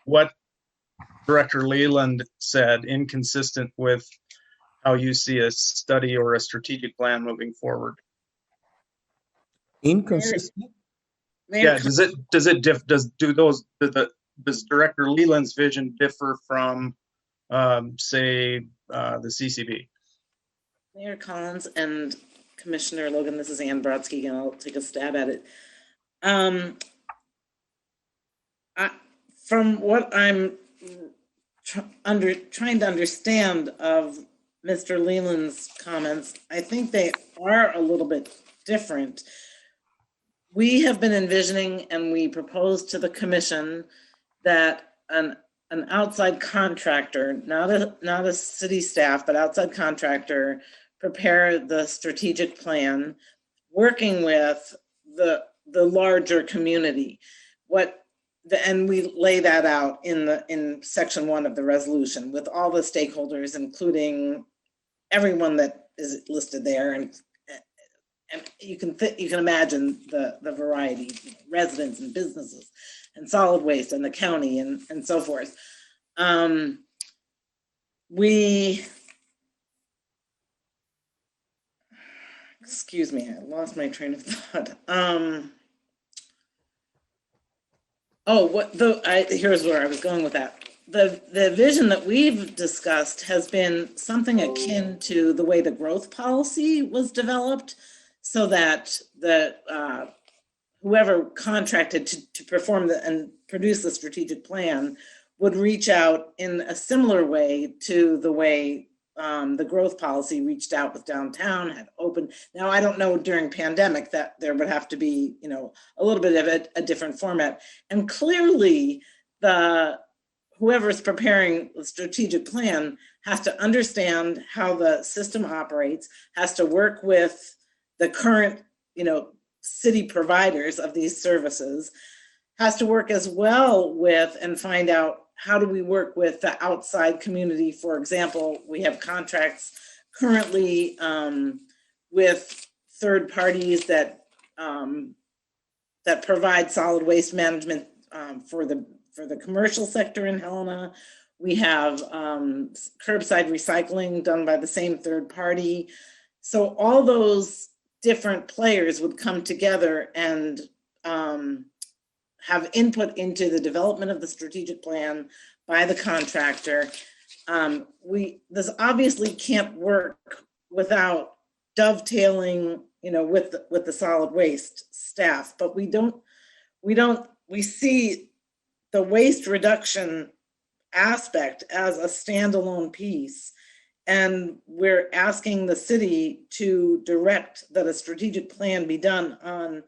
what Director Leland said inconsistent with how you see a study or a strategic plan moving forward? Inconsistent? Yeah, does Director Leland's vision differ from say the CCB? Mayor Collins and Commissioner Logan, this is Ann Brodsky, and I'll take a stab at it. From what I'm trying to understand of Mr. Leland's comments, I think they are a little bit different. We have been envisioning, and we proposed to the commission, that an outside contractor, not a city staff, but outside contractor, prepare the strategic plan, working with the larger community. And we lay that out in section 1 of the resolution with all the stakeholders, including everyone that is listed there, and you can imagine the variety, residents and businesses and solid waste and the county and so forth. Excuse me, I lost my train of thought. Here's where I was going with that. The vision that we've discussed has been something akin to the way the growth policy was developed, so that whoever contracted to perform and produce the strategic plan would reach out in a similar way to the way the growth policy reached out with downtown, had opened. Now, I don't know during pandemic that there would have to be, a little bit of a different format. And clearly whoever's preparing the strategic plan has to understand how the system operates, has to work with the current, city providers of these services, has to work as well with and find out how do we work with the outside community. For example, we have contracts currently with third parties that provide solid waste management for the commercial sector in Helena. We have curbside recycling done by the same third party. So all those different players would come together and have input into the development of the strategic plan by the contractor. This obviously can't work without dovetailing, with the solid waste staff. But we see the waste reduction aspect as a standalone piece. And we're asking the city to direct that a strategic plan be done on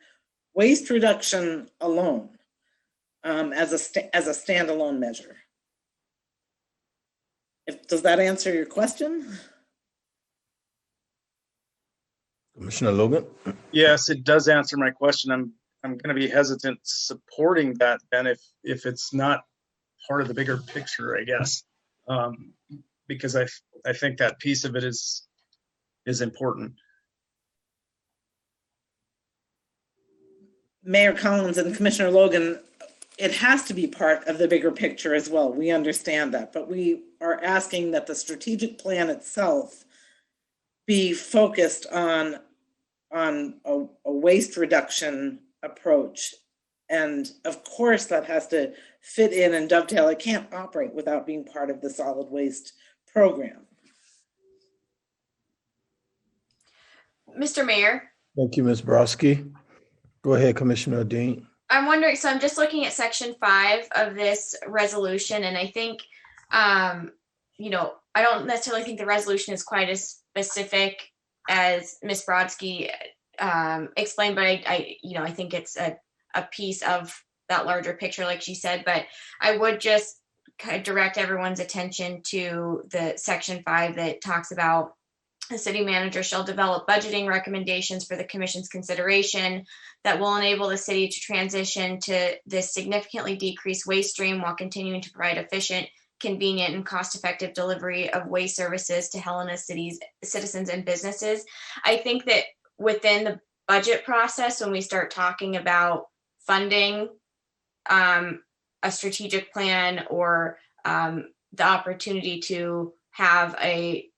waste reduction alone, as a standalone measure. Does that answer your question? Commissioner Logan? Yes, it does answer my question. I'm going to be hesitant supporting that, then, if it's not part of the bigger picture, I guess, because I think that piece of it is important. Mayor Collins and Commissioner Logan, it has to be part of the bigger picture as well. We understand that, but we are asking that the strategic plan itself be focused on a waste reduction approach. And of course, that has to fit in and dovetail. It can't operate without being part of the solid waste program. Mr. Mayor. Thank you, Ms. Brodsky. Go ahead, Commissioner Dean. I'm wondering, so I'm just looking at section 5 of this resolution, and I think, I don't necessarily think the resolution is quite as specific as Ms. Brodsky explained, but I think it's a piece of that larger picture, like she said. But I would just kind of direct everyone's attention to the section 5 that talks about the city manager shall develop budgeting recommendations for the commission's consideration that will enable the city to transition to this significantly decreased waste stream while continuing to provide efficient, convenient, and cost-effective delivery of waste services to Helena City's citizens and businesses. I think that within the budget process, when we start talking about funding a strategic plan or the opportunity to have a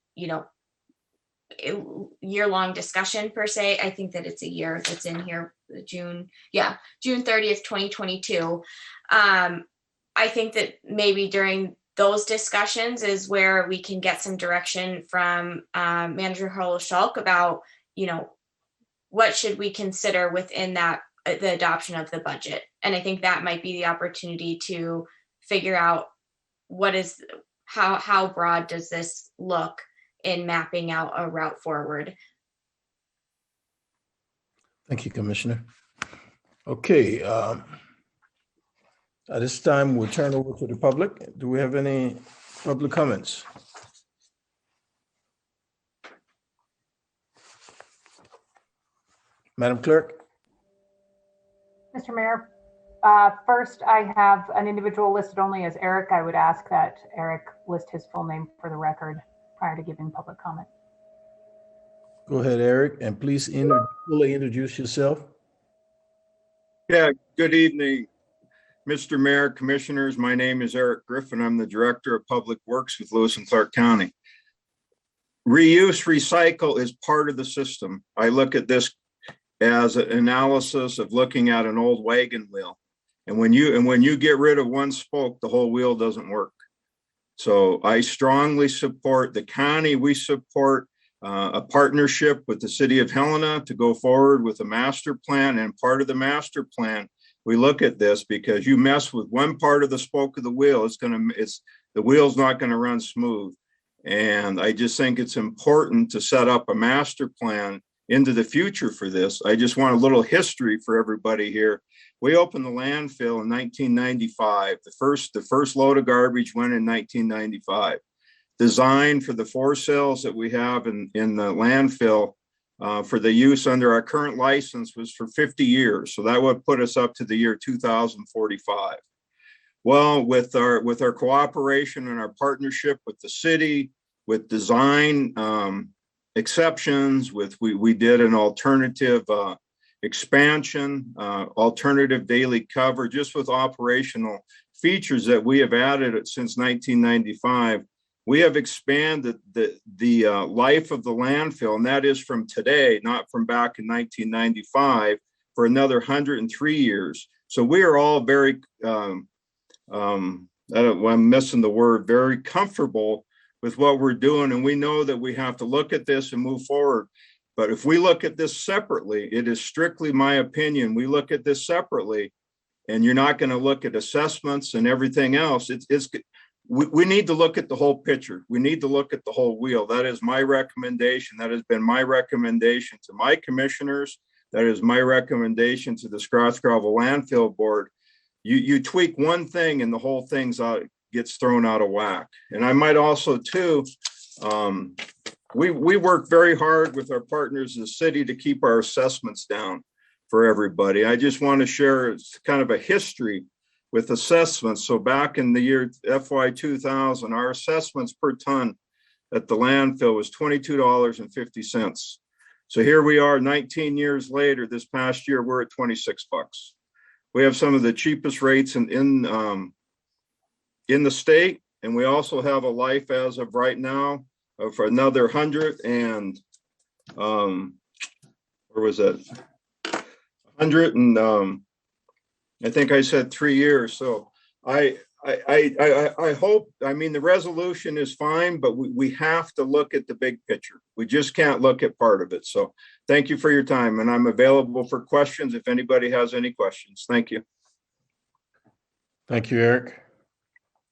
year-long discussion per se, I think that it's a year that's in here, June 30th, 2022. I think that maybe during those discussions is where we can get some direction from Manager Harlow-Schulk about, what should we consider within that, the adoption of the budget. And I think that might be the opportunity to figure out how broad does this look in mapping out a route forward. Thank you, Commissioner. Okay, at this time, we'll turn over to the public. Do we have any public comments? Madam Clerk? Mr. Mayor, first I have an individual listed only as Eric. I would ask that Eric list his full name for the record prior to giving public comment. Go ahead, Eric, and please fully introduce yourself. Yeah, good evening, Mr. Mayor, Commissioners. My name is Eric Griffin. I'm the Director of Public Works with Lewis and Clark County. Reuse, recycle is part of the system. I look at this as an analysis of looking at an old wagon wheel. And when you get rid of one spoke, the whole wheel doesn't work. So I strongly support the county. We support a partnership with the city of Helena to go forward with a master plan. And part of the master plan, we look at this because you mess with one part of the spoke of the wheel, the wheel's not going to run smooth. And I just think it's important to set up a master plan into the future for this. I just want a little history for everybody here. We opened the landfill in 1995. The first load of garbage went in 1995. Design for the 4 cells that we have in the landfill for the use under our current license was for 50 years. So that would put us up to the year 2045. Well, with our cooperation and our partnership with the city, with design exceptions, we did an alternative expansion, alternative daily cover, just with operational features that we have added since 1995. We have expanded the life of the landfill, and that is from today, not from back in 1995, for another 103 years. So we are all very, I'm missing the word, very comfortable with what we're doing. And we know that we have to look at this and move forward. But if we look at this separately, it is strictly my opinion, we look at this separately, and you're not going to look at assessments and everything else. We need to look at the whole picture. We need to look at the whole wheel. That is my recommendation. That has been my recommendation to my commissioners. That is my recommendation to the Scotts Gravel Landfill Board. You tweak one thing and the whole thing's gets thrown out of whack. And I might also too, we work very hard with our partners in the city to keep our assessments down for everybody. I just want to share kind of a history with assessments. So back in the year FY 2000, our assessments per ton at the landfill was $22.50. So here we are 19 years later, this past year, we're at 26 bucks. We have some of the cheapest rates in the state. And we also have a life as of right now of another 100 and, where was that? 100 and, I think I said 3 years. So I hope, I mean, the resolution is fine, but we have to look at the big picture. We just can't look at part of it. So thank you for your time, and I'm available for questions if anybody has any questions. Thank you. Thank you, Eric.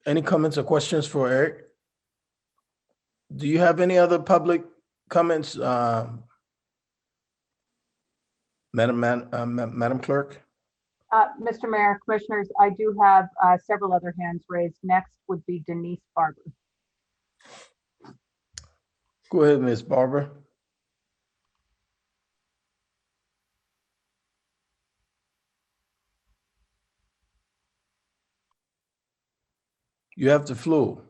Any comments or questions for Eric? Do you have any other public comments, Madam Clerk? Mr. Mayor, Commissioners, I do have several other hands raised. Next would be Denise Barber. Go ahead, Ms. Barber. You have the floor.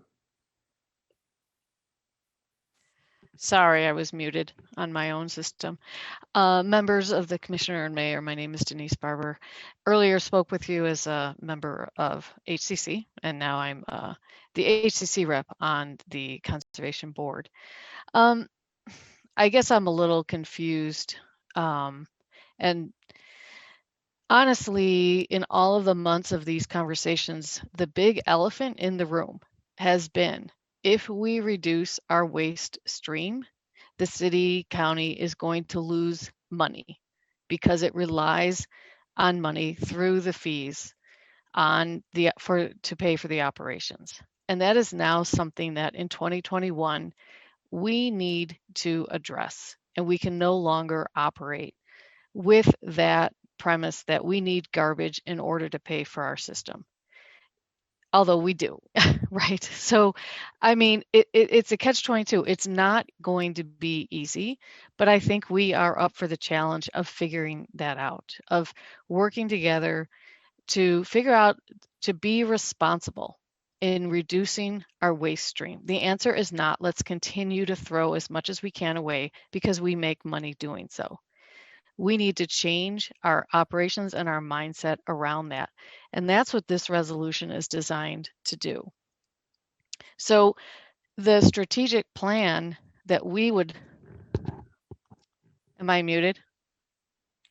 Sorry, I was muted on my own system. Members of the Commissioner and Mayor, my name is Denise Barber. Earlier spoke with you as a member of HCC, and now I'm the HCC rep on the Conservation Board. I guess I'm a little confused. And honestly, in all of the months of these conversations, the big elephant in the room has been, if we reduce our waste stream, the city county is going to lose money because it relies on money through the fees to pay for the operations. And that is now something that in 2021 we need to address, and we can no longer operate with that premise that we need garbage in order to pay for our system. Although we do, right? So, I mean, it's a catch-22. It's not going to be easy, but I think we are up for the challenge of figuring that out, of working together to figure out to be responsible in reducing our waste stream. The answer is not, let's continue to throw as much as we can away because we make money doing so. We need to change our operations and our mindset around that. And that's what this resolution is designed to do. So the strategic plan that we would, am I muted?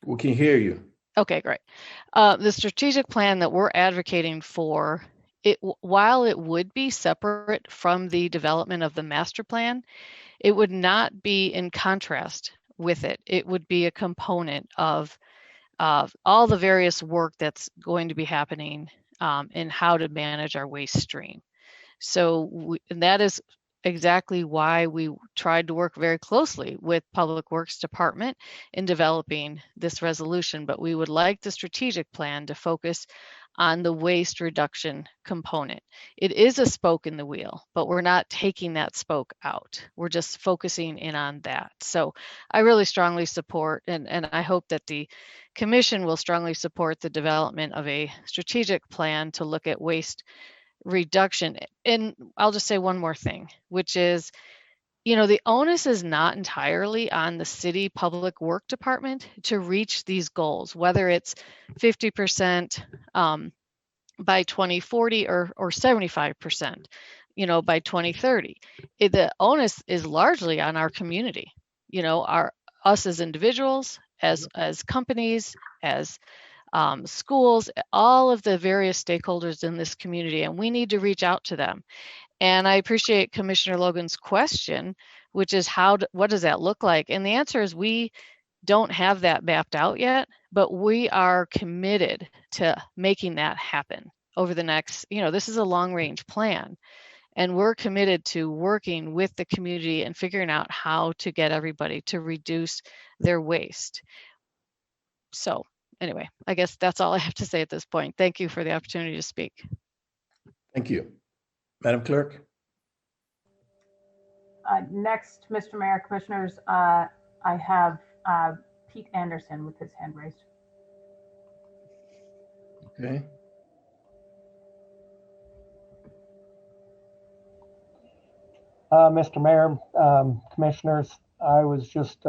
We can hear you. Okay, great. The strategic plan that we're advocating for, while it would be separate from the development of the master plan, it would not be in contrast with it. It would be a component of all the various work that's going to be happening in how to manage our waste stream. So and that is exactly why we tried to work very closely with Public Works Department in developing this resolution, but we would like the strategic plan to focus on the waste reduction component. It is a spoke in the wheel, but we're not taking that spoke out. We're just focusing in on that. So I really strongly support, and I hope that the Commission will strongly support the development of a strategic plan to look at waste reduction. And I'll just say one more thing, which is, the onus is not entirely on the city public work department to reach these goals, whether it's 50% by 2040 or 75%, by 2030. The onus is largely on our community, us as individuals, as companies, as schools, all of the various stakeholders in this community, and we need to reach out to them. And I appreciate Commissioner Logan's question, which is what does that look like? And the answer is we don't have that mapped out yet, but we are committed to making that happen over the next, this is a long range plan. And we're committed to working with the community and figuring out how to get everybody to reduce their waste. So anyway, I guess that's all I have to say at this point. Thank you for the opportunity to speak. Thank you. Madam Clerk? Next, Mr. Mayor, Commissioners, I have Pete Anderson with his hand raised. Okay. Mr. Mayor, Commissioners, I was just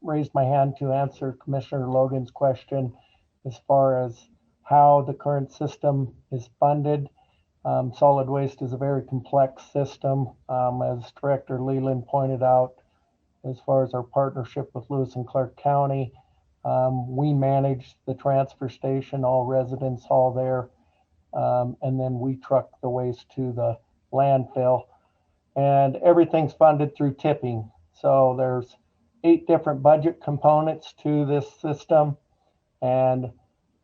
raised my hand to answer Commissioner Logan's question as far as how the current system is funded. Solid waste is a very complex system, as Director Leland pointed out. As far as our partnership with Lewis and Clark County, we manage the transfer station, all residents haul there, and then we truck the waste to the landfill. And everything's funded through tipping. So there's 8 different budget components to this system. And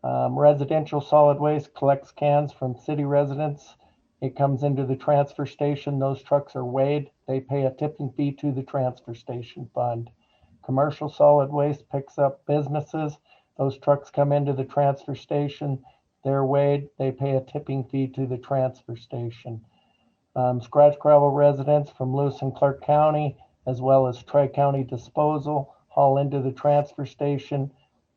residential solid waste collects cans from city residents. It comes into the transfer station. Those trucks are weighed. They pay a tipping fee to the transfer station fund. Commercial solid waste picks up businesses. Those trucks come into the transfer station. They're weighed. They pay a tipping fee to the transfer station. Scratch gravel residents from Lewis and Clark County, as well as Tri-County Disposal, haul into the transfer station.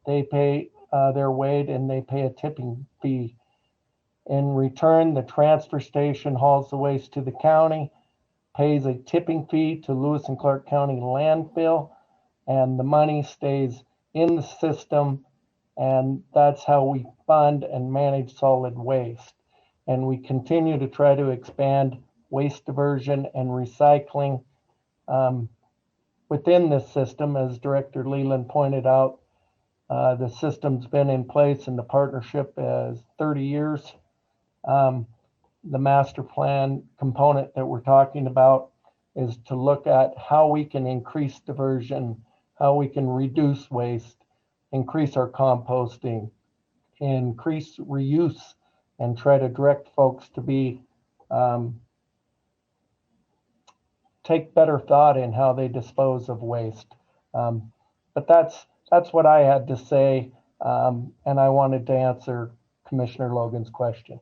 They pay their weight and they pay a tipping fee. In return, the transfer station hauls the waste to the county, pays a tipping fee to Lewis and Clark County landfill, and the money stays in the system. And that's how we fund and manage solid waste. And we continue to try to expand waste diversion and recycling within this system. As Director Leland pointed out, the system's been in place and the partnership is 30 years. The master plan component that we're talking about is to look at how we can increase diversion, how we can reduce waste, increase our composting, increase reuse, and try to direct folks to be take better thought in how they dispose of waste. But that's what I had to say, and I wanted to answer Commissioner Logan's question.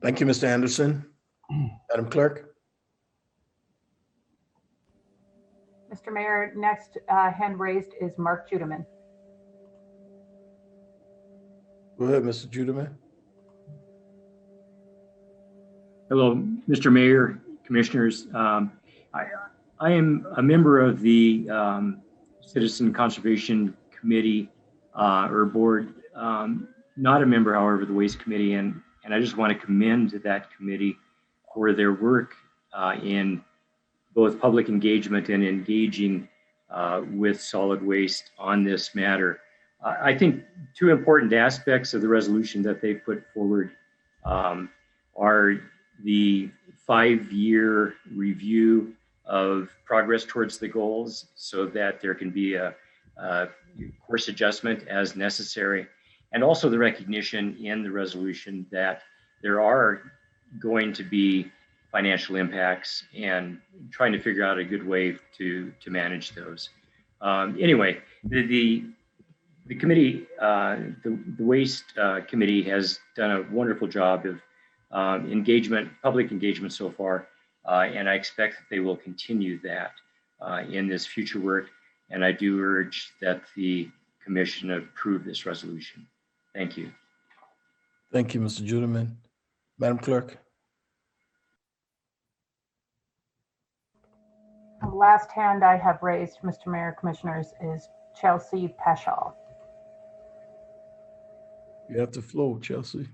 Thank you, Mr. Anderson. Madam Clerk? Mr. Mayor, next hand raised is Mark Judeman. Go ahead, Mr. Judeman. Hello, Mr. Mayor, Commissioners. I am a member of the Citizen Conservation Committee or Board, not a member, however, of the Waste Committee, and I just want to commend that committee for their work in both public engagement and engaging with solid waste on this matter. I think 2 important aspects of the resolution that they put forward are the 5-year review of progress towards the goals so that there can be a course adjustment as necessary, and also the recognition in the resolution that there are going to be financial impacts and trying to figure out a good way to manage those. Anyway, the committee, the Waste Committee has done a wonderful job of public engagement so far, and I expect that they will continue that in this future work. And I do urge that the Commission approve this resolution. Thank you. Thank you, Mr. Judeman. Madam Clerk? The last hand I have raised, Mr. Mayor, Commissioners, is Chelsea Peschel. You have the floor, Chelsea.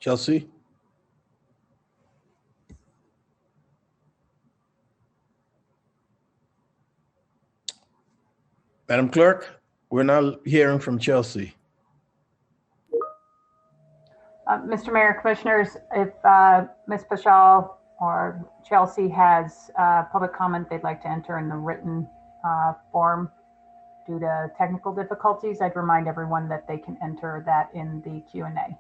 Chelsea? Madam Clerk, we're not hearing from Chelsea. Mr. Mayor, Commissioners, if Ms. Pashal or Chelsea has public comment they'd like to enter in the written form due to technical difficulties, I'd remind everyone that they can enter that in the Q&A.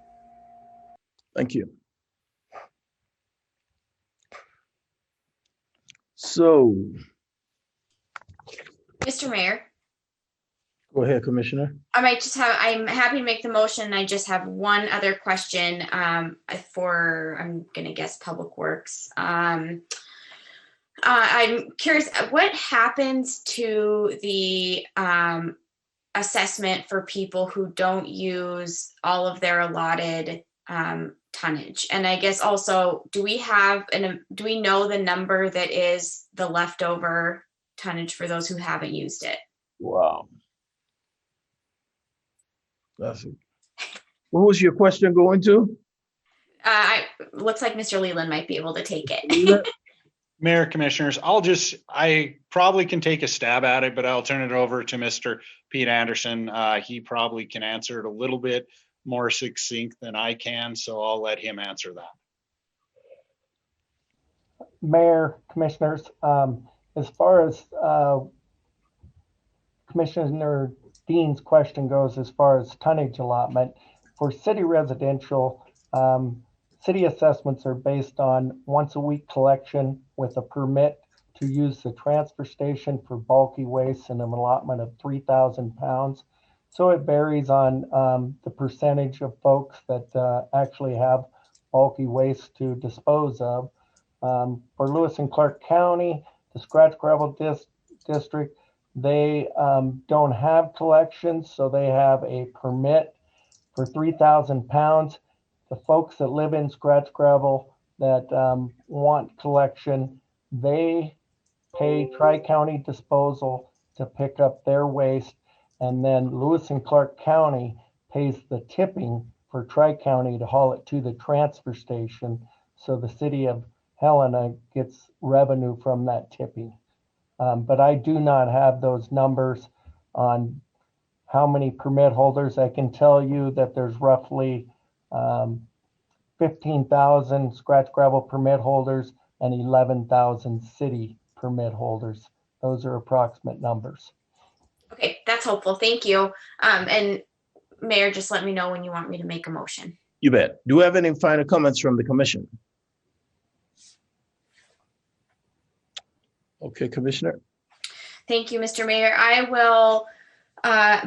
Thank you. So, Mr. Mayor, go ahead, Commissioner. I'm happy to make the motion. I just have one other question for, I'm going to guess, Public Works. I'm curious, what happens to the assessment for people who don't use all of their allotted tonnage? And I guess also, do we know the number that is the leftover tonnage for those who haven't used it? Wow. That's it. What was your question going to? Looks like Mr. Leland might be able to take it. Mayor, Commissioners, I probably can take a stab at it, but I'll turn it over to Mr. Pete Anderson. He probably can answer it a little bit more succinct than I can, so I'll let him answer that. Mayor, Commissioners, as far as Commissioner Dean's question goes, as far as tonnage allotment, for city residential, city assessments are based on once a week collection with a permit to use the transfer station for bulky waste and an allotment of 3,000 pounds. So it varies on the percentage of folks that actually have bulky waste to dispose of. For Lewis and Clark County, the scratch gravel district, they don't have collections, so they have a permit for 3,000 pounds. The folks that live in scratch gravel that want collection, they pay Tri-County Disposal to pick up their waste, and then Lewis and Clark County pays the tipping for Tri-County to haul it to the transfer station, so the city of Helena gets revenue from that tipping. But I do not have those numbers on how many permit holders. I can tell you that there's roughly 15,000 scratch gravel permit holders and 11,000 city permit holders. Those are approximate numbers. Okay, that's helpful. Thank you. And Mayor, just let me know when you want me to make a motion. You bet. Do we have any final comments from the commission? Okay, Commissioner. Thank you, Mr. Mayor. I will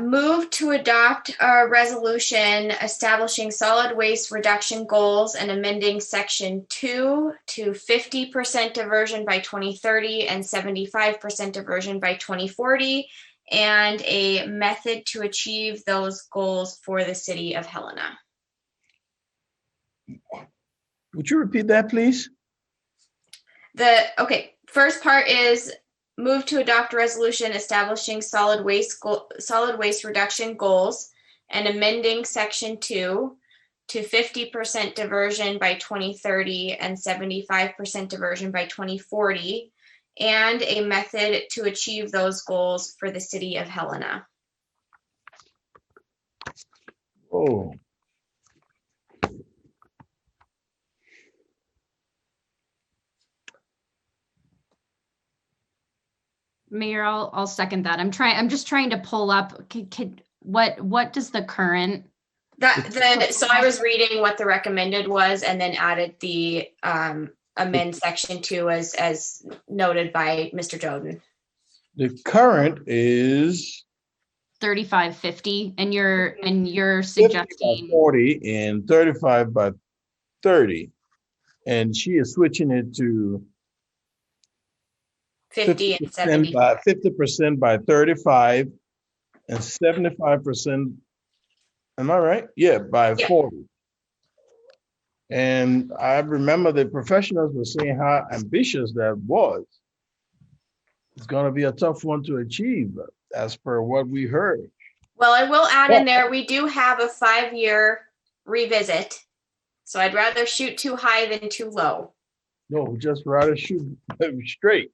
move to adopt a resolution establishing solid waste reduction goals and amending section 2 to 50% diversion by 2030 and 75% diversion by 2040, and a method to achieve those goals for the city of Helena. Would you repeat that, please? First part is move to adopt a resolution establishing solid waste reduction goals and amending section 2 to 50% diversion by 2030 and 75% diversion by 2040, and a method to achieve those goals for the city of Helena. Oh. Mayor, I'll second that. I'm just trying to pull up. What does the current? So I was reading what the recommended was, and then added the amend section 2 as noted by Mr. Joden. The current is 3550, and you're suggesting 40 and 35 by 30, and she is switching it to 50 and 70 by 50% by 35 and 75%. Am I right? Yeah, by 40. And I remember the professionals were saying how ambitious that was. It's going to be a tough one to achieve, as per what we heard. Well, I will add in there, we do have a 5-year revisit. So I'd rather shoot too high than too low. No, just rather shoot straight.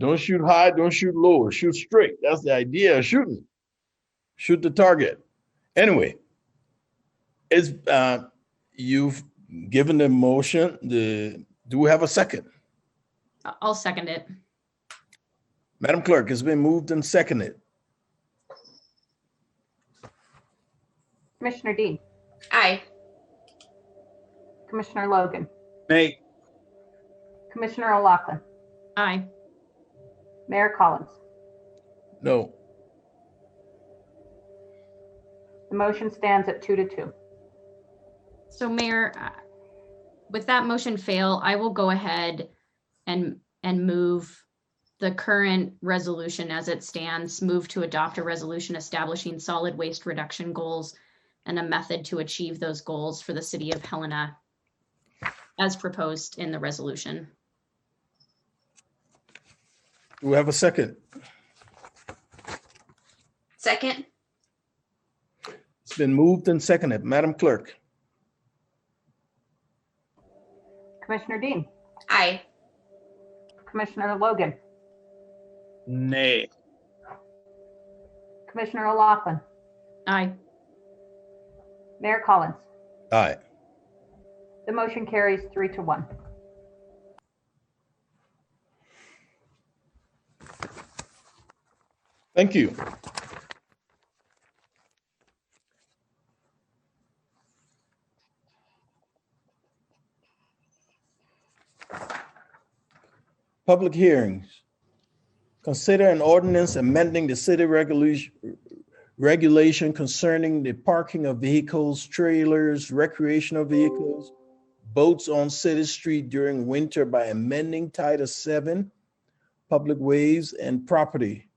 Don't shoot high, don't shoot low, shoot straight. That's the idea of shooting. Shoot the target. Anyway, it's you've given the motion. Do we have a second? I'll second it. Madam Clerk, it's been moved and seconded. Commissioner Dean, Aye. Commissioner Logan, Nay. Commissioner O'Loughlin, Aye. Mayor Collins. No. The motion stands at 2-2. So Mayor, with that motion fail, I will go ahead and move the current resolution as it stands, move to adopt a resolution establishing solid waste reduction goals and a method to achieve those goals for the city of Helena as proposed in the resolution. Do we have a second? Second. It's been moved and seconded. Madam Clerk. Commissioner Dean, Aye. Commissioner Logan, Nay. Commissioner O'Loughlin, Aye. Mayor Collins. Aye. The motion carries 3-1. Thank you. Public hearings. Consider an ordinance amending the city regulation concerning the parking of vehicles, trailers, recreational vehicles, boats on city street during winter by amending Title 7, Public Ways and Property,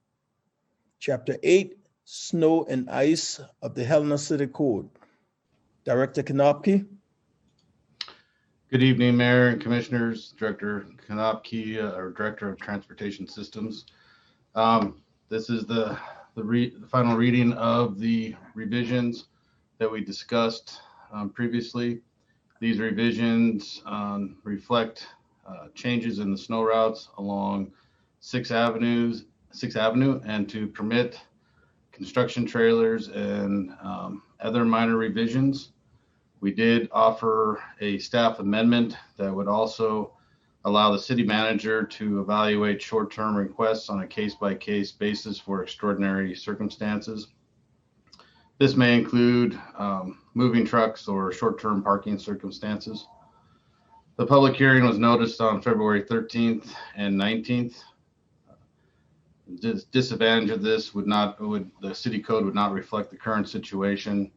Chapter 8, Snow and Ice of the Helena City Code. Director Kanopke. Good evening, Mayor and Commissioners. Director Kanopke, our Director of Transportation Systems. This is the final reading of the revisions that we discussed previously. These revisions reflect changes in the snow routes along 6th Avenue and to permit construction trailers and other minor revisions. We did offer a staff amendment that would also allow the city manager to evaluate short-term requests on a case-by-case basis for extraordinary circumstances. This may include moving trucks or short-term parking circumstances. The public hearing was noticed on February 13th and 19th. The disadvantage of this the city code would not reflect the current situation,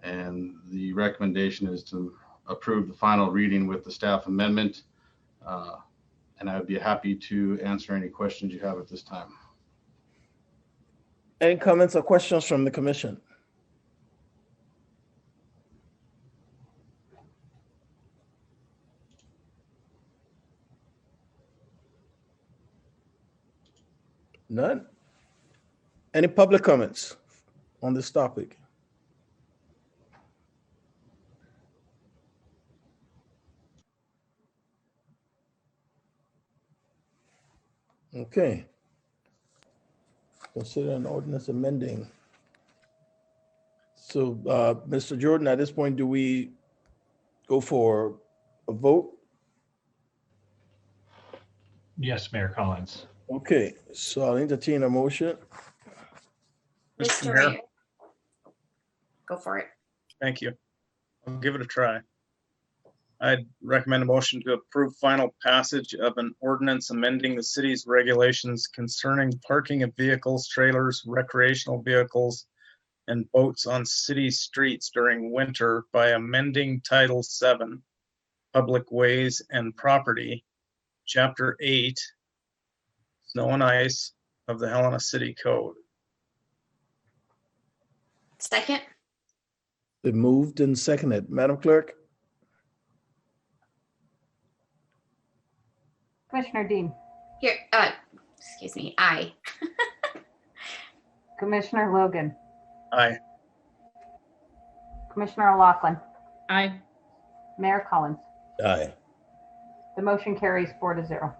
and the recommendation is to approve the final reading with the staff amendment. And I would be happy to answer any questions you have at this time. Any comments or questions from the commission? None? Any public comments on this topic? Okay. Consider an ordinance amending. So, Mr. Jordan, at this point, do we go for a vote? Yes, Mayor Collins. Okay, so I'll entertain a motion. Mr. Mayor. Go for it. Thank you. I'll give it a try. I'd recommend a motion to approve final passage of an ordinance amending the city's regulations concerning parking of vehicles, trailers, recreational vehicles, and boats on city streets during winter by amending Title 7, Public Ways and Property, Chapter 8, Snow and Ice of the Helena City Code. Second. Been moved and seconded. Madam Clerk? Commissioner Dean, Here, excuse me, aye. Commissioner Logan, Aye. Commissioner O'Loughlin, Aye. Mayor Collins. Aye. The motion carries 4-0.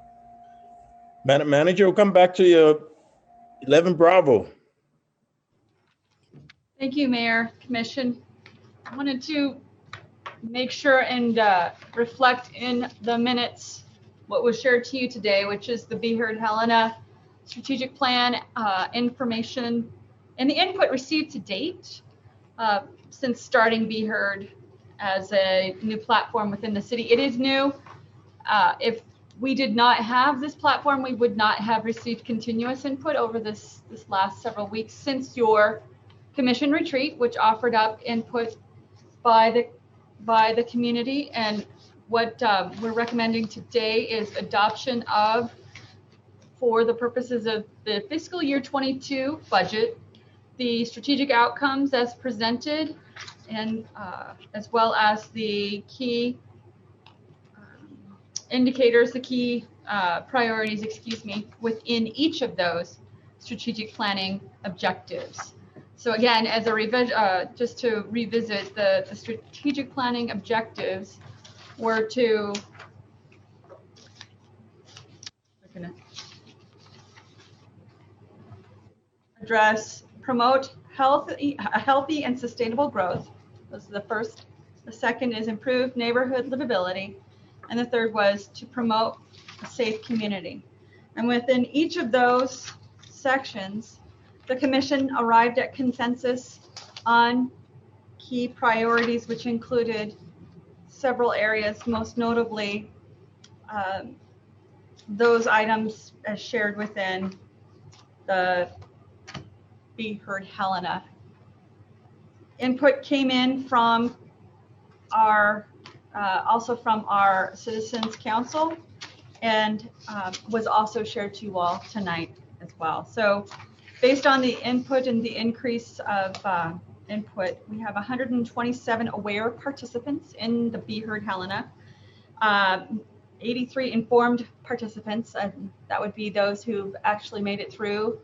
Madam Manager, we'll come back to you. 11 Bravo. Thank you, Mayor, Commission. I wanted to make sure and reflect in the minutes what was shared to you today, which is the Be Heard Helena strategic plan information and the input received to date since starting Be Heard as a new platform within the city. It is new. If we did not have this platform, we would not have received continuous input over this last several weeks since your commission retreat, which offered up input by the community. And what we're recommending today is adoption of, for the purposes of the fiscal year 22 budget, the strategic outcomes as presented, and as well as the key indicators, the key priorities, within each of those strategic planning objectives. So again, as a revision, just to revisit the strategic planning objectives were to address, promote healthy and sustainable growth. This is the first. The second is improve neighborhood livability. And the third was to promote a safe community. And within each of those sections, the commission arrived at consensus on key priorities, which included several areas, most notably those items as shared within the Be Heard Helena. Input came in from our also from our Citizens Council, and was also shared to you all tonight as well. So based on the input and the increase of input, we have 127 aware participants in the Be Heard Helena, 83 informed participants, that would be those who've actually made it through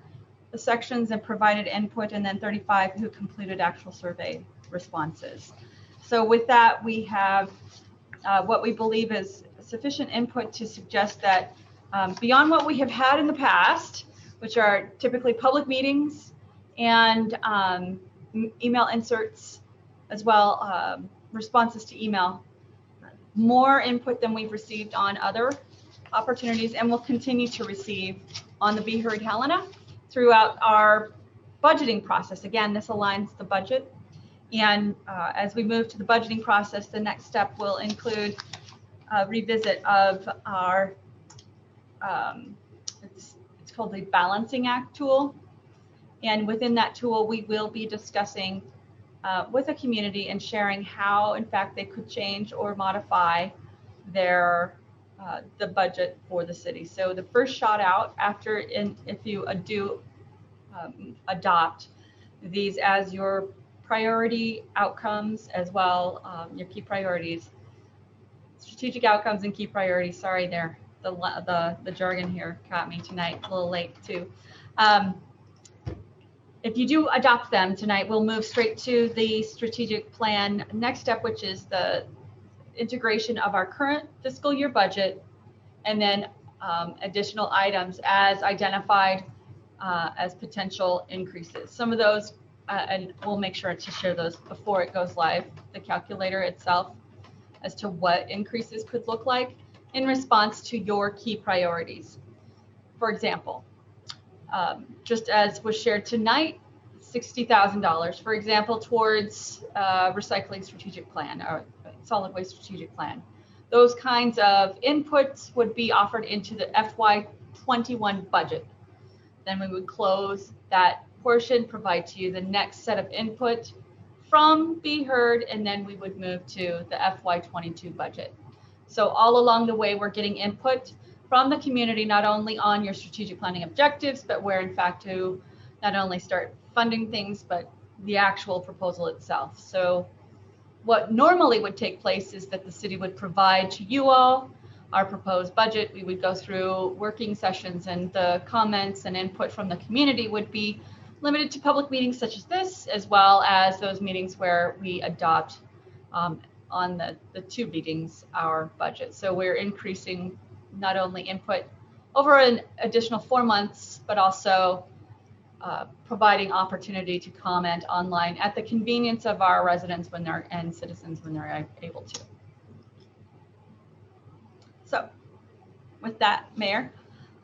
the sections and provided input, and then 35 who completed actual survey responses. So with that, we have what we believe is sufficient input to suggest that beyond what we have had in the past, which are typically public meetings and email inserts, as well responses to email, more input than we've received on other opportunities, and will continue to receive on the Be Heard Helena throughout our budgeting process. Again, this aligns the budget. And as we move to the budgeting process, the next step will include a revisit of our, it's called the Balancing Act tool. And within that tool, we will be discussing with the community and sharing how, in fact, they could change or modify their the budget for the city. So the first shot out after, if you do adopt these as your priority outcomes, as well your key priorities, strategic outcomes and key priorities. Sorry, there the jargon here caught me tonight, a little late too. If you do adopt them tonight, we'll move straight to the strategic plan next step, which is the integration of our current fiscal year budget, and then additional items as identified as potential increases. Some of those, and we'll make sure to share those before it goes live, the calculator itself, as to what increases could look like in response to your key priorities. For example, just as was shared tonight, $60,000, for example, towards recycling strategic plan or solid waste strategic plan. Those kinds of inputs would be offered into the FY21 budget. Then we would close that portion, provide to you the next set of input from Be Heard, and then we would move to the FY22 budget. So all along the way, we're getting input from the community, not only on your strategic planning objectives, but where in fact to not only start funding things, but the actual proposal itself. So what normally would take place is that the city would provide to you all our proposed budget. We would go through working sessions, and the comments and input from the community would be limited to public meetings such as this, as well as those meetings where we adopt on the two meetings our budget. So we're increasing not only input over an additional 4 months, but also providing opportunity to comment online at the convenience of our residents when they're and citizens when they're able to. So with that, Mayor,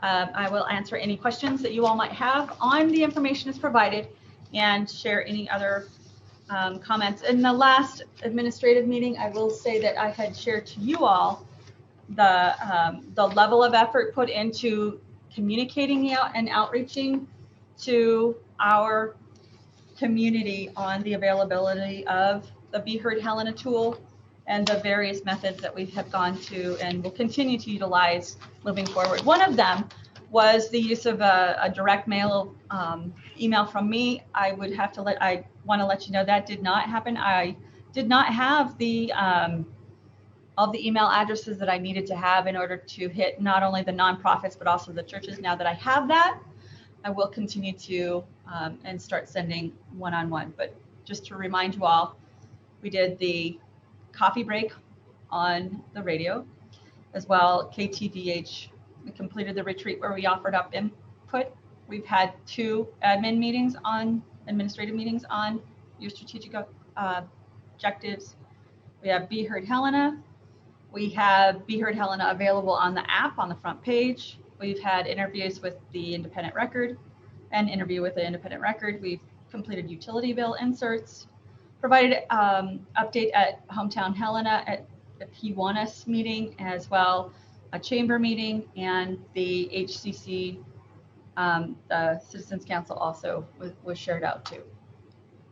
I will answer any questions that you all might have on the information that's provided and share any other comments. In the last administrative meeting, I will say that I had shared to you all the level of effort put into communicating out and outreaching to our community on the availability of the Be Heard Helena tool and the various methods that we have gone to and will continue to utilize moving forward. One of them was the use of a direct mail email from me. I want to let you know that did not happen. I did not have the all the email addresses that I needed to have in order to hit not only the nonprofits, but also the churches. Now that I have that, I will continue to and start sending one-on-one. But just to remind you all, we did the coffee break on the radio as well. KTDH, we completed the retreat where we offered up input. We've had 2 administrative meetings on your strategic objectives. We have Be Heard Helena. We have Be Heard Helena available on the app on the front page. We've had interviews with the independent record and interview with the independent record. We've completed utility bill inserts, provided update at Hometown Helena at the P1S meeting, as well a chamber meeting, and the HCC, the Citizens Council also was shared out too.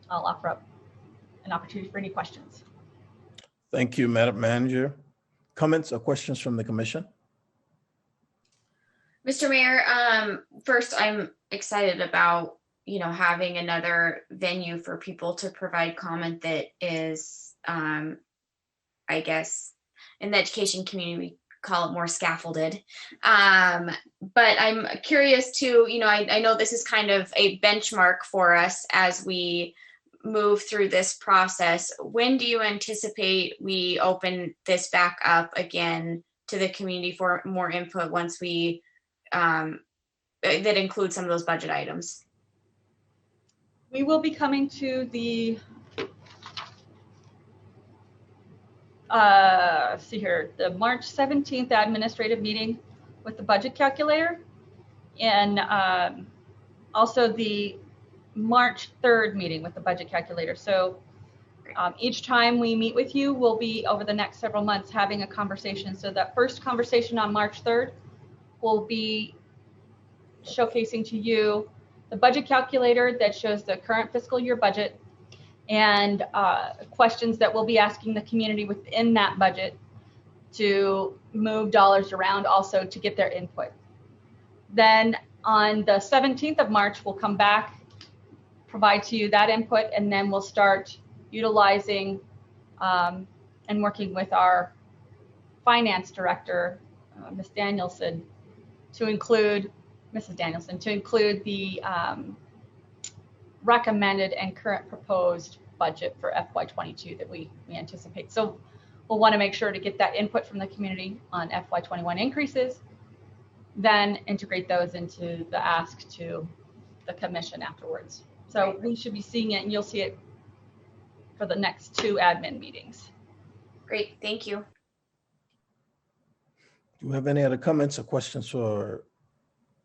I'll offer up an opportunity for any questions. Thank you, Madam Manager. Comments or questions from the commission? Mr. Mayor, first, I'm excited about, having another venue for people to provide comment that is, I guess, in the education community, we call it more scaffolded. But I'm curious too, I know this is kind of a benchmark for us as we move through this process. When do you anticipate we open this back up again to the community for more input once we that includes some of those budget items? We will be coming to the see here, the March 17th administrative meeting with the budget calculator, and also the March 3rd meeting with the budget calculator. So each time we meet with you, we'll be over the next several months having a conversation. So that first conversation on March 3rd will be showcasing to you the budget calculator that shows the current fiscal year budget and questions that we'll be asking the community within that budget to move dollars around, also to get their input. Then on the 17th of March, we'll come back, provide to you that input, and then we'll start utilizing and working with our finance director, Ms. Danielson, to include the recommended and current proposed budget for FY22 that we anticipate. So we'll want to make sure to get that input from the community on FY21 increases, then integrate those into the ask to the commission afterwards. So we should be seeing it, and you'll see it for the next 2 admin meetings. Great, thank you. Do you have any other comments or questions for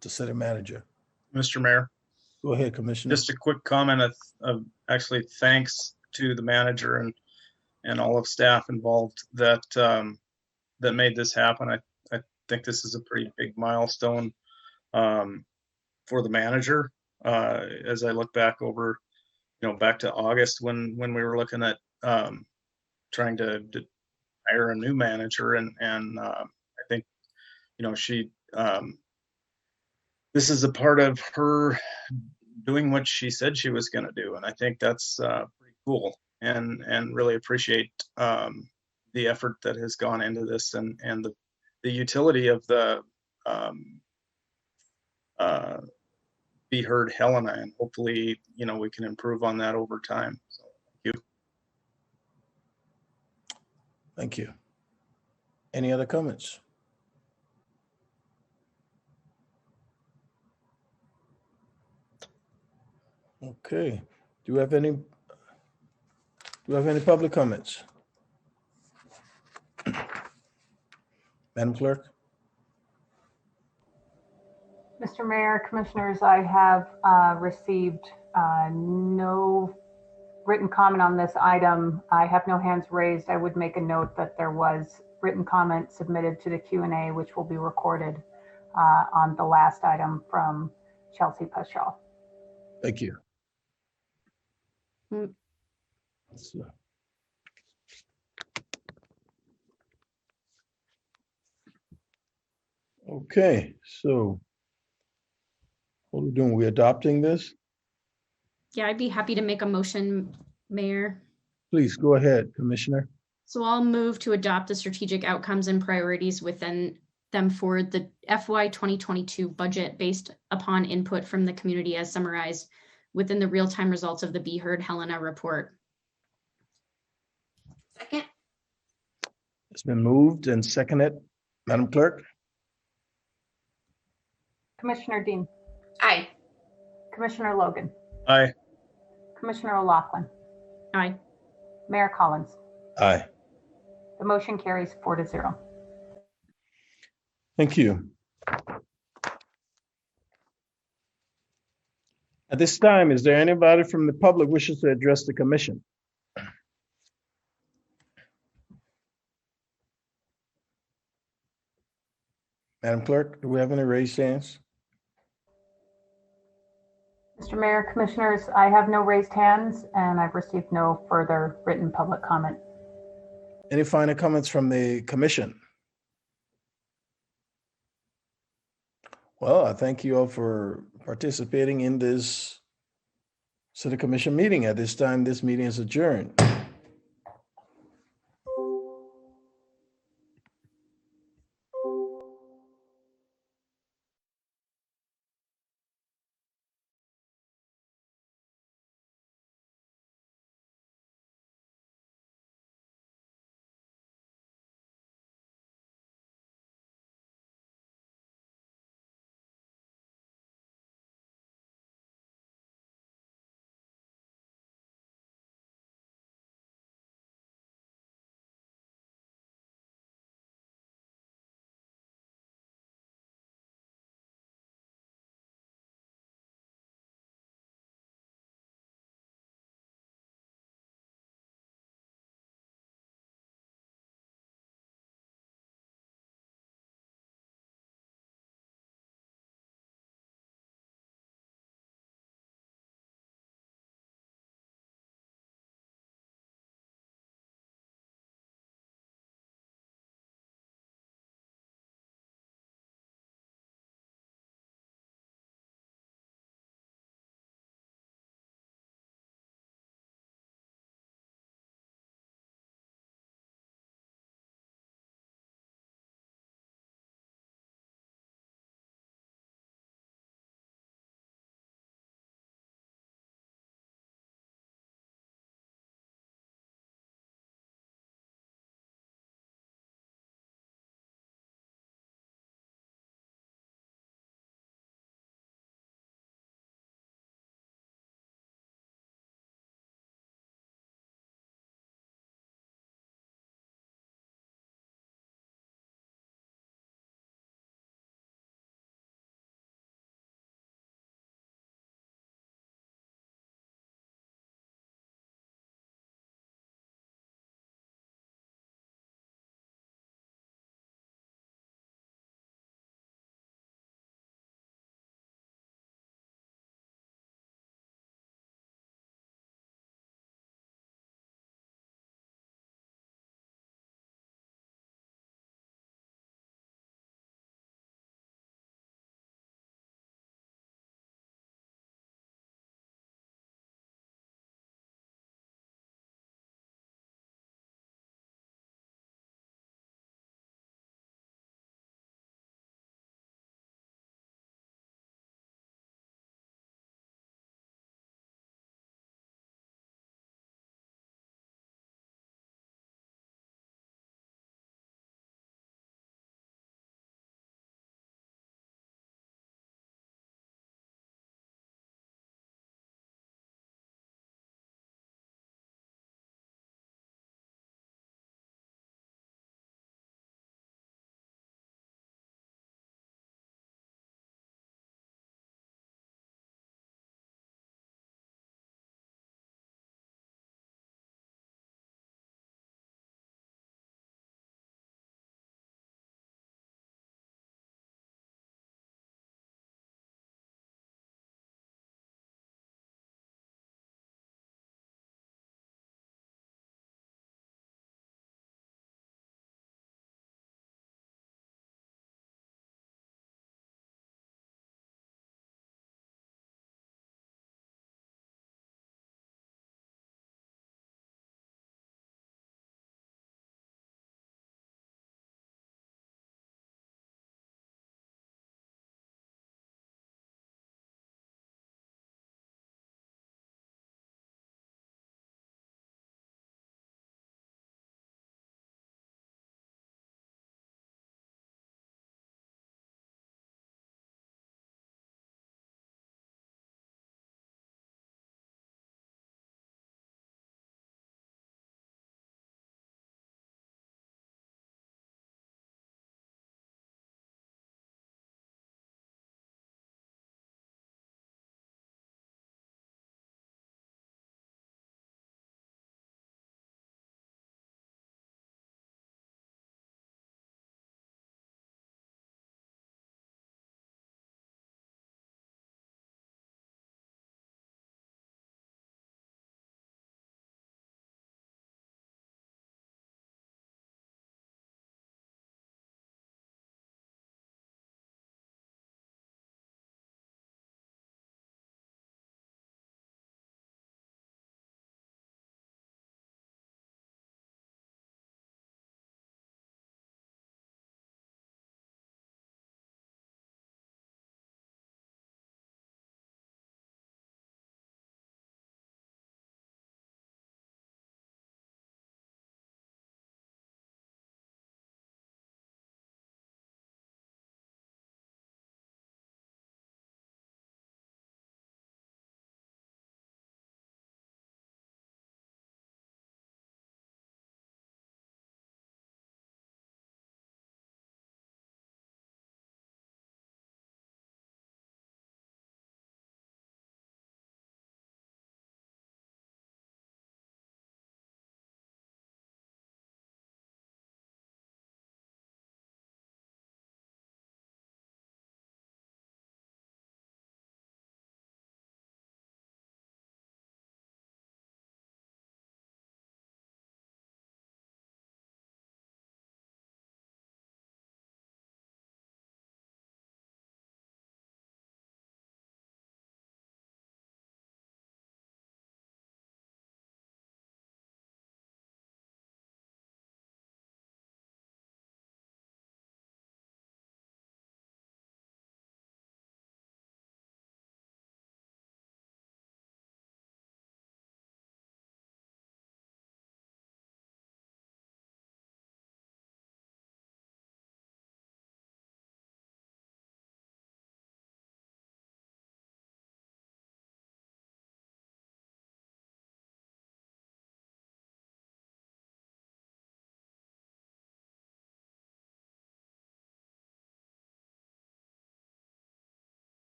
the city manager? Mr. Mayor. Go ahead, Commissioner. Just a quick comment of actually thanks to the manager and all of staff involved that that made this happen. I think this is a pretty big milestone for the manager. As I look back over, back to August when we were looking at trying to hire a new manager, and I think she this is a part of her doing what she said she was going to do, and I think that's pretty cool, and really appreciate the effort that has gone into this and the utility of the Be Heard Helena, and hopefully we can improve on that over time. So thank you. Thank you. Any other comments? Okay. Do we have any public comments? Madam Clerk? Mr. Mayor, Commissioners, I have received no written comment on this item. I have no hands raised. I would make a note that there was written comment submitted to the Q&A, which will be recorded on the last item from Chelsea Paschal. Thank you. Mm. Okay, so what are we doing? We're adopting this? Yeah, I'd be happy to make a motion, Mayor. Please go ahead, Commissioner. So I'll move to adopt the strategic outcomes and priorities within them for the FY 2022 budget based upon input from the community as summarized within the real-time results of the Be Heard Helena report. Second. It's been moved and seconded. Madam Clerk? Commissioner Dean, Aye. Commissioner Logan, Aye. Commissioner O'Loughlin, Aye. Mayor Collins. Aye. The motion carries 4-0. Thank you. At this time, is there anybody from the public wishes to address the commission? Madam Clerk, do we have any raised hands? Mr. Mayor, Commissioners, I have no raised hands and I've received no further written public comment. Any final comments from the commission? Well, I thank you all for participating in this City Commission meeting. At this time, this meeting is adjourned.